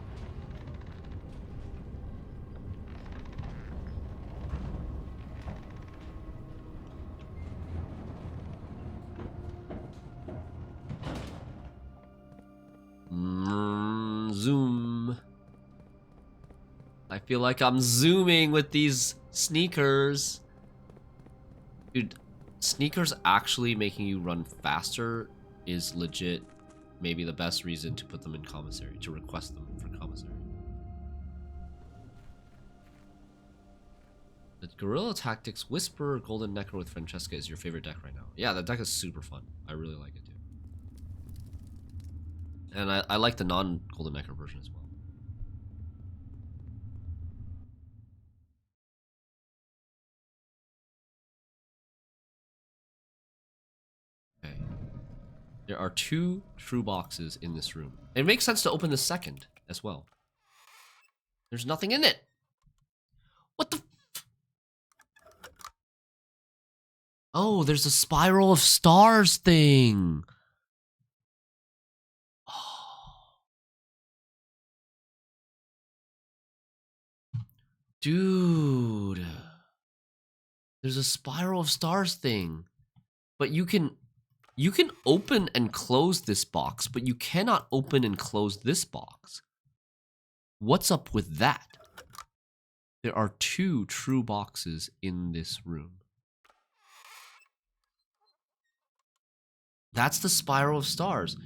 Zoom. I feel like I'm zooming with these sneakers. Dude, sneakers actually making you run faster is legit maybe the best reason to put them in commissary, to request them for commissary. The Guerrilla Tactics Whisper Golden Necro with Francesca is your favorite deck right now. Yeah, that deck is super fun. I really like it too. And I like the non-Golden Necro version as well. Okay. There are 2 true boxes in this room. It makes sense to open the second as well. There's nothing in it. What the... Oh, there's a Spiral of Stars thing. Dude, there's a Spiral of Stars thing, but you can open and close this box, but you cannot open and close this box. What's up with that? There are 2 true boxes in this room. That's the Spiral of Stars. Do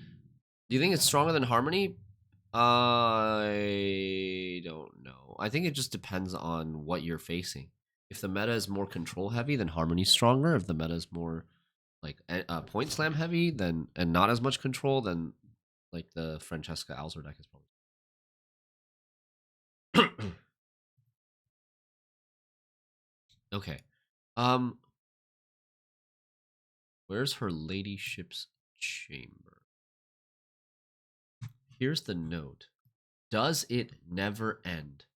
you think it's stronger than Harmony? I don't know. I think it just depends on what you're facing. If the meta is more control heavy, then Harmony's stronger. If the meta is more like point slam heavy, then and not as much control, then like the Francesca Alzor deck is probably. Okay. Where's her ladyship's chamber? Here's the note. Does it never end?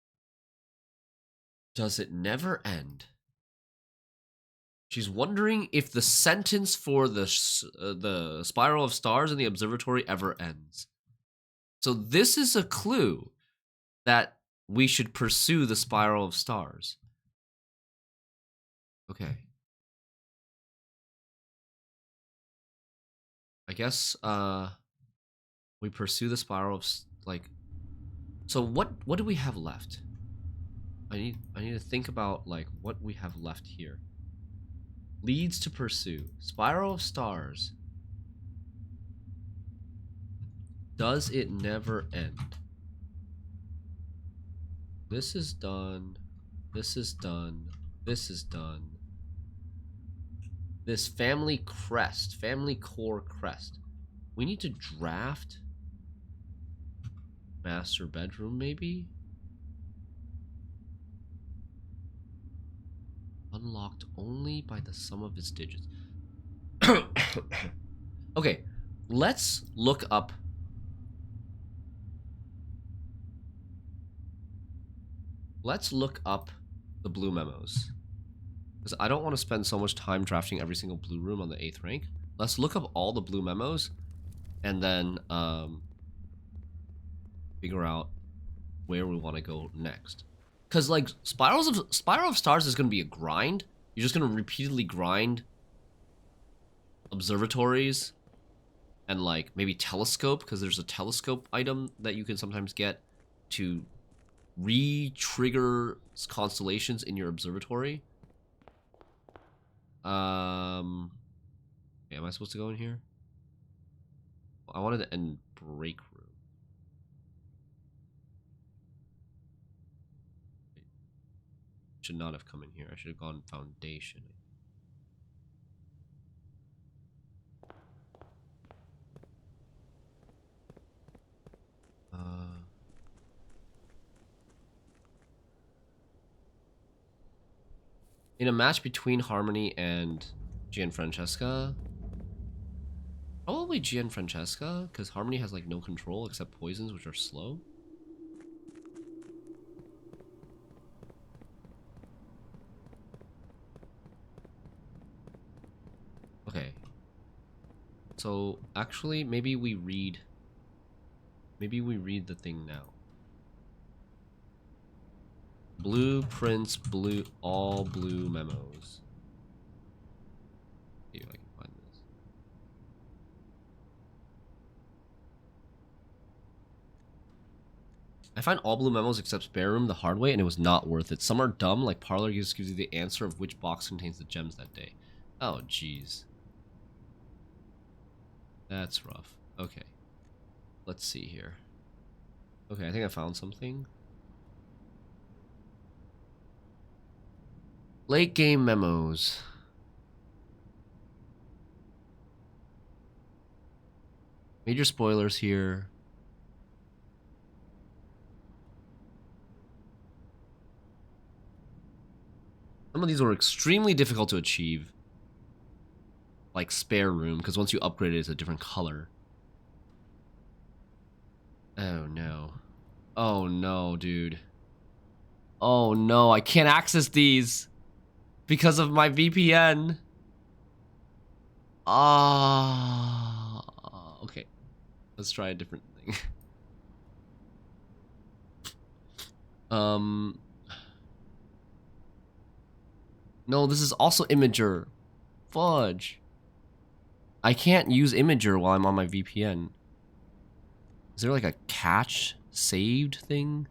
Does it never end? She's wondering if the sentence for the Spiral of Stars in the observatory ever ends. So this is a clue that we should pursue the Spiral of Stars. Okay. I guess we pursue the Spiral of so what do we have left? I need to think about like what we have left here. Leads to pursue. Spiral of stars. Does it never end? This is done. This is done. This is done. This family crest. Family core crest. We need to draft. Master bedroom, maybe? Unlocked only by the sum of its digits. Okay, let's look up. Let's look up the blue memos. Because I don't want to spend so much time drafting every single blue room on the 8th rank. Let's look up all the blue memos and then figure out where we want to go next. Because, like, Spiral of Stars is going to be a grind. You're just going to repeatedly grind observatories and, like, maybe telescope, because there's a telescope item that you can sometimes get to re-trigger constellations in your observatory. Okay, am I supposed to go in here? I wanted to end break room. Should not have come in here. I should have gone foundation. In a match between Harmony and Gianfrancesca, probably Gianfrancesca, because Harmony has like no control except poisons, which are slow. Okay. So actually, maybe we read the thing now. Blueprints, all blue memos. See if I can find this. I find all blue memos except spare room the hard way, and it was not worth it. Some are dumb, like Parlor just gives you the answer of which box contains the gems that day. Oh, jeez. That's rough. Okay. Let's see here. Okay, I think I found something. Late game memos. Major spoilers here. Some of these were extremely difficult to achieve. Like spare room, because once you upgrade it, it's a different color. Oh no. Oh no, dude. Oh no, I can't access these because of my VPN. Ah, okay. Let's try a different thing. No, this is also Imager. Fudge. I can't use Imager while I'm on my VPN. Is there like a catch saved thing?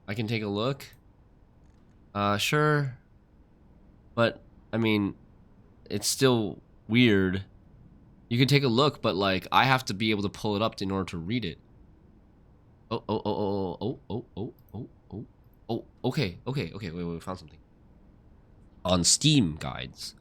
I can take a look. Sure. But, I mean, it's still weird. You can take a look, but like, I have to be able to pull it up in order to read it. Oh, okay, wait, we found something. On Steam guides.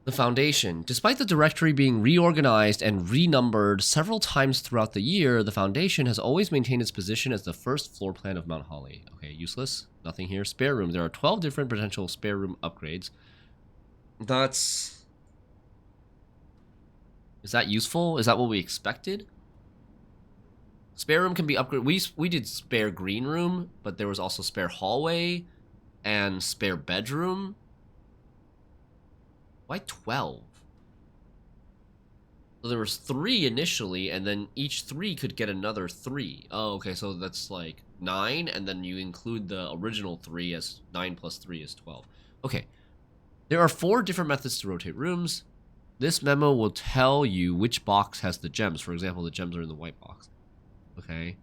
The Foundation. Despite the directory being reorganized and renumbered several times throughout the year, the Foundation has always maintained its position as the first floor plan of Mount Holly. Okay, useless. Nothing here. Spare room. There are 12 different potential spare room upgrades. That's... Is that useful? Is that what we expected? Spare room can be upgraded. We did spare green room, but there was also spare hallway and spare bedroom. Why 12? So there was 3 initially, and then each 3 could get another 3. Oh, okay, so that's like 9, and then you include the original 3 as 9 plus 3 is 12. Okay. There are 4 different methods to rotate rooms. This memo will tell you which box has the gems. For example, the gems are in the white box. Okay,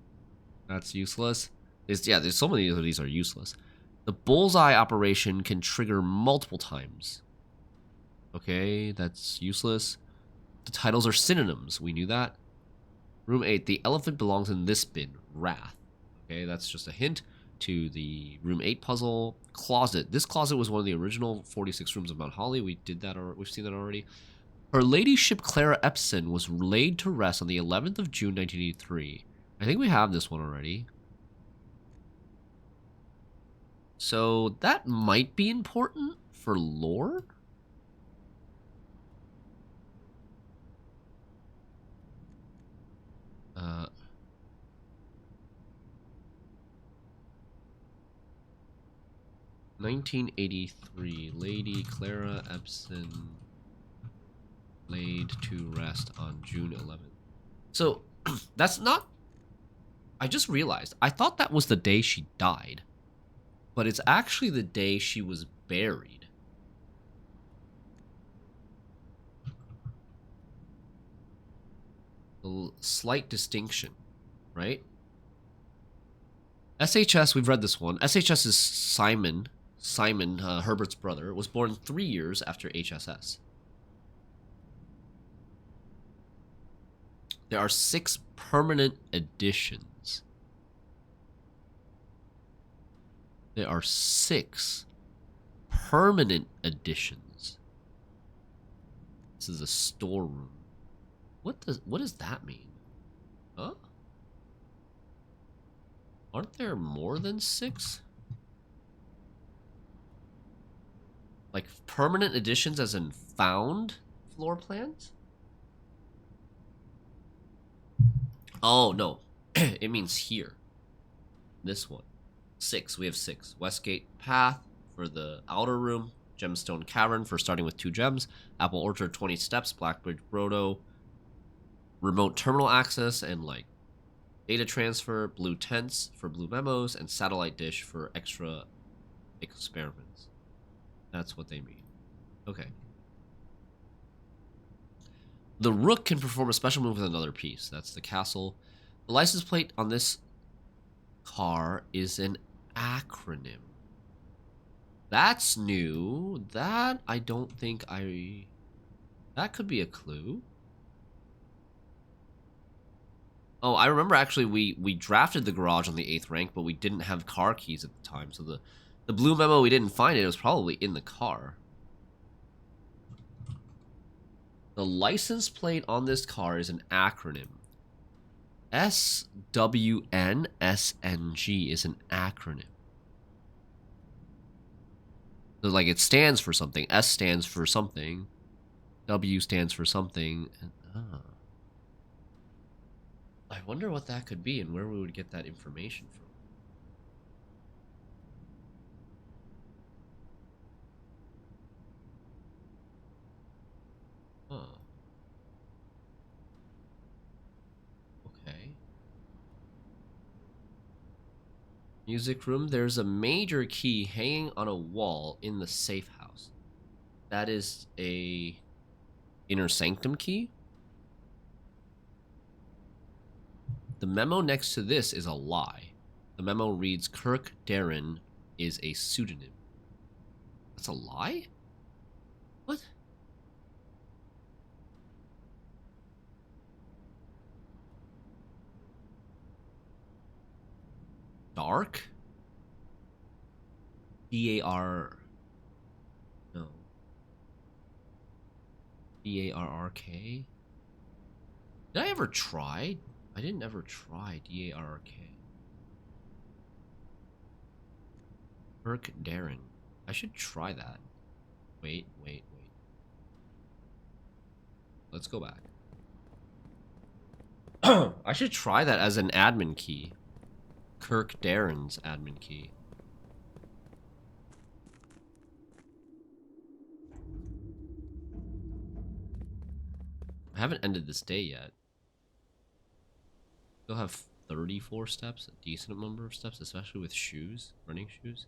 that's useless. There's so many of these are useless. The bullseye operation can trigger multiple times. Okay, that's useless. The titles are synonyms. We knew that. Room 8. The elephant belongs in this bin. Wrath. Okay, that's just a hint to the Room 8 puzzle. Closet. This closet was one of the original 46 rooms of Mount Holly. We did that, or we've seen that already. Her ladyship Clara Epson was laid to rest on the 11th of June 1983. I think we have this one already. So that might be important for lore? Uh... 1983, Lady Clara Epson laid to rest on June 11th. So, that's not... I just realized, I thought that was the day she died. But it's actually the day she was buried. A slight distinction, right? SHS, we've read this one. SHS is Simon, Herbert's brother, was born 3 years after HSS. There are 6 permanent additions. There are 6 permanent additions. This is a storeroom. What does that mean? Huh? Aren't there more than 6? Like permanent additions as in found floor plans? Oh, no. It means here. This one. 6. We have 6. Westgate Path for the outer room. Gemstone Cavern for starting with 2 gems. Apple Orchard 20 steps. Blackbridge Grotto. Remote terminal access and like data transfer. Blue tents for blue memos. And satellite dish for extra experiments. That's what they mean. Okay. The Rook can perform a special move with another piece. That's the castle. The license plate on this car is an acronym. That's new. That I don't think I... That could be a clue. Oh, I remember actually we drafted the garage on the 8th rank, but we didn't have car keys at the time. So the blue memo, we didn't find it. It was probably in the car. The license plate on this car is an acronym. SWNSNG is an acronym. So like it stands for something. S stands for something. W stands for something. And, I wonder what that could be and where we would get that information from. Huh. Okay. Music room. There's a major key hanging on a wall in the safe house. That is a inner sanctum key. The memo next to this is a lie. The memo reads Kirk Darren is a pseudonym. That's a lie? What? Dark? D-A-R... No. D-A-R-R-K? Did I ever try? I didn't ever try D-A-R-R-K. Kirk Darren. I should try that. Wait. Let's go back. I should try that as an admin key. Kirk Darren's admin key. I haven't ended this day yet. Still have 34 steps, a decent number of steps, especially with shoes, running shoes.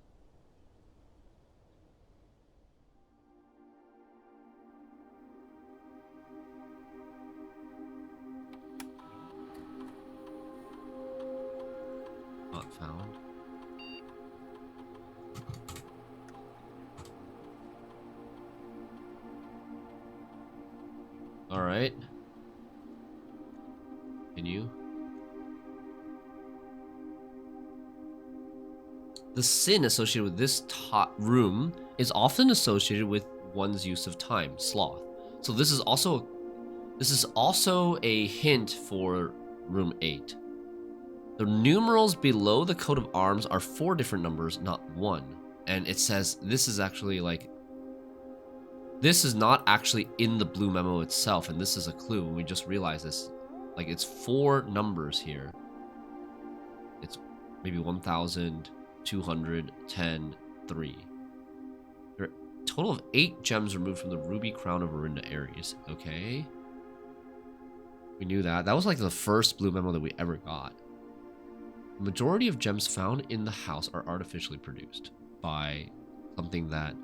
Alright. Continue. The sin associated with this room is often associated with one's use of time, sloth. So this is also a hint for room 8. The numerals below the coat of arms are 4 different numbers, not 1. And it says this is actually like, this is not actually in the blue memo itself, and this is a clue. We just realized this. Like, it's 4 numbers here. It's maybe 1,210, 3. There are a total of 8 gems removed from the ruby crown of Orinda Ares. Okay. We knew that. That was like the first blue memo that we ever got. The majority of gems found in the house are artificially produced by something that,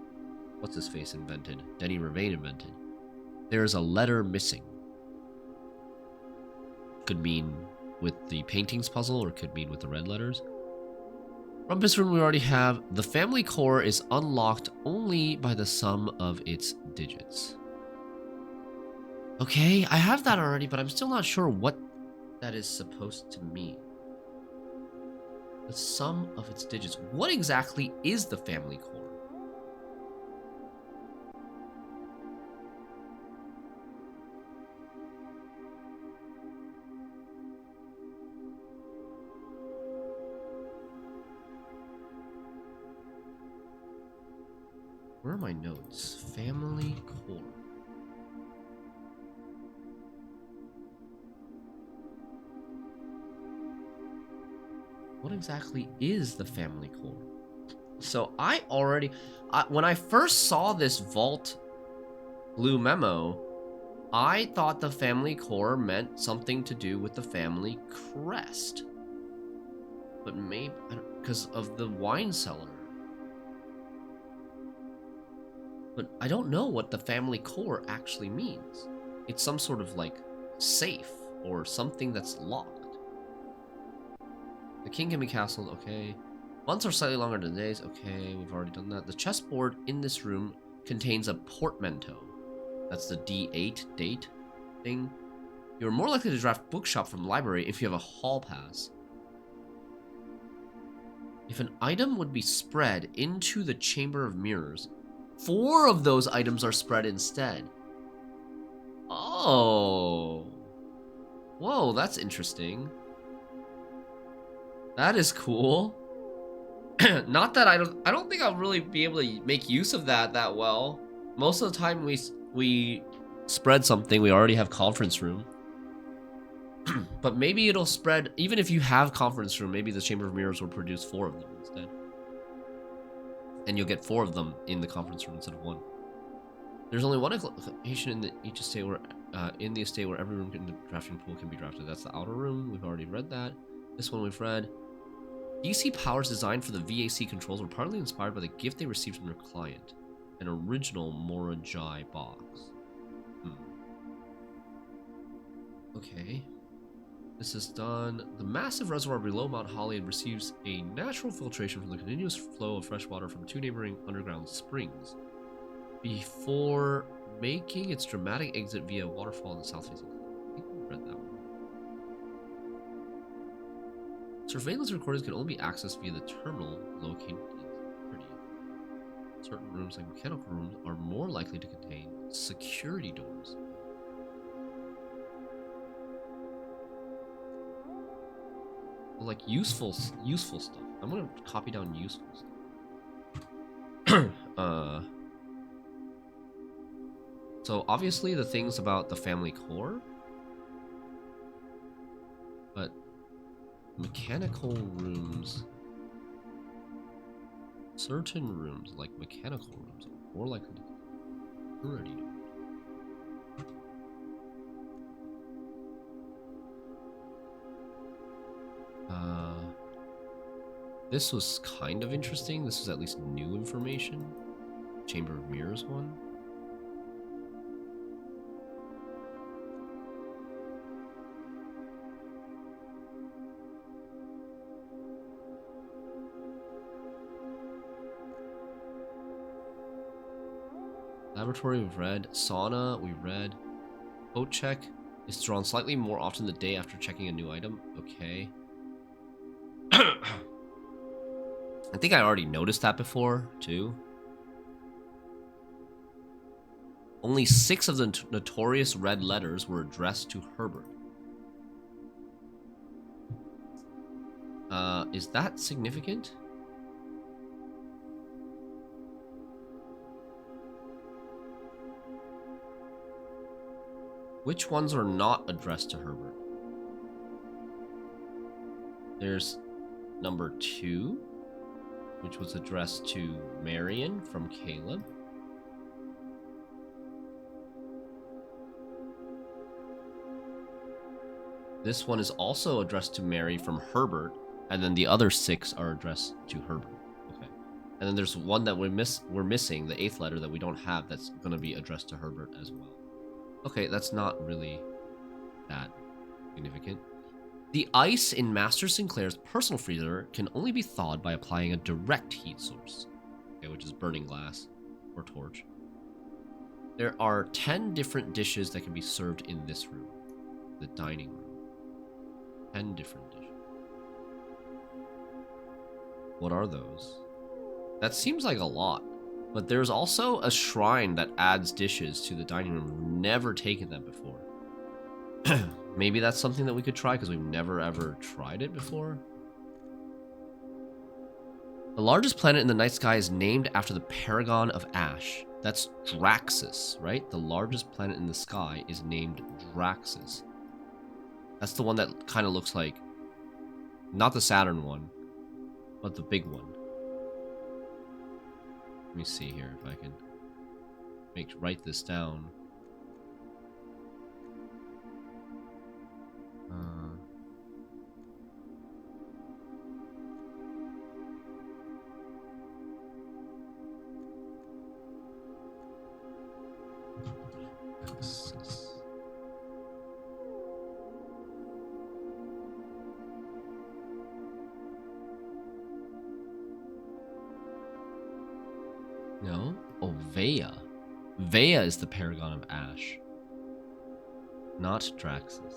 what's his face invented? Denny Revane invented. There is a letter missing. Could mean with the paintings puzzle, or could mean with the red letters. Rumpus Room we already have. The family core is unlocked only by the sum of its digits. Okay, I have that already, but I'm still not sure what that is supposed to mean. The sum of its digits. What exactly is the family core? Where are my notes? Family core. What exactly is the family core? So when I first saw this vault blue memo, I thought the family core meant something to do with the family crest. But maybe, because of the wine cellar. But I don't know what the family core actually means. It's some sort of like safe or something that's locked. The king can be castled, okay. Months are slightly longer than days, okay, we've already done that. The chessboard in this room contains a portmanteau. That's the D8 date thing. You're more likely to draft bookshop from library if you have a hall pass. If an item would be spread into the Chamber of Mirrors, 4 of those items are spread instead. Oh. Whoa, that's interesting. That is cool. Not that I don't think I'll really be able to make use of that well. Most of the time we spread something, we already have conference room. But maybe it'll spread, even if you have conference room, maybe the Chamber of Mirrors will produce 4 of them instead. And you'll get 4 of them in the conference room instead of 1. There's only one location in each estate where, in the estate where every room in the drafting pool can be drafted. That's the outer room. We've already read that. This one we've read. DC powers designed for the VAC controls were partly inspired by the gift they received from their client, an original Morajai box. Okay. This is done. The massive reservoir below Mount Holly receives a natural filtration from the continuous flow of fresh water from 2 neighboring underground springs before making its dramatic exit via a waterfall in the south facing. I think we read that one. Surveillance recordings can only be accessed via the terminal located in security. Certain rooms, like mechanical rooms, are more likely to contain security doors. Like useful stuff. I'm gonna copy down useful stuff. So obviously the things about the family core, but mechanical rooms, certain rooms like mechanical rooms are more likely to be security doors. This was kind of interesting. This was at least new information. Chamber of Mirrors one. Laboratory we've read. Sauna we read. Code check is drawn slightly more often the day after checking a new item. Okay. I think I already noticed that before, too. Only 6 of the notorious red letters were addressed to Herbert. Is that significant? Which ones are not addressed to Herbert? There's number 2, which was addressed to Marion from Caleb. This one is also addressed to Mary from Herbert, and then the other 6 are addressed to Herbert. Okay. And then there's one that we're missing, the 8th letter that we don't have, that's going to be addressed to Herbert as well. Okay, that's not really that significant. The ice in Master Sinclair's personal freezer can only be thawed by applying a direct heat source, okay, which is burning glass or torch. There are 10 different dishes that can be served in this room, the dining room. 10 different dishes. What are those? That seems like a lot. But there's also a shrine that adds dishes to the dining room. We've never taken that before. Maybe that's something that we could try because we've never ever tried it before. The largest planet in the night sky is named after the Paragon of Ash. That's Draxus, right? The largest planet in the sky is named Draxus. That's the one that kind of looks like, not the Saturn one, but the big one. Let me see here if I can write this down. No? Oh, Vea. Vea is the Paragon of Ash. Not Draxus.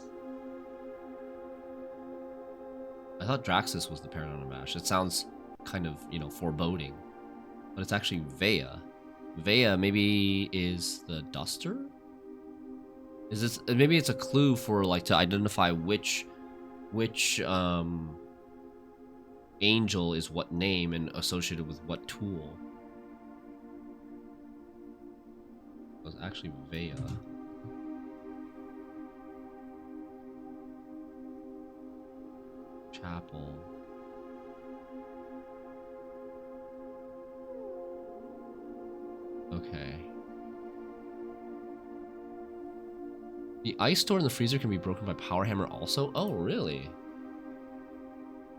I thought Draxus was the Paragon of Ash. It sounds kind of, you know, foreboding. But it's actually Vea. Vea maybe is the Duster? Is this, maybe it's a clue for, like, to identify which angel is what name and associated with what tool. It was actually Vea. Chapel. Okay. The ice stored in the freezer can be broken by power hammer also? Oh, really?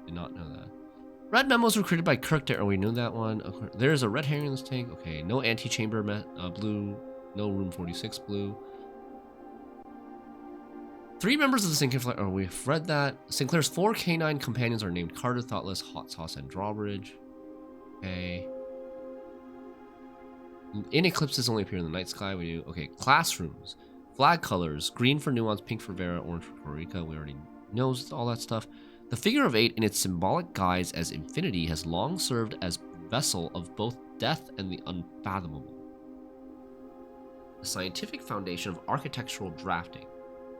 Did not know that. Red memos were created by Kirk there. Oh, we knew that one. There's a red herring in this tank. Okay, no antechamber blue. No room 46 blue. 3 members of the Sinclair. Oh, we've read that. Sinclair's 4 canine companions are named Carter, Thoughtless, Hot Sauce, and Drawbridge. Okay. In eclipses only appear in the night sky. We do. Okay, classrooms. Flag colors. Green for Nuance, pink for Vera, orange for Corica. We already know all that stuff. The figure of 8 in its symbolic guise as infinity has long served as vessel of both death and the unfathomable. The scientific foundation of architectural drafting,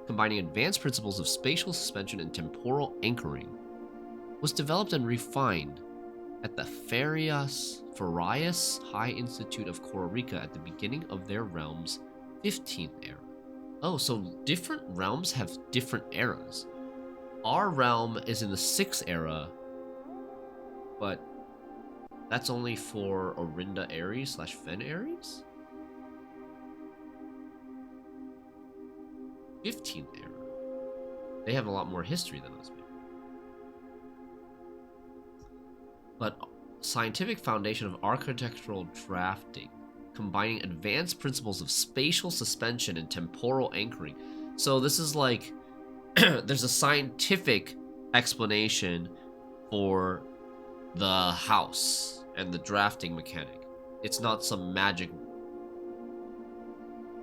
combining advanced principles of spatial suspension and temporal anchoring, was developed and refined at the Farias High Institute of Corica at the beginning of their realm's 15th era. Oh, so different realms have different eras. Our realm is in the 6th era, but that's only for Orinda Ares / Fen Ares? 15th era. They have a lot more history than us. But scientific foundation of architectural drafting, combining advanced principles of spatial suspension and temporal anchoring. So this is like, there's a scientific explanation for the house and the drafting mechanic. It's not some magic,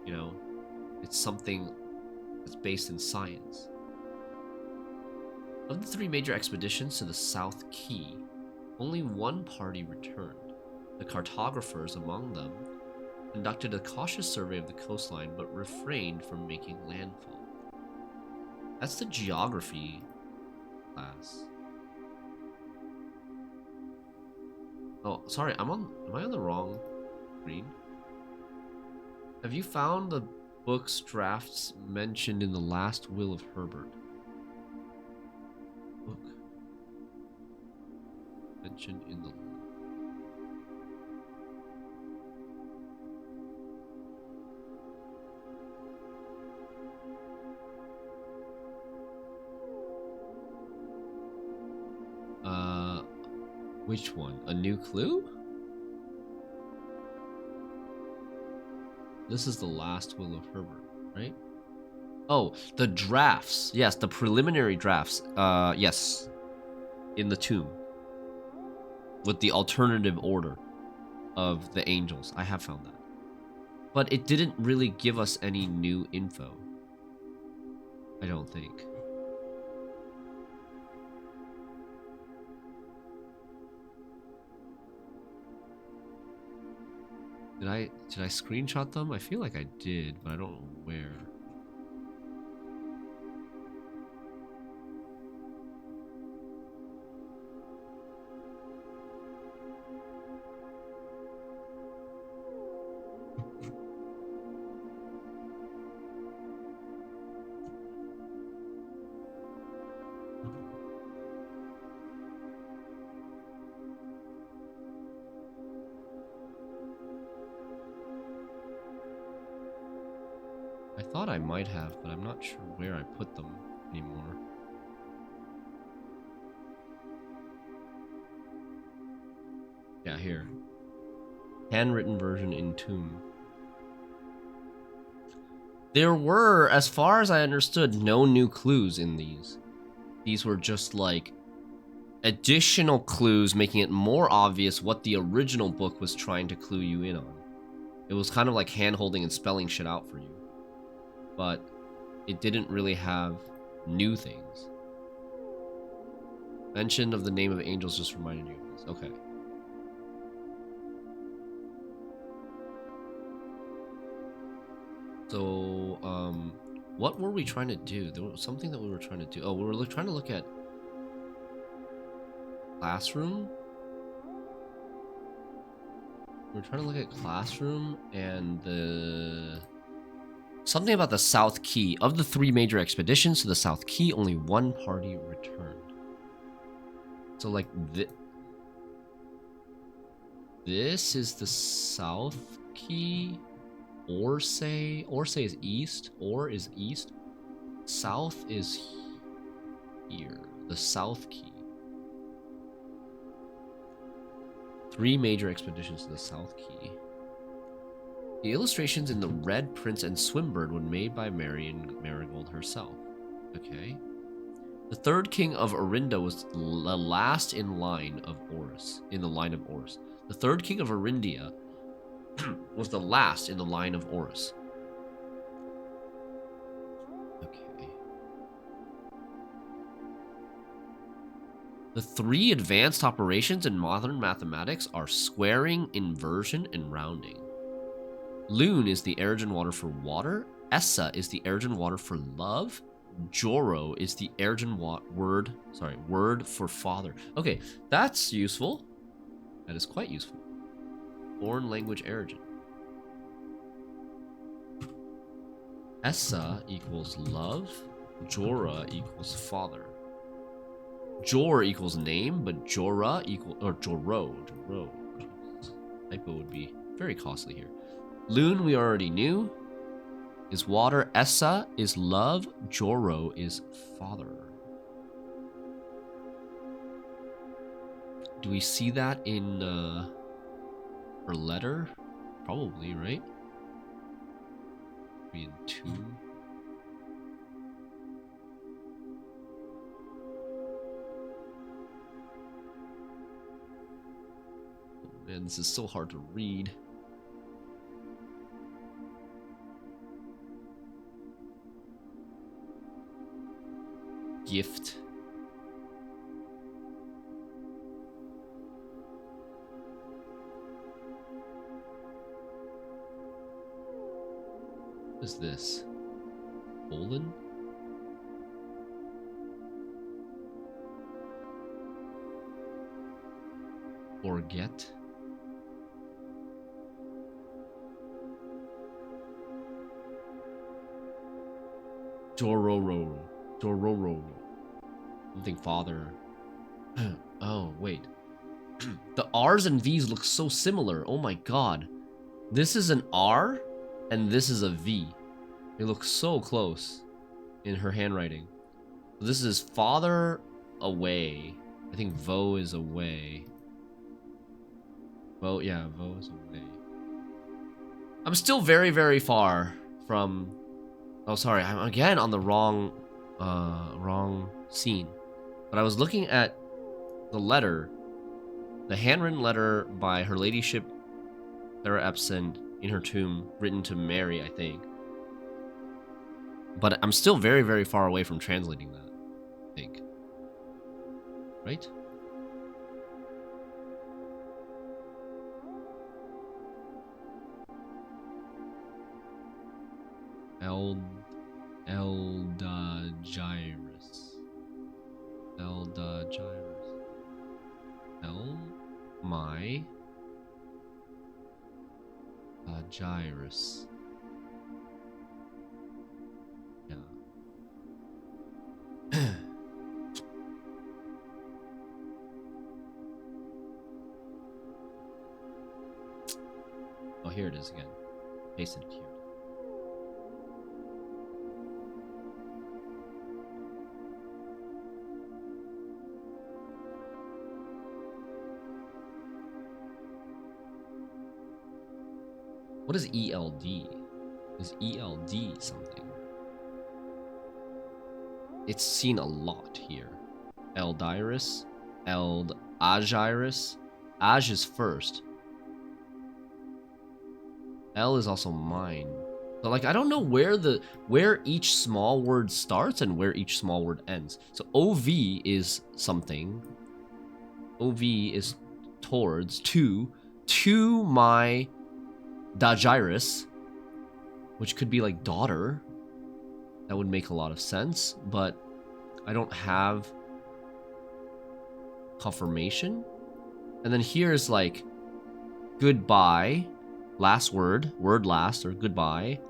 you know, it's something that's based in science. Of the 3 major expeditions to the South Key, only one party returned. The cartographers among them conducted a cautious survey of the coastline but refrained from making landfall. That's the geography class. Oh, sorry, am I on the wrong screen? Have you found the book's drafts mentioned in the last will of Herbert? Book mentioned in the which one? A New Clue? This is the last will of Herbert, right? Oh, the drafts. Yes, the preliminary drafts. Yes. In the tomb. With the alternative order of the angels. I have found that. But it didn't really give us any new info. I don't think. Did I screenshot them? I feel like I did, but I don't know where. I thought I might have, but I'm not sure where I put them anymore. Yeah, here. Handwritten version in tomb. There were, as far as I understood, no new clues in these. These were just like additional clues, making it more obvious what the original book was trying to clue you in on. It was kind of like hand-holding and spelling shit out for you. But it didn't really have new things. Mention of the name of angels just reminded you of this. Okay. So, what were we trying to do? There was something that we were trying to do. Oh, we were trying to look at classroom. We were trying to look at classroom and the... Something about the South Key. Of the 3 major expeditions to the South Key, only one party returned. So, like, this is the South Key. Orsay. Orsay is east. Or is east. South is here. The South Key. 3 major expeditions to the South Key. The illustrations in The Red Prince and Swinburne were made by Marion Marigold herself. Okay. The 3rd king of Orinda was the last in line of Orus. In the line of Orus. The 3rd king of Orindia was the last in the line of Orus. Okay. The 3 advanced operations in modern mathematics are squaring, inversion, and rounding. Lune is the Erogen water for water. Essa is the Erogen water for love. Joro is the Erogen word for father. Okay, that's useful. That is quite useful. Foreign language Erogen. Essa equals love. Jora equals father. Jor equals name, but Jora equals, or Joro. Typo would be very costly here. Lune we already knew is water. Essa is love. Joro is father. Do we see that in her letter? Probably, right? Be in 2. Oh man, this is so hard to read. Gift. What is this? Olin? Forget? Dororo. Dororo. Something father. Oh, wait. The R's and V's look so similar. Oh my god. This is an R and this is a V. They look so close in her handwriting. This is father away. I think Vo is away. Vo, yeah, Vo is away. I'm still very, very far from... Oh, sorry, I'm again on the wrong scene. But I was looking at the letter, the handwritten letter by Her Ladyship Sarah Epson in her tomb, written to Mary, I think. But I'm still very, very far away from translating that, I think. Right? Eldagyrus. Eldagyrus. My Gyrus. Yeah. Oh, here it is again. Paste it here. What is ELD? Is ELD something? It's seen a lot here. Eldyrus, Eldagyrus. Aj is first. L is also mine. But like I don't know where each small word starts and where each small word ends. So OV is something. OV is towards to my Dagyrus, which could be like daughter. That would make a lot of sense, but I don't have confirmation. And then here's like goodbye, last word last, or goodbye,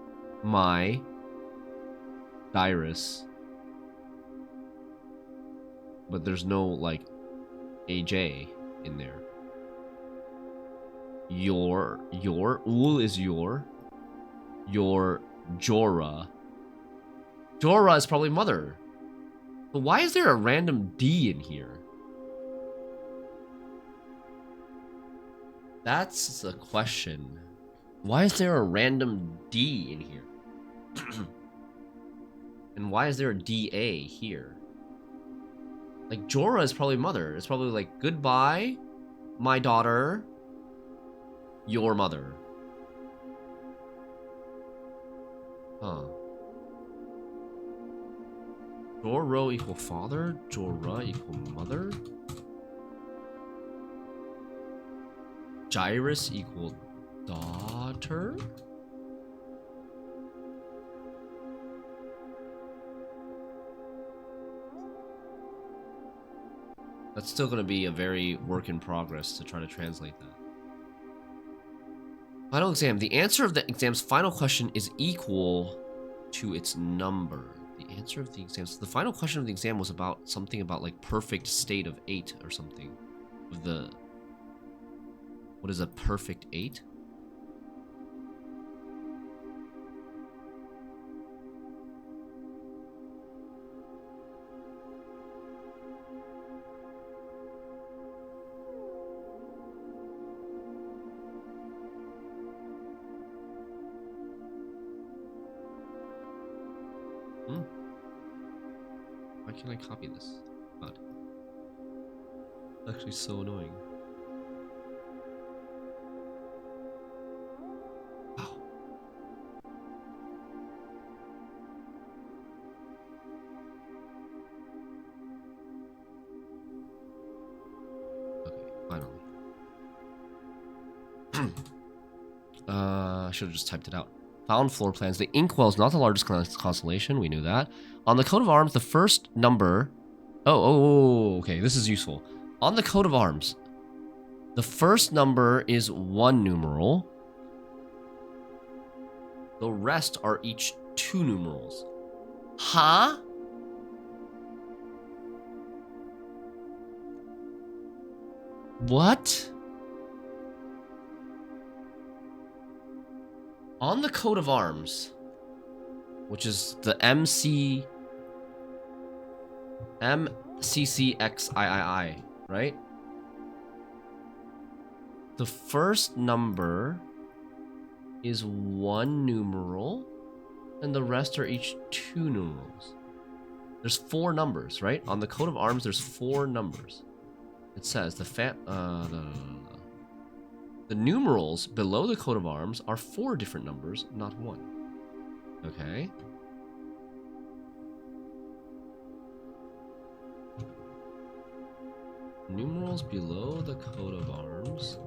my Dyrus. But there's no like AJ in there. Your Ul is your Jorah. Jorah is probably mother. But why is there a random D in here? That's the question. Why is there a random D in here? And why is there a DA here? Like Jorah is probably mother. It's probably like goodbye, my daughter, your mother. Huh. Jorah equal father, Jorah equal mother. Gyrus equal daughter. That's still going to be a very work in progress to try to translate that. Final exam. The answer of the exam's final question is equal to its number. The answer of the exam. So the final question of the exam was about something about like perfect state of 8 or something. Of the... What is a perfect 8? Why can't I copy this? God. It's actually so annoying. Wow. I should have just typed it out. Found floor plans. The Inkwell is not the largest constellation. We knew that. On the coat of arms, the first number... okay. This is useful. On the coat of arms, the first number is 1 numeral. The rest are each 2 numerals. Huh? What? On the coat of arms, which is the MCCXIII, right? The first number is 1 numeral, and the rest are each 2 numerals. There's 4 numbers, right? On the coat of arms, there's 4 numbers. It says the numerals below the coat of arms are 4 different numbers, not 1. Okay. Numerals below the coat of arms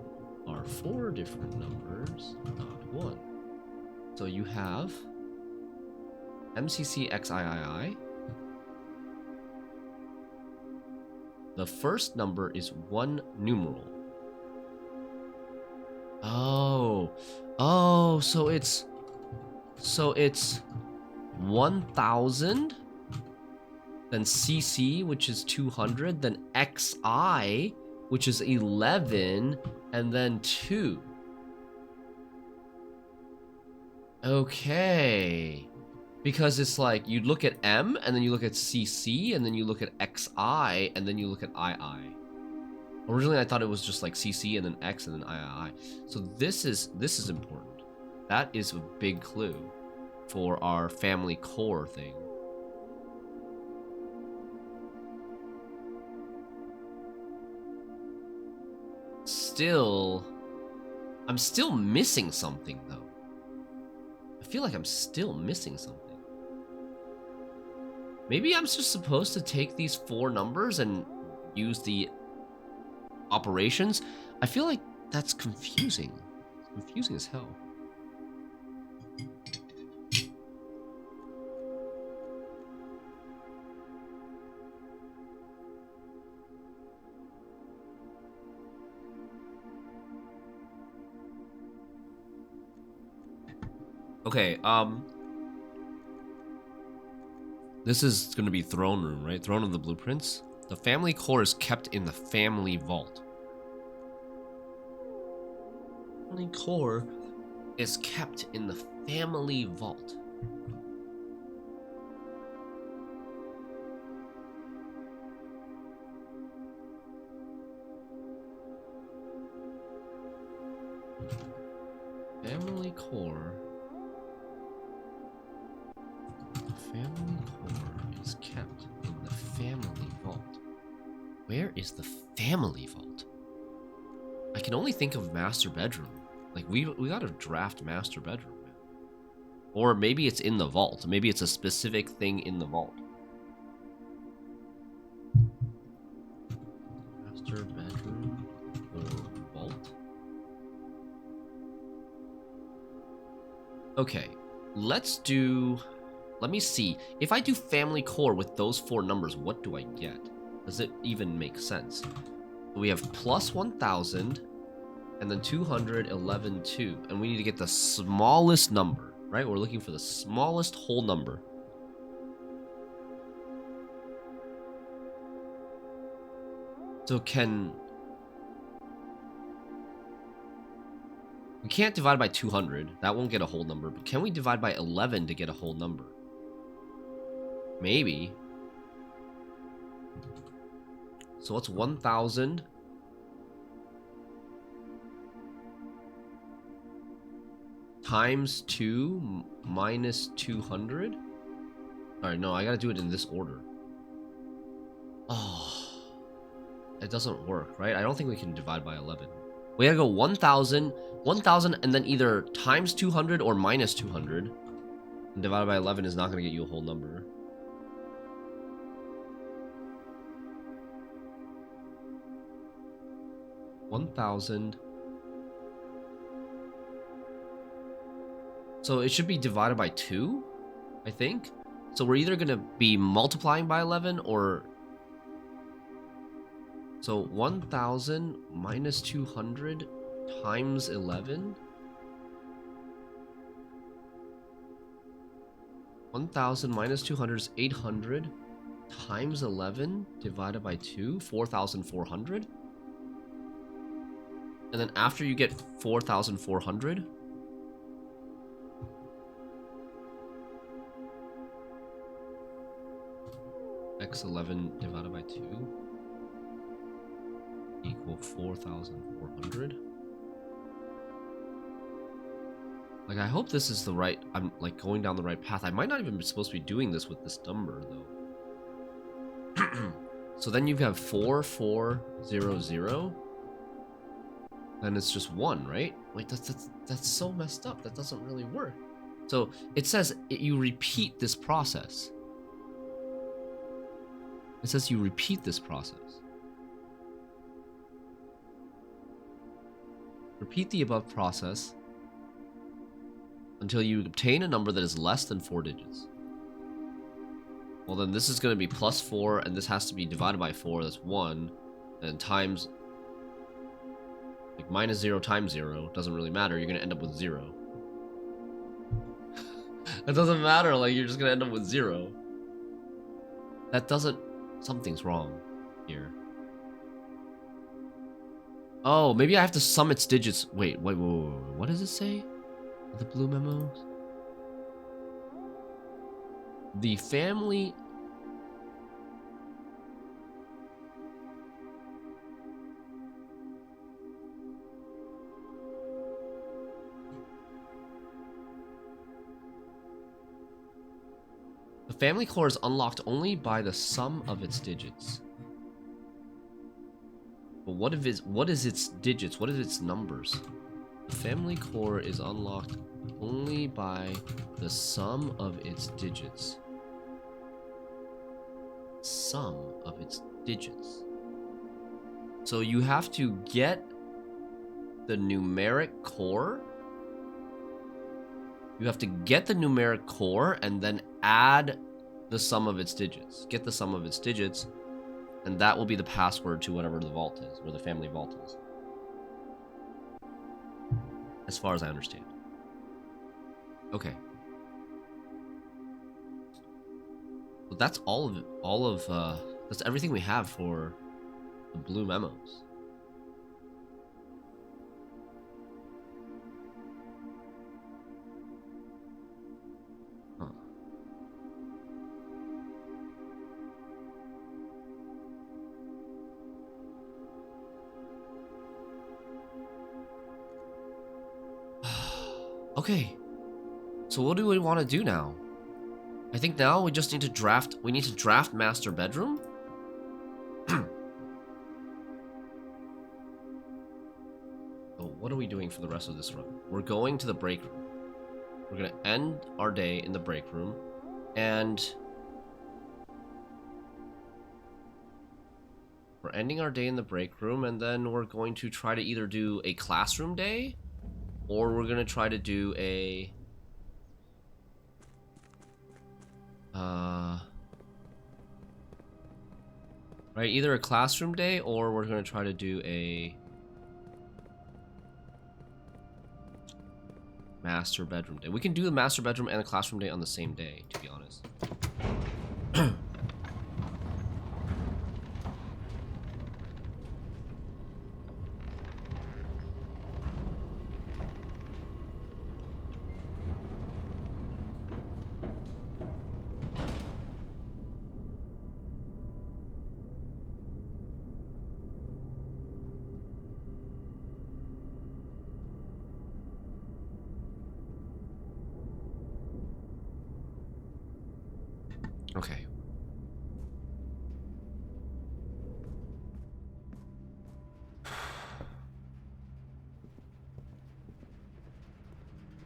are 4 different numbers, not 1. So you have MCCXIII. The first number is 1 numeral. Oh, so it's 1000, then CC, which is 200, then XI, which is 11, and then 2. Okay. Because it's like, you look at M, and then you look at CC, and then you look at XI, and then you look at II. Originally, I thought it was just like CC, and then X, and then III. So this is important. That is a big clue for our family core thing. I'm still missing something, though. I feel like I'm still missing something. Maybe I'm just supposed to take these 4 numbers and use the operations. I feel like that's confusing. It's confusing as hell. Okay, this is going to be throne room, right? Throne of the blueprints. The family core is kept in the family vault. Family core is kept in the family vault. Family core. Family core is kept in the family vault. Where is the family vault? I can only think of master bedroom. Like, we gotta draft master bedroom, man. Or maybe it's in the vault. Maybe it's a specific thing in the vault. Master bedroom or vault? Okay, let me see. If I do family core with those 4 numbers, what do I get? Does it even make sense? We have plus 1000, and then 200, 11, 2. And we need to get the smallest number, right? We're looking for the smallest whole number. So we can't divide by 200. That won't get a whole number. But can we divide by 11 to get a whole number? Maybe. So what's 1000 times 2 minus 200? Alright, no, I gotta do it in this order. Oh. It doesn't work, right? I don't think we can divide by 11. We gotta go 1000, and then either times 200 or minus 200. And divided by 11 is not gonna get you a whole number. $1,000 So it should be divided by 2, I think. So we're either going to be multiplying by 11 or... So 1,000 minus 200 times 11. 1,000 minus 200 is 800 times 11 divided by 2, 4,400. And then after you get 4,400, x11 divided by 2 equal 4,400. Like, I hope this is the right... I'm, like, going down the right path. I might not even be supposed to be doing this with this number, though. So then you have 4,400. Then it's just 1, right? Wait, that's so messed up. That doesn't really work. So it says you repeat this process. It says you repeat this process. Repeat the above process until you obtain a number that is less than 4 digits. Well, then this is going to be plus 4, and this has to be divided by 4, that's 1, and times, like, minus 0 times 0, doesn't really matter, you're going to end up with 0. It doesn't matter, like, you're just going to end up with 0. That doesn't... Something's wrong here. Oh, maybe I have to sum its digits. Wait, what does it say? The blue memos? The family... The family core is unlocked only by the sum of its digits. But what is its digits? What is its numbers? The family core is unlocked only by the sum of its digits. Sum of its digits. So you have to get the numeric core. You have to get the numeric core and then add the sum of its digits. Get the sum of its digits, and that will be the password to whatever the vault is, or the family vault is. As far as I understand. Okay. Well, that's all of it. That's everything we have for the blue memos. Huh. Okay. So what do we want to do now? I think now we just need to draft... We need to draft master bedroom? So what are we doing for the rest of this run? We're going to the break room. We're going to end our day in the break room. And... we're ending our day in the break room, and then we're going to try to either do a classroom day, or we're going to try to do a... right, either a classroom day, or we're going to try to do a master bedroom day. We can do the master bedroom and the classroom day on the same day, to be honest. Okay.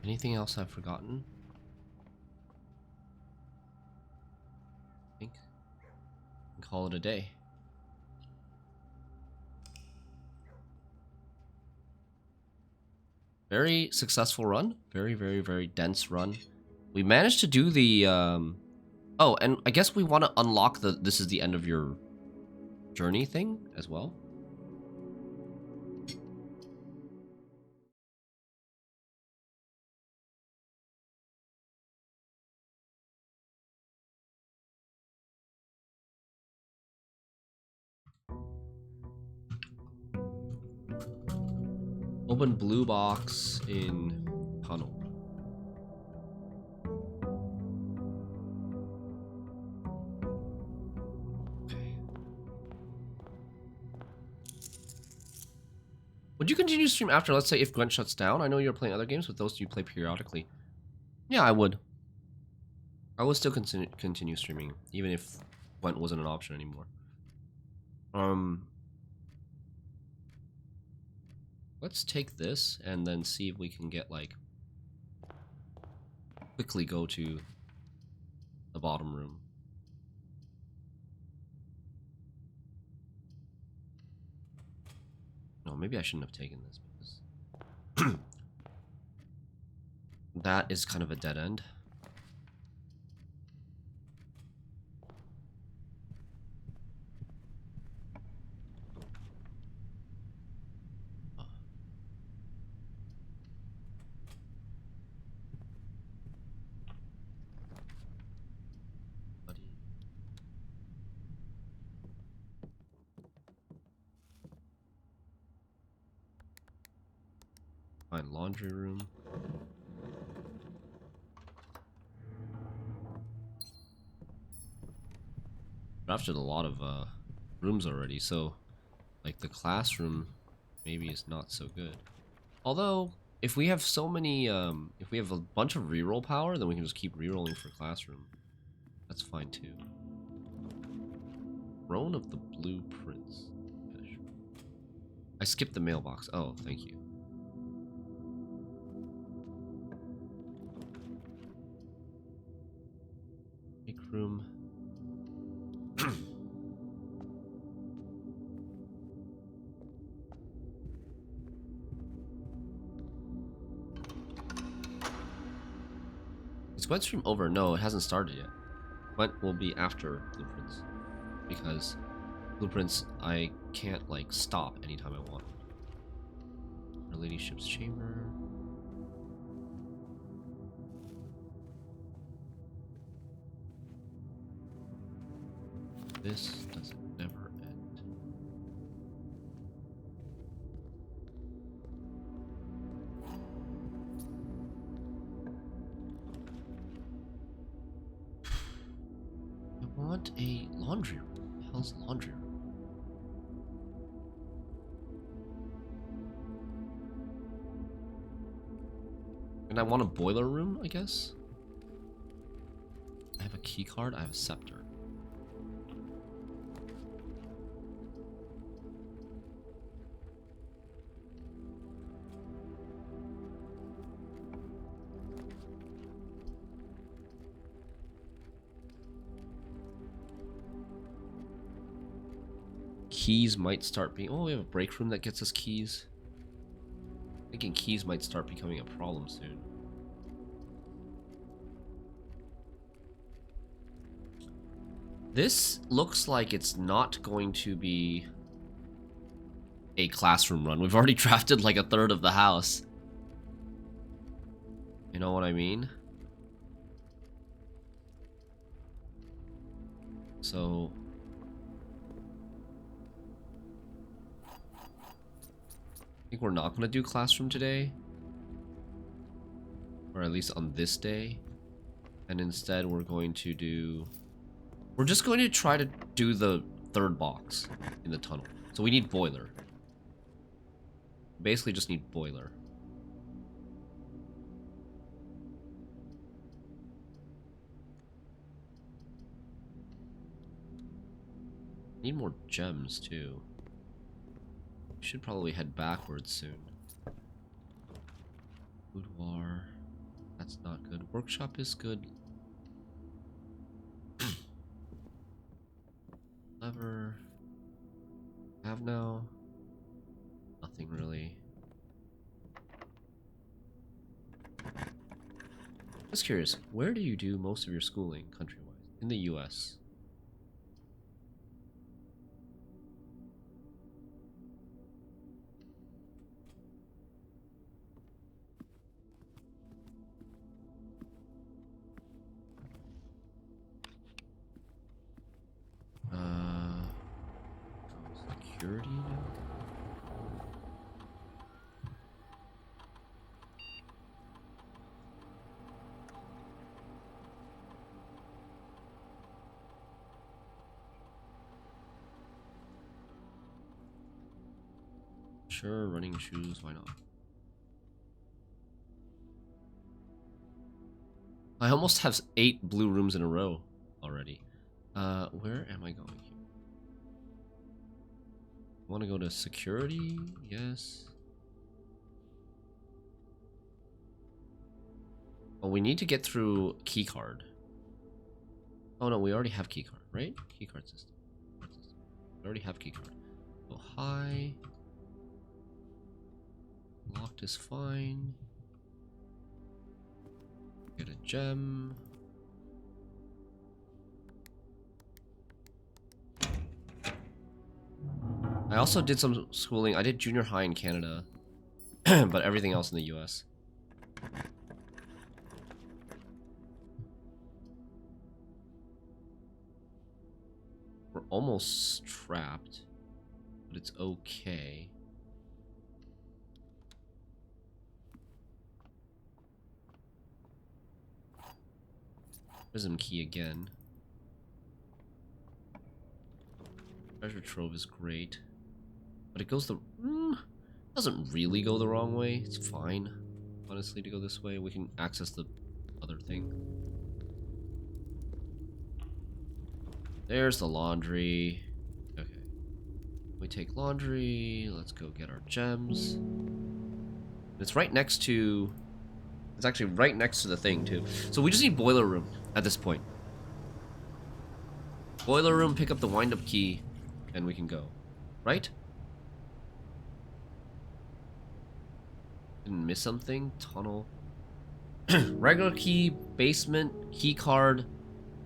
Anything else I've forgotten? I think we can call it a day. Very successful run. Very, very, very dense run. We managed to do the... Oh, and I guess we want to unlock the this is the end of your journey thing as well. Open blue box in tunnel. Okay. Would you continue to stream after, let's say, if Gwent shuts down? I know you're playing other games, but those you play periodically. Yeah, I would. I would still continue streaming, even if Gwent wasn't an option anymore. Let's take this and then see if we can get, like, quickly go to the bottom room. No, maybe I shouldn't have taken this because that is kind of a dead end. Find laundry room. Drafted a lot of rooms already, so like the classroom maybe is not so good. Although if we have so many if we have a bunch of reroll power, then we can just keep rerolling for classroom. That's fine too. Throne of the Blueprints. I skipped the mailbox. Oh, thank you. Make room. Is Gwent stream over? No, it hasn't started yet. Gwent will be after Blueprints. Because Blueprints, I can't, like, stop anytime I want. Our Ladyship's Chamber. This doesn't never end. I want a laundry room. What the hell's laundry room? And I want a boiler room, I guess. I have a key card, I have a scepter. Keys might start being... Oh, we have a break room that gets us keys. Thinking keys might start becoming a problem soon. This looks like it's not going to be a classroom run. We've already drafted like a third of the house. You know what I mean? So... I think we're not going to do classroom today. Or at least on this day. And instead we're going to do... We're just going to try to do the third box in the tunnel. So we need boiler. Basically just need boiler. Need more gems too. We should probably head backwards soon. Boudoir. That's not good. Workshop is good. Lever. Have now. Nothing really. Just curious, where do you do most of your schooling country-wise? In the US? Security now? Sure, running shoes, why not? I almost have 8 blue rooms in a row already. Where am I going here? Want to go to security? Yes. Oh, we need to get through keycard. Oh no, we already have keycard, right? Keycard system. We already have keycard. Go high. Locked is fine. Get a gem. I also did some schooling. I did junior high in Canada, but everything else in the US. We're almost trapped, but it's okay. Prism key again. Treasure trove is great, but it goes the doesn't really go the wrong way. It's fine, honestly, to go this way. We can access the other thing. There's the laundry. Okay, we take laundry. Let's go get our gems. It's right next to. It's actually right next to the thing too. So we just need boiler room at this point. Boiler room, pick up the wind-up key, and we can go. Right? Didn't miss something? Tunnel. Regular key, basement, key card,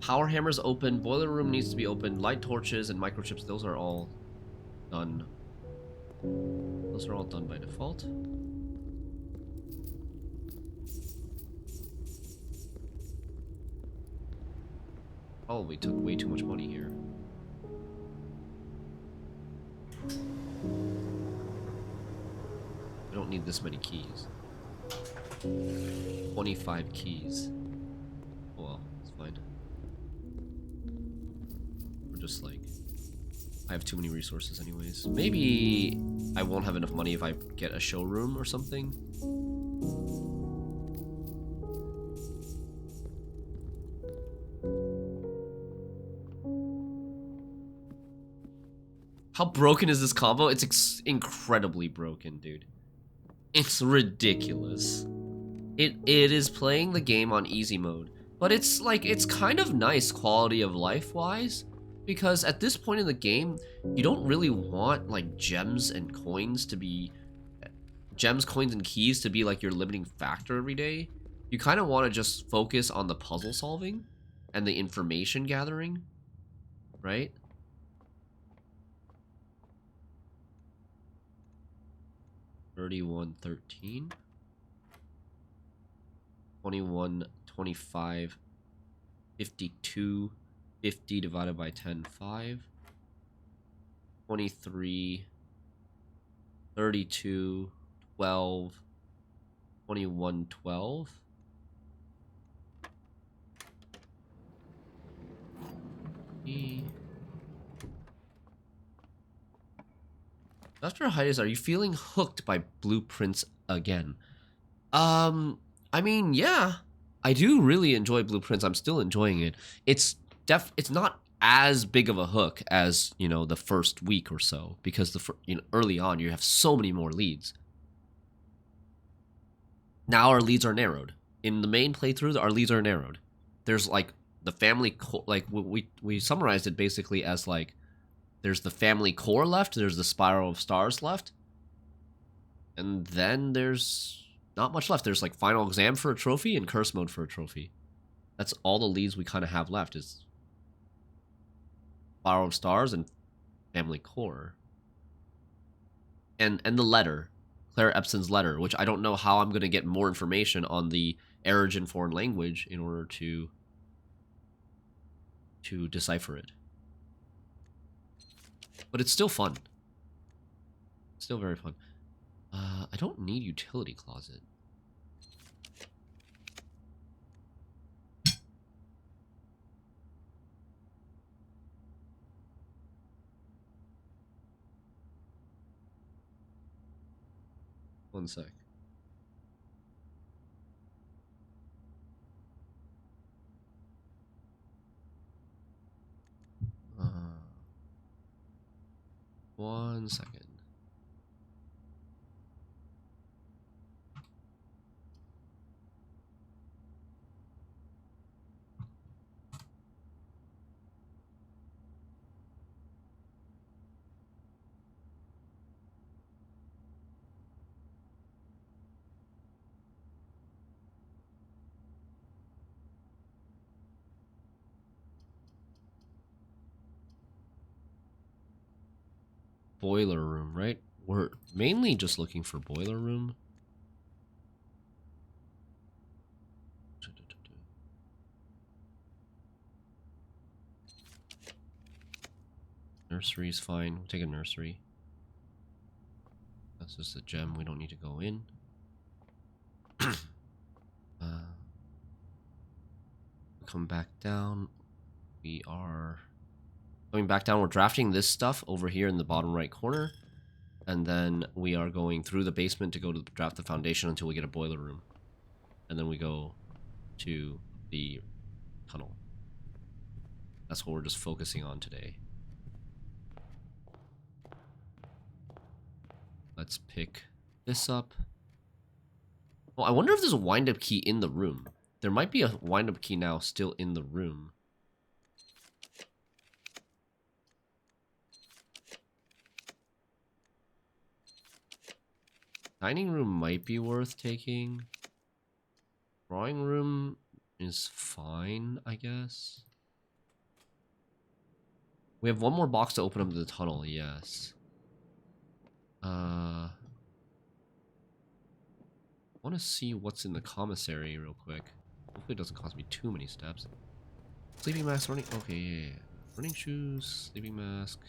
power hammer's open, boiler room needs to be open, light torches and microchips, those are all done. Those are all done by default. Probably took way too much money here. We don't need this many keys. 25 keys. Oh well, it's fine. We're just like... I have too many resources anyways. Maybe I won't have enough money if I get a showroom or something. How broken is this combo? It's incredibly broken, dude. It's ridiculous. It is playing the game on easy mode, but it's like, it's kind of nice quality of life wise, because at this point in the game, you don't really want like gems and coins to be, gems, coins, and keys to be like your limiting factor every day. You kind of want to just focus on the puzzle solving and the information gathering, right? $31.13, 21.25, 52.50 divided by 10.5, 23, 32, 12, 21.12. Dr. Hides, are you feeling hooked by Blueprints again? I mean, yeah. I do really enjoy Blueprints. I'm still enjoying it. It's not as big of a hook as, you know, the first week or so, because early on you have so many more leads. Now our leads are narrowed. In the main playthrough, our leads are narrowed. There's like the family like we summarized it basically as like, there's the family core left, there's the spiral of stars left, and then there's not much left. There's like final exam for a trophy and curse mode for a trophy. That's all the leads we kind of have left is Spiral of Stars and Family Core. And the letter, Claire Epson's letter, which I don't know how I'm going to get more information on the Erogen foreign language in order to decipher it. But it's still fun. Still very fun. I don't need utility closet. One sec. One second. Boiler room, right? We're mainly just looking for boiler room. Nursery's fine. We'll take a nursery. That's just a gem. We don't need to go in. Come back down. We are going back down. We're drafting this stuff over here in the bottom right corner. And then we are going through the basement to go to draft the foundation until we get a boiler room. And then we go to the tunnel. That's what we're just focusing on today. Let's pick this up. Well, I wonder if there's a wind-up key in the room. There might be a wind-up key now still in the room. Dining room might be worth taking. Drawing room is fine, I guess. We have one more box to open up the tunnel, yes. I want to see what's in the commissary real quick. Hopefully it doesn't cost me too many steps. Sleeping mask, running... Okay, yeah. Running shoes, sleeping mask.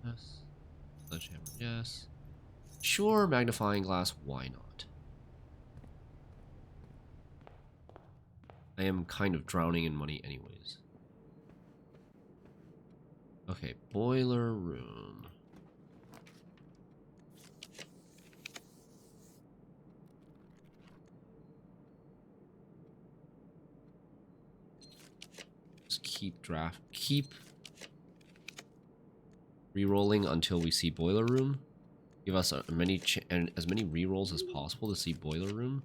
Yes. Sledgehammer, yes. Sure, magnifying glass, why not? I am kind of drowning in money anyways. Okay, boiler room. Just keep re-rolling until we see boiler room. Give us as many re-rolls as possible to see boiler room.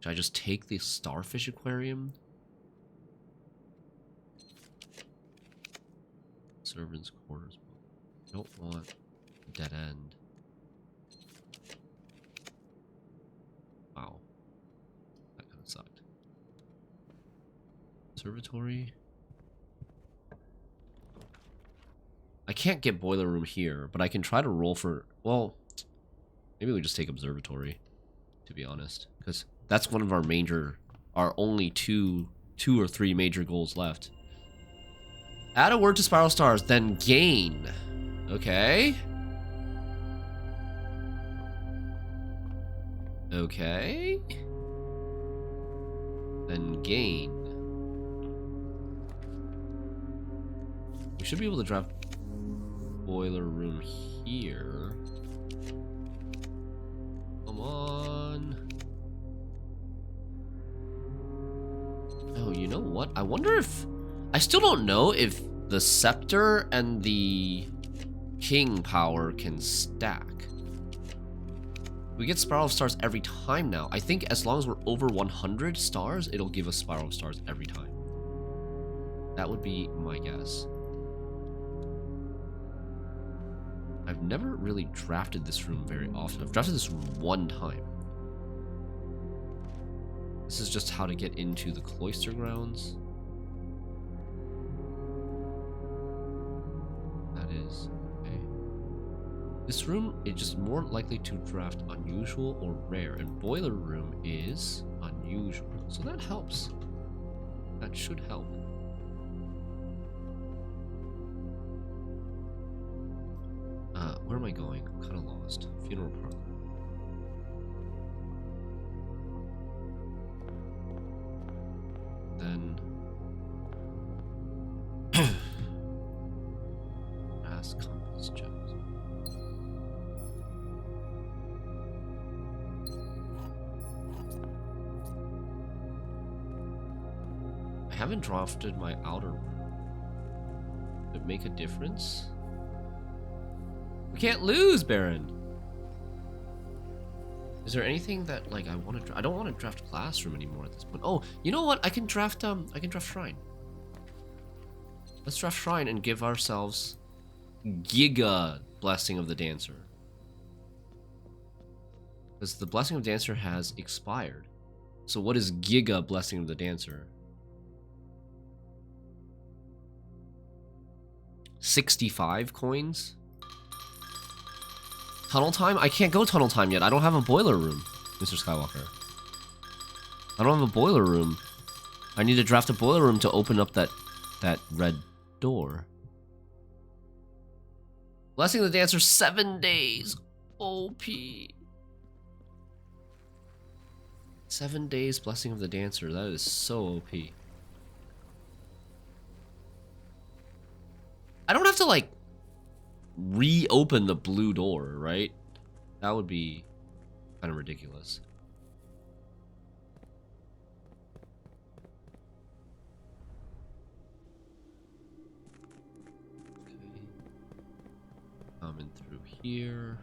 Should I just take the starfish aquarium? Servants' quarters. Don't want a dead end. Wow. That kind of sucked. Observatory. I can't get boiler room here, but I can try to roll for... Well, maybe we just take observatory, to be honest. Because that's one of our major... Our only two or three major goals left. Add a word to Spiral Stars, then gain. Okay. Okay. Then gain. We should be able to drop boiler room here. Come on. Oh, you know what? I wonder if... I still don't know if the scepter and the king power can stack. We get Spiral of Stars every time now. I think as long as we're over 100 stars, it'll give us Spiral of Stars every time. That would be my guess. I have never really drafted this room very often. I've drafted this room one time. This is just how to get into the cloister grounds. That is okay. This room is just more likely to draft unusual or rare, and boiler room is unusual, so that helps. That should help. Where am I going? I'm kind of lost. Funeral parlor. Then ask compass gems. I haven't drafted my outer room. Would it make a difference? We can't lose, Baron. Is there anything that like I want to? I don't want to draft classroom anymore at this point. Oh, you know what? I can draft shrine. Let's draft shrine and give ourselves Giga Blessing of the Dancer. Because the Blessing of Dancer has expired. So what is Giga Blessing of the Dancer? 65 coins? Tunnel time? I can't go tunnel time yet. I don't have a boiler room, Mr. Skywalker. I don't have a boiler room. I need to draft a boiler room to open up that red door. Blessing of the Dancer, 7 days. OP. 7 days Blessing of the Dancer. That is so OP. I don't have to, like, reopen the blue door, right? That would be kind of ridiculous. Okay. Coming through here.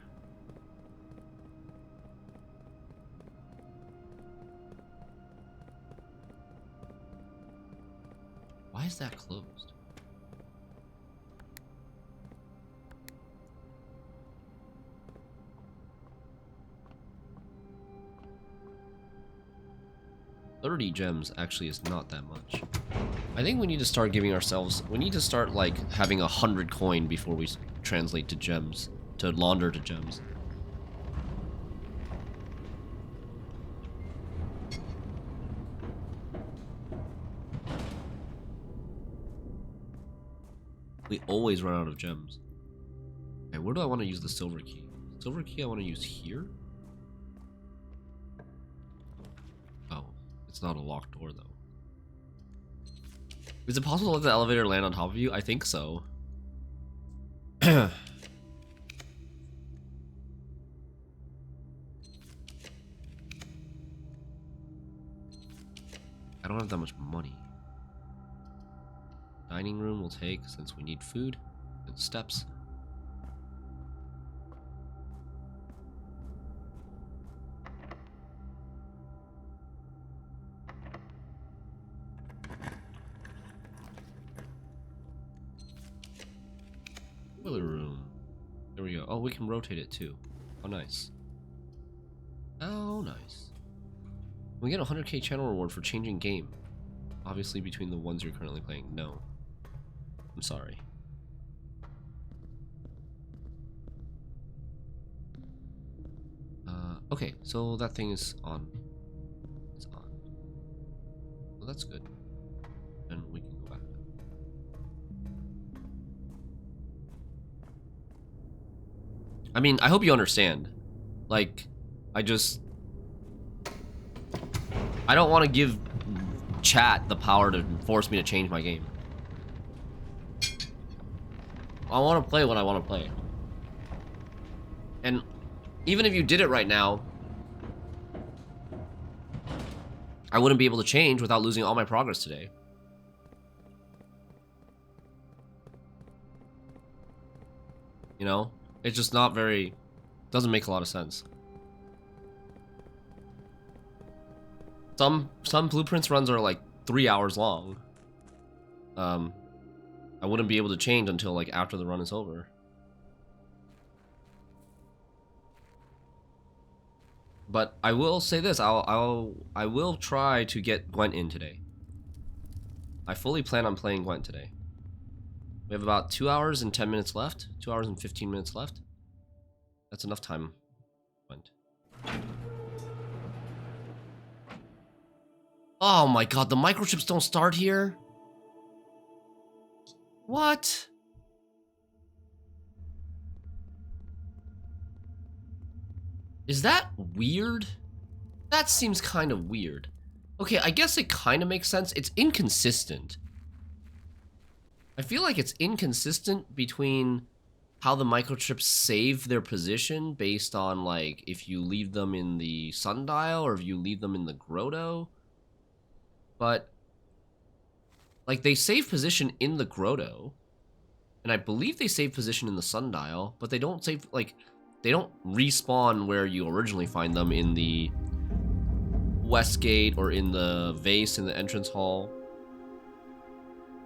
Why is that closed? $30 gems actually is not that much. I think we need to start giving ourselves... We need to start, like, having 100 coin before we translate to gems. To launder to gems. We always run out of gems. Okay, where do I want to use the silver key? Silver key I want to use here? Oh. It's not a locked door, though. Is it possible to let the elevator land on top of you? I think so. I don't have that much money. Dining room will take, since we need food and steps. Boiler room. There we go. Oh, we can rotate it too. Oh, nice. Oh, nice. We get a 100k channel reward for changing game. Obviously between the ones you're currently playing. No. I'm sorry. Okay, so that thing is on. It's on. Well, that's good. And we can go back. I mean, I hope you understand. Like, I don't want to give chat the power to force me to change my game. I want to play what I want to play. And even if you did it right now, I wouldn't be able to change without losing all my progress today. You know? It's just not very... Doesn't make a lot of sense. Some blueprints runs are like 3 hours long. I wouldn't be able to change until like after the run is over. But I will say this: I will try to get Gwent in today. I fully plan on playing Gwent today. We have about 2 hours and 10 minutes left. 2 hours and 15 minutes left. That's enough time. Gwent. Oh my god, the microchips don't start here? What? Is that weird? That seems kind of weird. Okay, I guess it kind of makes sense. It's inconsistent. I feel like it's inconsistent between how the microchips save their position based on, like, if you leave them in the sundial or if you leave them in the grotto. But, like, they save position in the grotto, and I believe they save position in the sundial, but they don't save, like, they don't respawn where you originally find them in the west gate or in the vase in the entrance hall.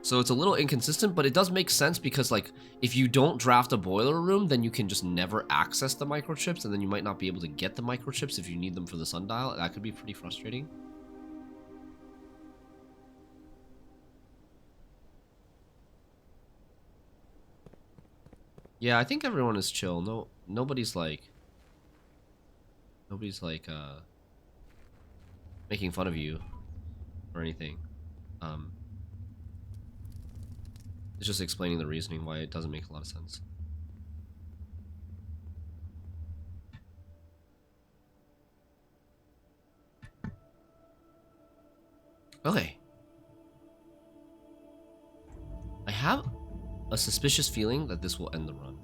So it's a little inconsistent, but it does make sense because, like, if you don't draft a boiler room, then you can just never access the microchips, and then you might not be able to get the microchips if you need them for the sundial. That could be pretty frustrating. Yeah, I think everyone is chill. Nobody's like making fun of you or anything. It's just explaining the reasoning why it doesn't make a lot of sense. Okay. I have a suspicious feeling that this will end the run.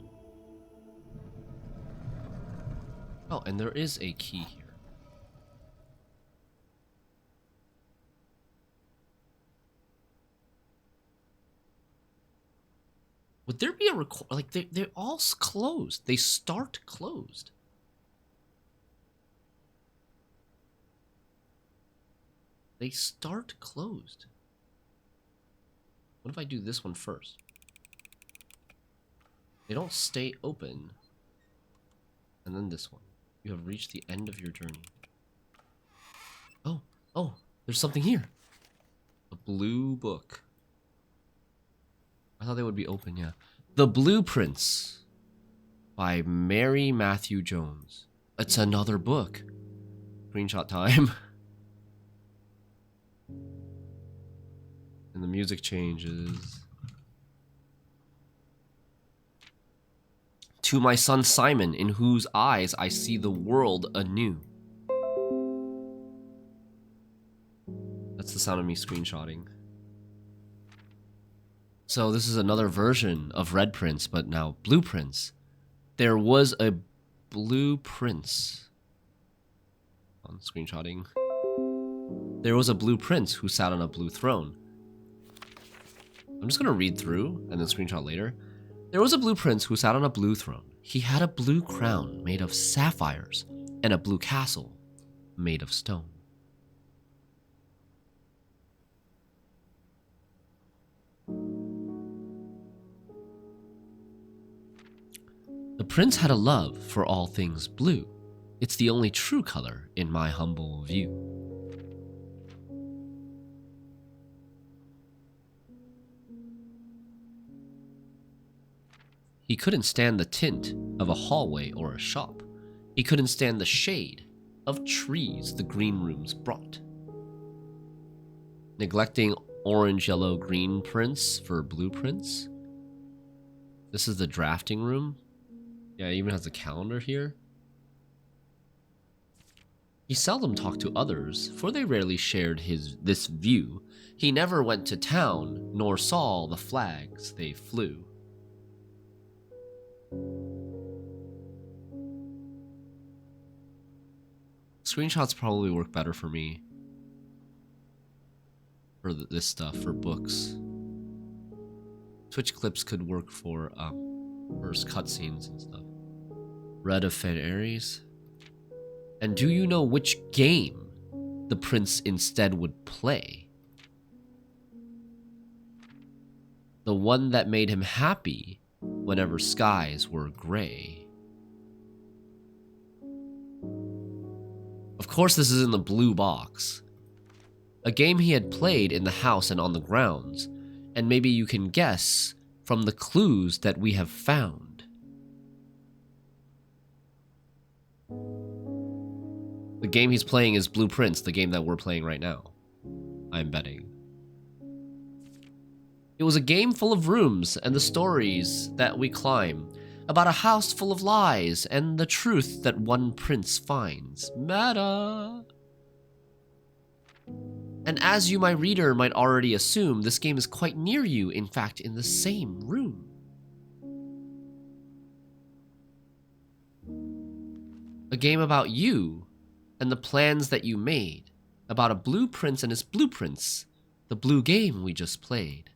Oh, and there is a key here. Would there be a like they're all closed. They start closed. They start closed. What if I do this one first? They don't stay open. And then this one. You have reached the end of your journey. Oh, there's something here. A blue book. I thought they would be open, yeah. The Blueprints by Mary Matthew Jones. It's another book. Screenshot time. And the music changes. To my son Simon, in whose eyes I see the world anew. That's the sound of me screenshotting. So this is another version of Red Prince, but now Blueprints. There was a Blueprince. On screenshotting. There was a blue prince who sat on a blue throne. I'm just gonna read through and then screenshot later. There was a blue prince who sat on a blue throne. He had a blue crown made of sapphires and a blue castle made of stone. The prince had a love for all things blue. It's the only true color in my humble view. He couldn't stand the tint of a hallway or a shop. He couldn't stand the shade of trees the green rooms brought. Neglecting orange, yellow, green prints for blueprints. This is the drafting room. Yeah, it even has a calendar here. He seldom talked to others, for they rarely shared this view. He never went to town, nor saw the flags they flew. Screenshots probably work better for me. For this stuff, for books. Twitch clips could work for cutscenes and stuff. Red of Fed Aries. And do you know which game the prince instead would play? The one that made him happy whenever skies were gray. Of course, this is in the blue box. A game he had played in the house and on the grounds, and maybe you can guess from the clues that we have found. The game he's playing is Blueprints, the game that we're playing right now. I'm betting. It was a game full of rooms and the stories that we climb, about a house full of lies and the truth that one prince finds. Meta! And as you, my reader, might already assume, this game is quite near you, in fact, in the same room. A game about you and the plans that you made, about a blue prince and his blueprints, the blue game we just played.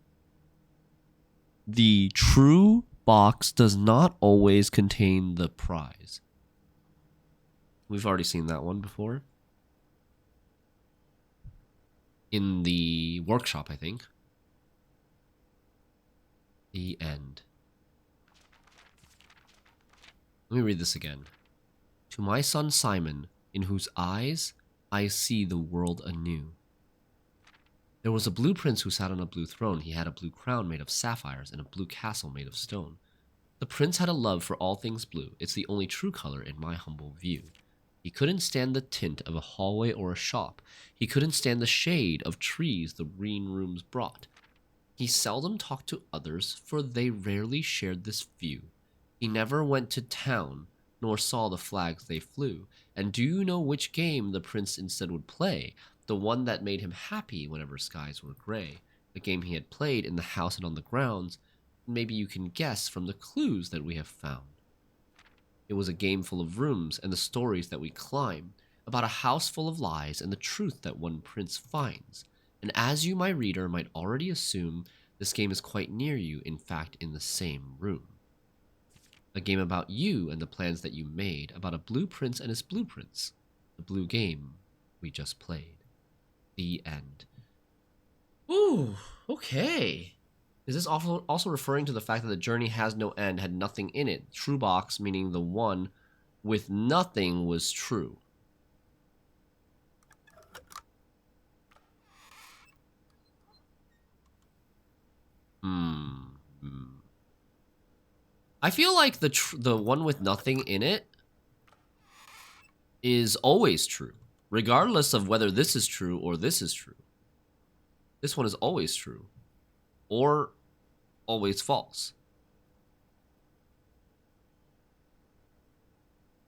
The true box does not always contain the prize. We've already seen that one before. In the workshop, I think. The end. Let me read this again. To my son Simon, in whose eyes I see the world anew. There was a blue prince who sat on a blue throne. He had a blue crown made of sapphires and a blue castle made of stone. The prince had a love for all things blue. It's the only true color in my humble view. He couldn't stand the tint of a hallway or a shop. He couldn't stand the shade of trees the green rooms brought. He seldom talked to others, for they rarely shared this view. He never went to town, nor saw the flags they flew. And do you know which game the prince instead would play? The one that made him happy whenever skies were gray. The game he had played in the house and on the grounds. Maybe you can guess from the clues that we have found. It was a game full of rooms and the stories that we climb, about a house full of lies and the truth that one prince finds. And as you, my reader, might already assume, this game is quite near you, in fact, in the same room. A game about you and the plans that you made, about a blue prince and his blueprints. The blue game we just played. The end. Ooh, okay. Is this also referring to the fact that the journey has no end, had nothing in it? True box, meaning the one with nothing was true. I feel like the one with nothing in it is always true, regardless of whether this is true or this is true. This one is always true, or always false.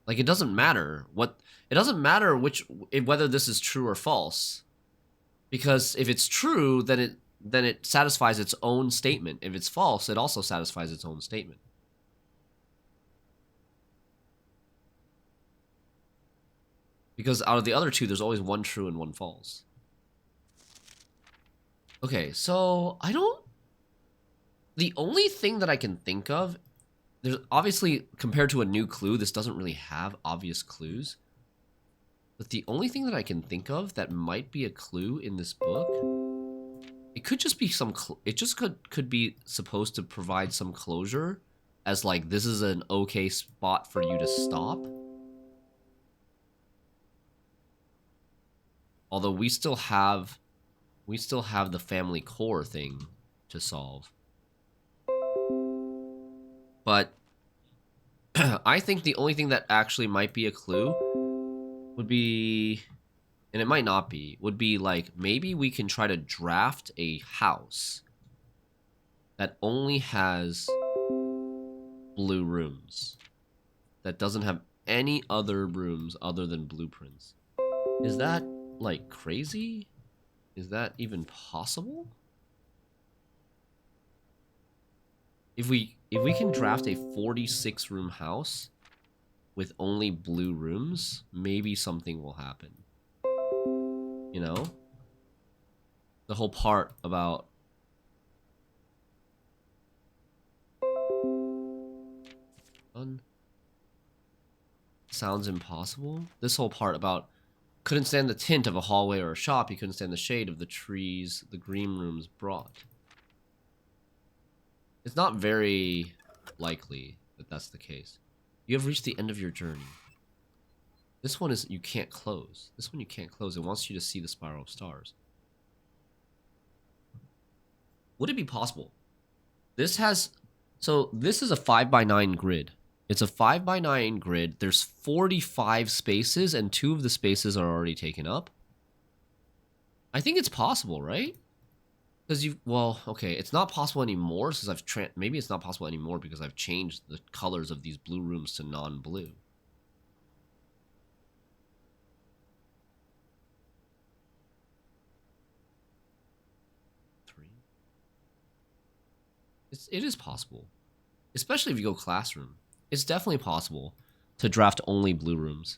Like, it doesn't matter whether this is true or false, because if it's true, then it satisfies its own statement. If it's false, it also satisfies its own statement. Because out of the other two, there's always one true and one false. Okay, so the only thing that I can think of, there's obviously, compared to a new clue, this doesn't really have obvious clues. But the only thing that I can think of that might be a clue in this book, it could just be it just could be supposed to provide some closure, as like, this is an okay spot for you to stop. Although we still have the family core thing to solve. But I think the only thing that actually might be a clue would be, and it might not be, would be like, maybe we can try to draft a house that only has blue rooms, that doesn't have any other rooms other than blueprints. Is that like crazy? Is that even possible? If we can draft a 46 room house with only blue rooms, maybe something will happen. You know? The whole part about sounds impossible. This whole part about couldn't stand the tint of a hallway or a shop. He couldn't stand the shade of the trees the green rooms brought. It's not very likely that that's the case. You have reached the end of your journey. This one is you can't close. This one you can't close. It wants you to see the spiral of stars. Would it be possible? This has... So this is a 5x9 grid. It's a 5x9 grid. There's 45 spaces, and 2 of the spaces are already taken up. I think it's possible, right? Because you... Well, okay. It's not possible anymore since I've... Maybe it's not possible anymore because I've changed the colors of these blue rooms to non-blue. It is possible, especially if you go classroom. It's definitely possible to draft only blue rooms.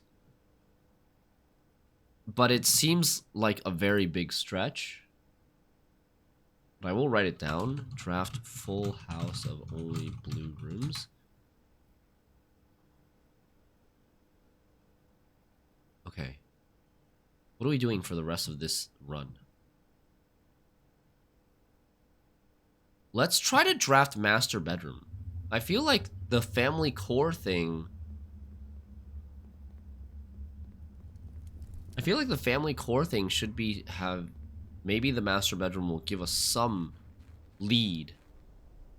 But it seems like a very big stretch. But I will write it down. Draft full house of only blue rooms. Okay. What are we doing for the rest of this run? Let's try to draft master bedroom. I feel like the family core thing... I feel like the family core thing should be... Maybe the master bedroom will give us some lead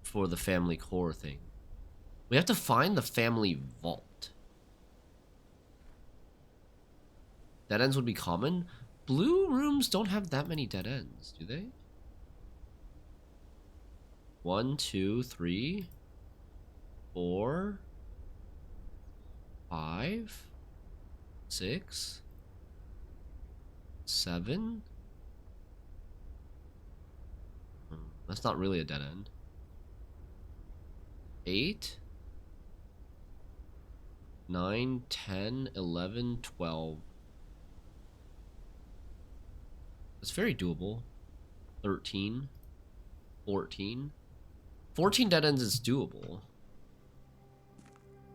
for the family core thing. We have to find the family vault. Dead ends would be common. Blue rooms don't have that many dead ends, do they? 1, 2, 3, 4, 5, 6, 7. That's not really a dead end. 8, 9, 10, 11, 12. It's very doable. 13, 14. 14 dead ends is doable.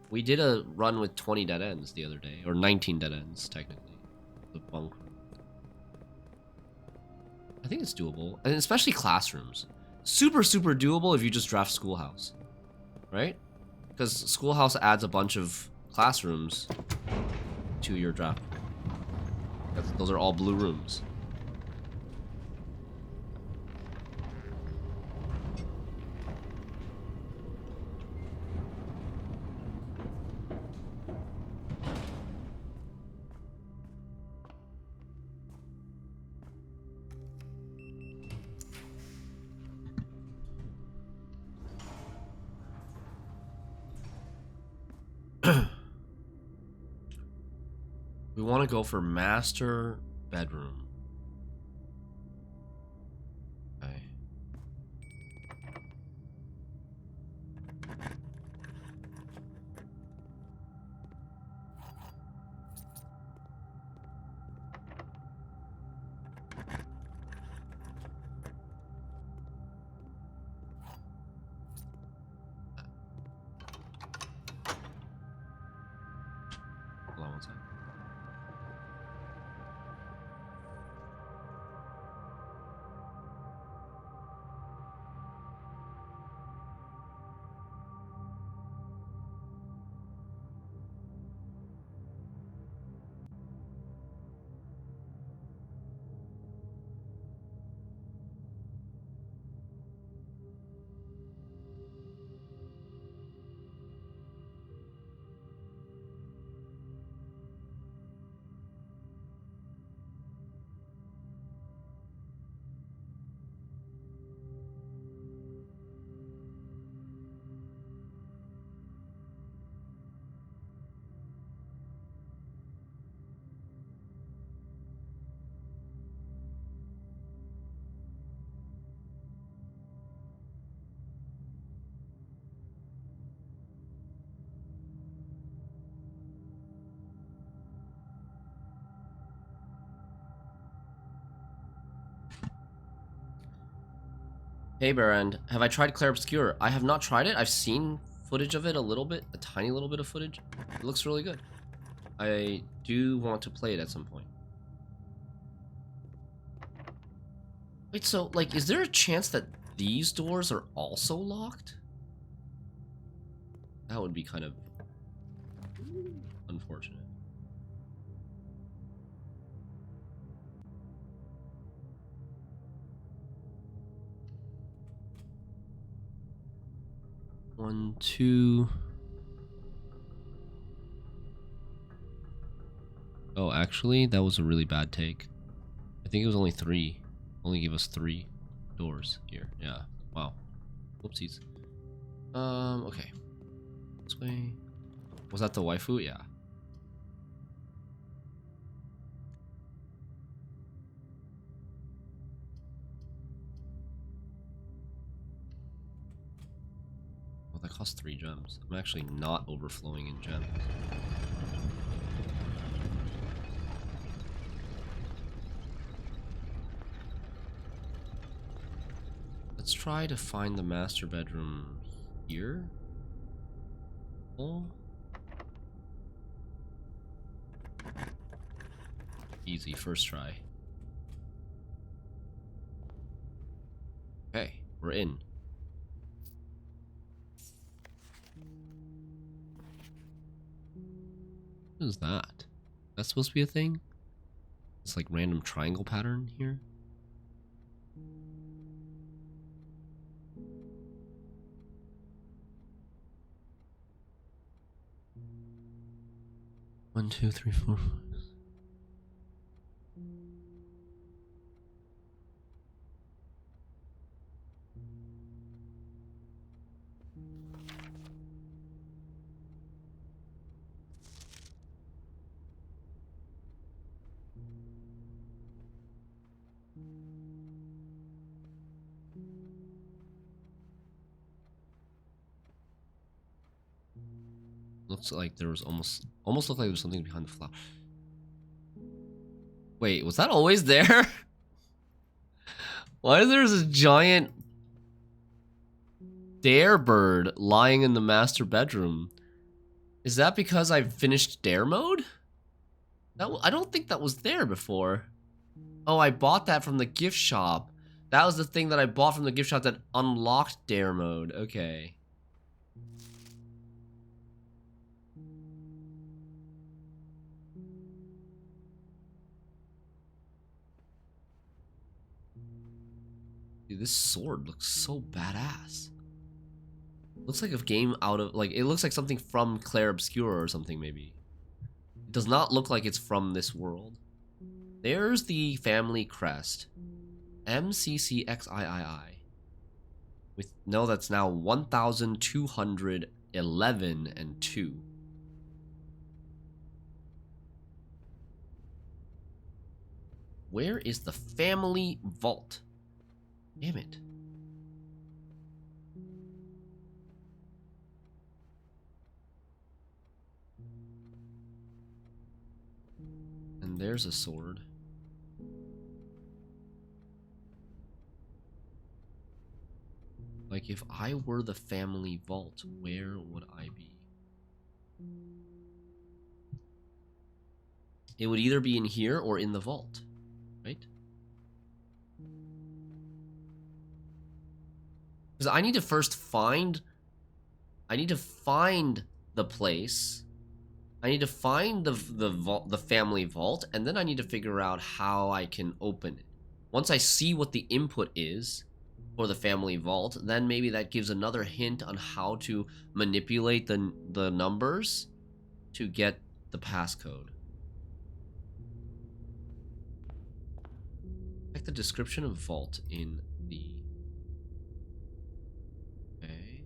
We did a run with 20 dead ends the other day. Or 19 dead ends, technically. The bunk room. I think it's doable. And especially classrooms. Super, super doable if you just draft schoolhouse. Right? Because schoolhouse adds a bunch of classrooms to your draft. Those are all blue rooms. We want to go for master bedroom. Okay. Hold on one second. Hey Barend, have I tried Clair Obscur? I have not tried it. I've seen footage of it a little bit, a tiny little bit of footage. It looks really good. I do want to play it at some point. Wait, so, like, is there a chance that these doors are also locked? That would be kind of unfortunate. 1, 2. Oh, actually, that was a really bad take. I think it was only 3. Only gave us 3 doors here. Yeah. Wow. Whoopsies. Okay. This way. Was that the waifu? Yeah. Well, that cost 3 gems. I'm actually not overflowing in gems. Let's try to find the master bedroom here. Oh. Easy, first try. Okay, we're in. What is that? That's supposed to be a thing? It's like random triangle pattern here. One, two, three, four, 5. Looks like there was almost looked like there was something behind the flower. Wait, was that always there? Why is there a giant dare bird lying in the master bedroom? Is that because I finished dare mode? I don't think that was there before. Oh, I bought that from the gift shop. That was the thing that I bought from the gift shop that unlocked dare mode. Okay. Dude, this sword looks so badass. Looks like a game out of, like, it looks like something from Clair Obscura or something, maybe. It does not look like it's from this world. There's the family crest. MCCXIII. With, no, that's now 1,211 and 2. Where is the family vault? Damn it. And there's a sword. Like, if I were the family vault, where would I be? It would either be in here or in the vault, right? Because I need to first find... I need to find the place. I need to find the family vault, and then I need to figure out how I can open it. Once I see what the input is for the family vault, then maybe that gives another hint on how to manipulate the numbers to get the passcode. Check the description of vault in the... Okay.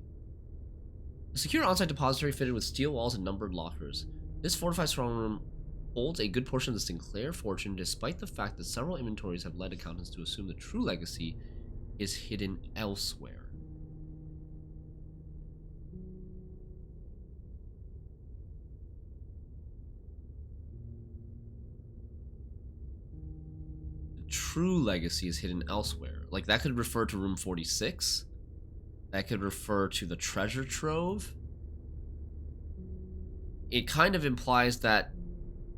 A secure on-site depository fitted with steel walls and numbered lockers. This fortified strong room holds a good portion of the Sinclair fortune, despite the fact that several inventories have led accountants to assume the true legacy is hidden elsewhere. The true legacy is hidden elsewhere. Like, that could refer to room 46. That could refer to the treasure trove. It kind of implies that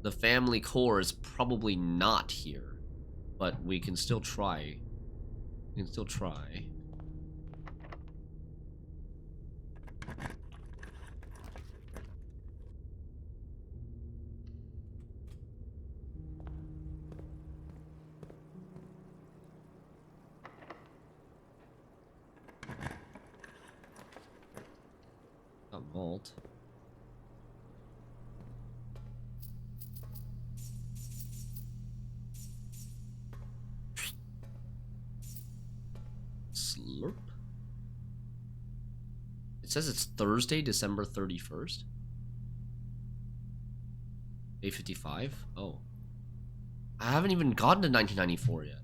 the family core is probably not here, but we can still try. We can still try. vault. Slurp. It says it's Thursday, December 31st. 8:55. Oh. I haven't even gotten to 1994 yet.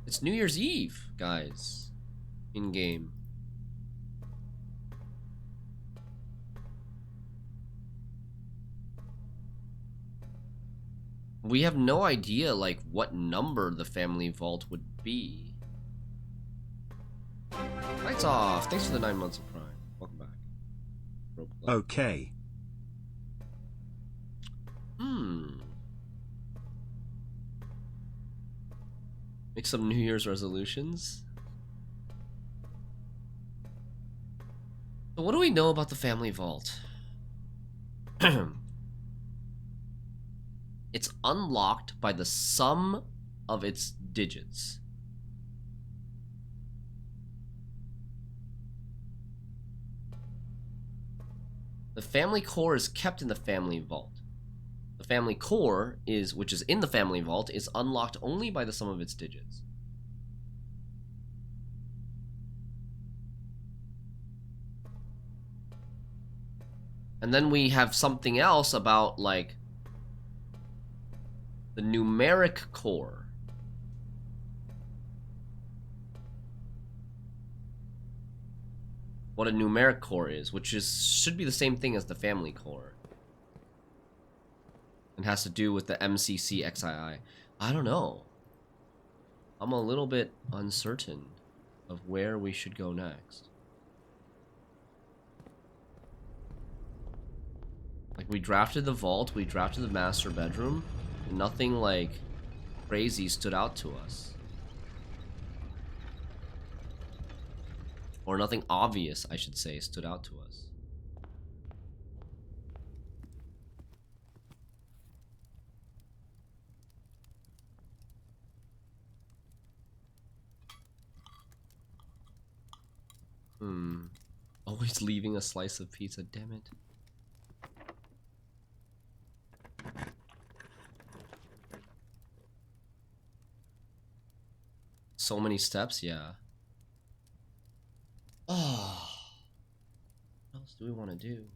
It's New Year's Eve, guys. In game. We have no idea, like, what number the family vault would be. Lights off. Thanks for the 9 months of Prime. Welcome back. Rope club. Okay. Make some New Year's resolutions. So what do we know about the family vault? It's unlocked by the sum of its digits. The family core is kept in the family vault. The family core is, which is in the family vault, is unlocked only by the sum of its digits. And then we have something else about, like, the numeric core. What a numeric core is, which should be the same thing as the family core. It has to do with the MCC XII. I don't know. I'm a little bit uncertain of where we should go next. Like, we drafted the vault, we drafted the master bedroom, and nothing, like, crazy stood out to us. Or nothing obvious, I should say, stood out to us. Always leaving a slice of pizza, damn it. So many steps, yeah. Oh. What else do we want to do?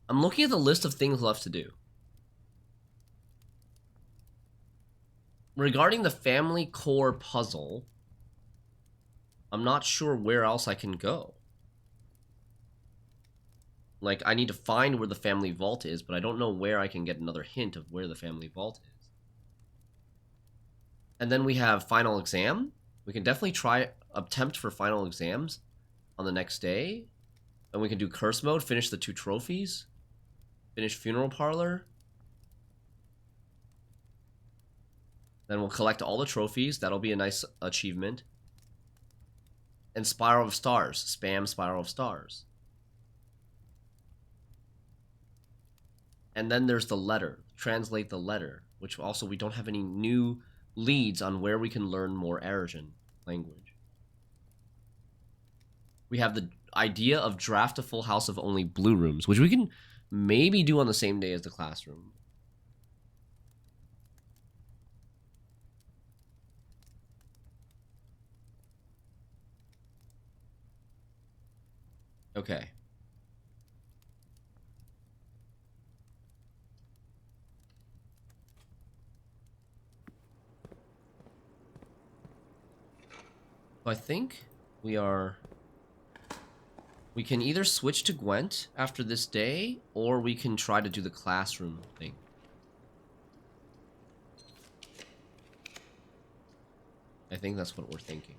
I'm looking at the list of things left to do. Regarding the family core puzzle, I'm not sure where else I can go. Like, I need to find where the family vault is, but I don't know where I can get another hint of where the family vault is. And then we have final exam. We can definitely attempt for final exams on the next day. And we can do curse mode, finish the 2 trophies. Finish funeral parlor. Then we'll collect all the trophies. That'll be a nice achievement. And Spiral of Stars. Spam Spiral of Stars. And then there's the letter. Translate the letter. Which also, we don't have any new leads on where we can learn more Arisian language. We have the idea of draft a full house of only blue rooms, which we can maybe do on the same day as the classroom. Okay. So I think we can either switch to Gwent after this day, or we can try to do the classroom thing. I think that's what we're thinking.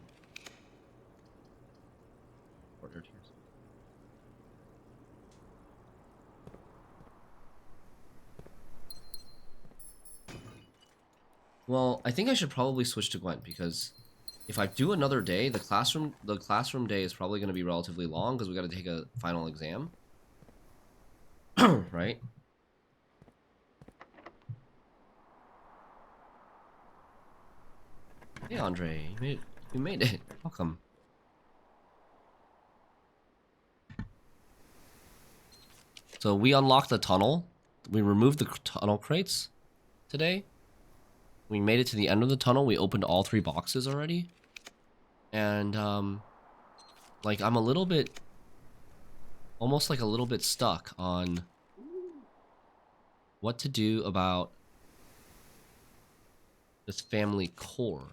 Well, I think I should probably switch to Gwent, because if I do another day, the classroom day is probably going to be relatively long because we got to take a final exam. Right? Hey, Andre, you made it. You made it. Welcome. So we unlocked the tunnel. We removed the tunnel crates today. We made it to the end of the tunnel. We opened all 3 boxes already. And, like, I'm a little bit... almost like a little bit stuck on what to do about this family core.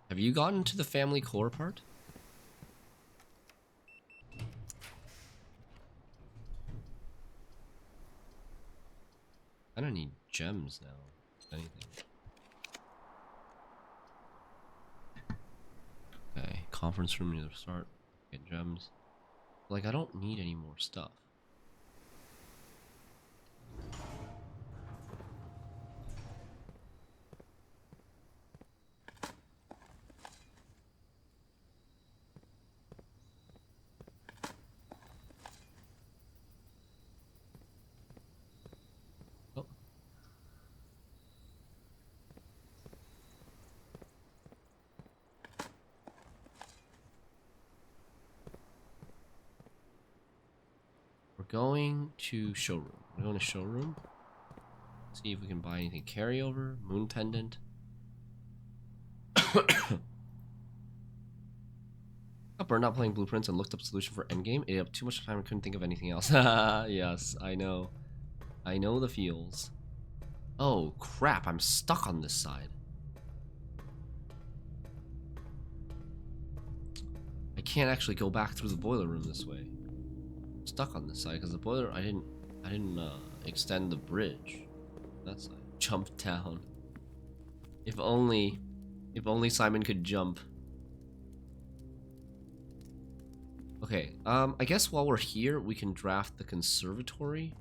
Have you gotten to the family core part? I don't need gems now, if anything. Okay, conference room near the start. Get gems. Like, I don't need any more stuff. Oh. We're going to showroom. We're going to showroom. See if we can buy anything. Carryover, moon pendant. I burned out playing blueprints and looked up a solution for endgame. It had too much time and couldn't think of anything else. Yes, I know. I know the feels. Oh crap, I'm stuck on this side. I can't actually go back through the boiler room this way. I'm stuck on this side because the boiler I didn't extend the bridge. That side. Jump down. If only Simon could jump. Okay, I guess while we're here, we can draft the conservatory.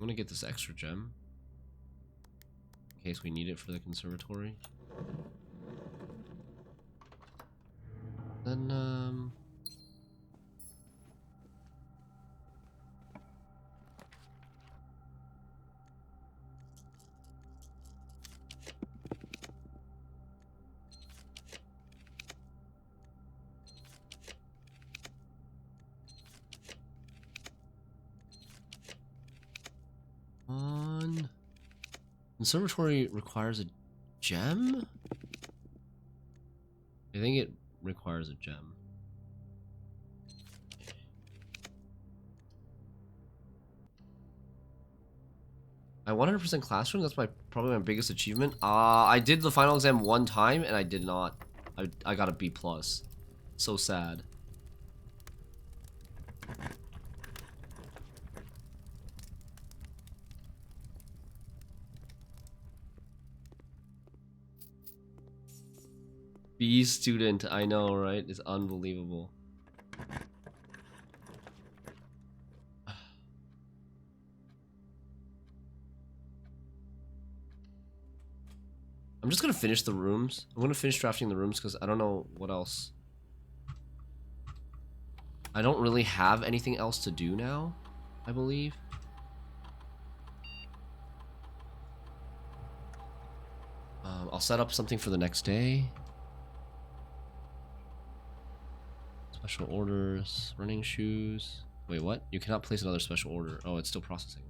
I'm gonna get this extra gem in case we need it for the conservatory. Then conservatory requires a gem? I think it requires a gem. I 100% classroom. That's probably my biggest achievement. I did the final exam 1 time and I did not. I got a B+. So sad. B student, I know, right? It's unbelievable. I'm just gonna finish the rooms. I'm gonna finish drafting the rooms because I don't know what else. I don't really have anything else to do now, I believe. I'll set up something for the next day. Special orders, running shoes. Wait, what? You cannot place another special order. Oh, it's still processing.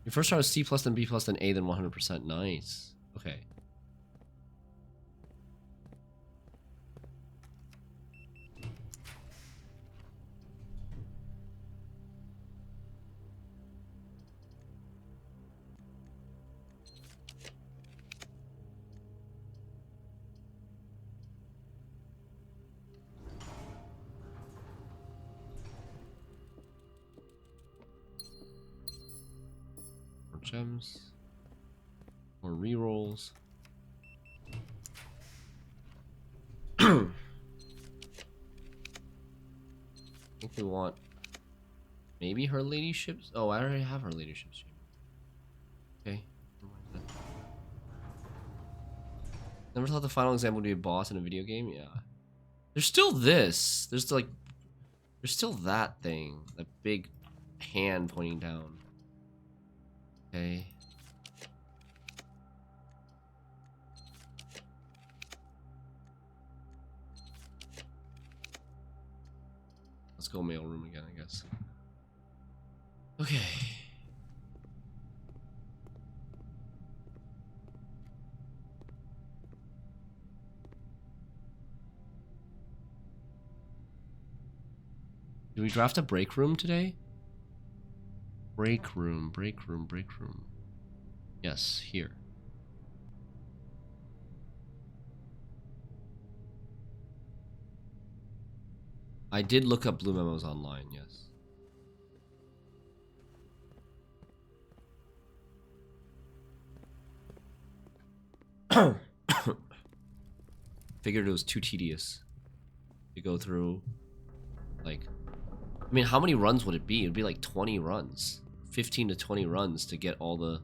Your first try was C+, then B+, then A, then 100%. Nice. Okay. gems. More rerolls. I think we want maybe her ladyships. Oh, I already have her ladyships. Okay. Never thought the final exam would be a boss in a video game. Yeah. There's still this. There's still that thing. That big hand pointing down. Okay. Let's go mailroom again, I guess. Okay. Did we draft a break room today? Break room, break room, break room. Yes, here. I did look up Blue Memos online, yes. Figured it was too tedious to go through, like, I mean, how many runs would it be? It'd be like 20 runs. 15 to 20 runs to get all the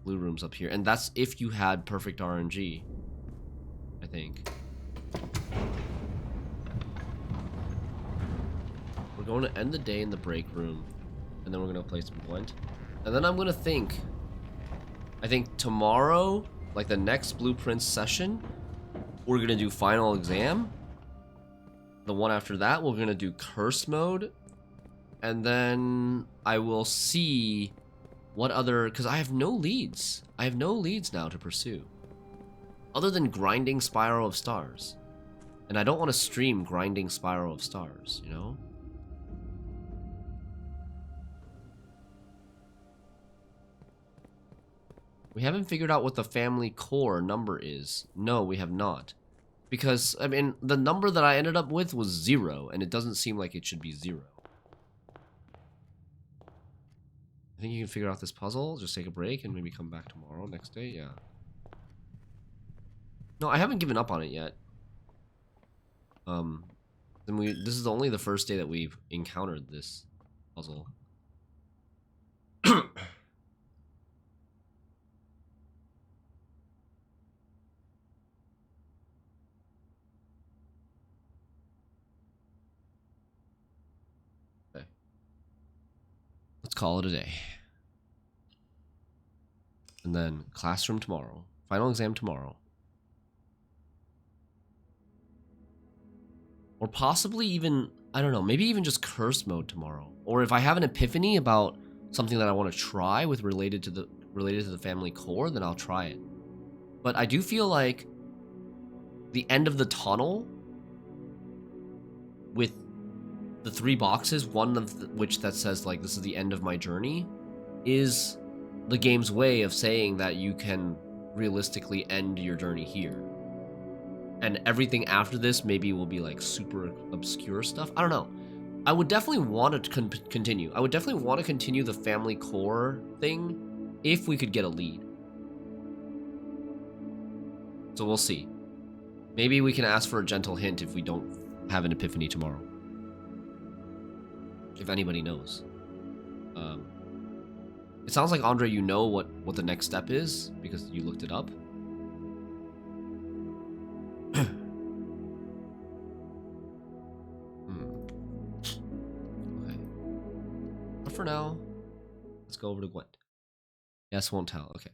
blue rooms up here. And that's if you had perfect RNG, I think. We're going to end the day in the break room. And then we're going to play some Gwent. And then I'm going to think, I think tomorrow, like the next Blueprints session, we're going to do final exam. The one after that, we're going to do curse mode. And then I will see what other... Because I have no leads. I have no leads now to pursue. Other than grinding Spiral of Stars. And I don't want to stream grinding Spiral of Stars, you know? We haven't figured out what the family core number is. No, we have not. Because, I mean, the number that I ended up with was 0, and it doesn't seem like it should be 0. I think you can figure out this puzzle, just take a break, and maybe come back tomorrow, next day, yeah. No, I haven't given up on it yet. This is only the first day that we've encountered this puzzle. Let's call it a day. And then classroom tomorrow. Final exam tomorrow. Or possibly even, I don't know, maybe even just curse mode tomorrow. Or if I have an epiphany about something that I want to try with related to the family core, then I'll try it. But I do feel like the end of the tunnel with the 3 boxes, one of which that says like this is the end of my journey, is the game's way of saying that you can realistically end your journey here. And everything after this maybe will be like super obscure stuff. I don't know. I would definitely want to continue. I would definitely want to continue the family core thing if we could get a lead. So we'll see. Maybe we can ask for a gentle hint if we don't have an epiphany tomorrow. If anybody knows. It sounds like, Andre, you know what the next step is because you looked it up. Okay. But for now, let's go over to Gwent. Yes, won't tell. Okay.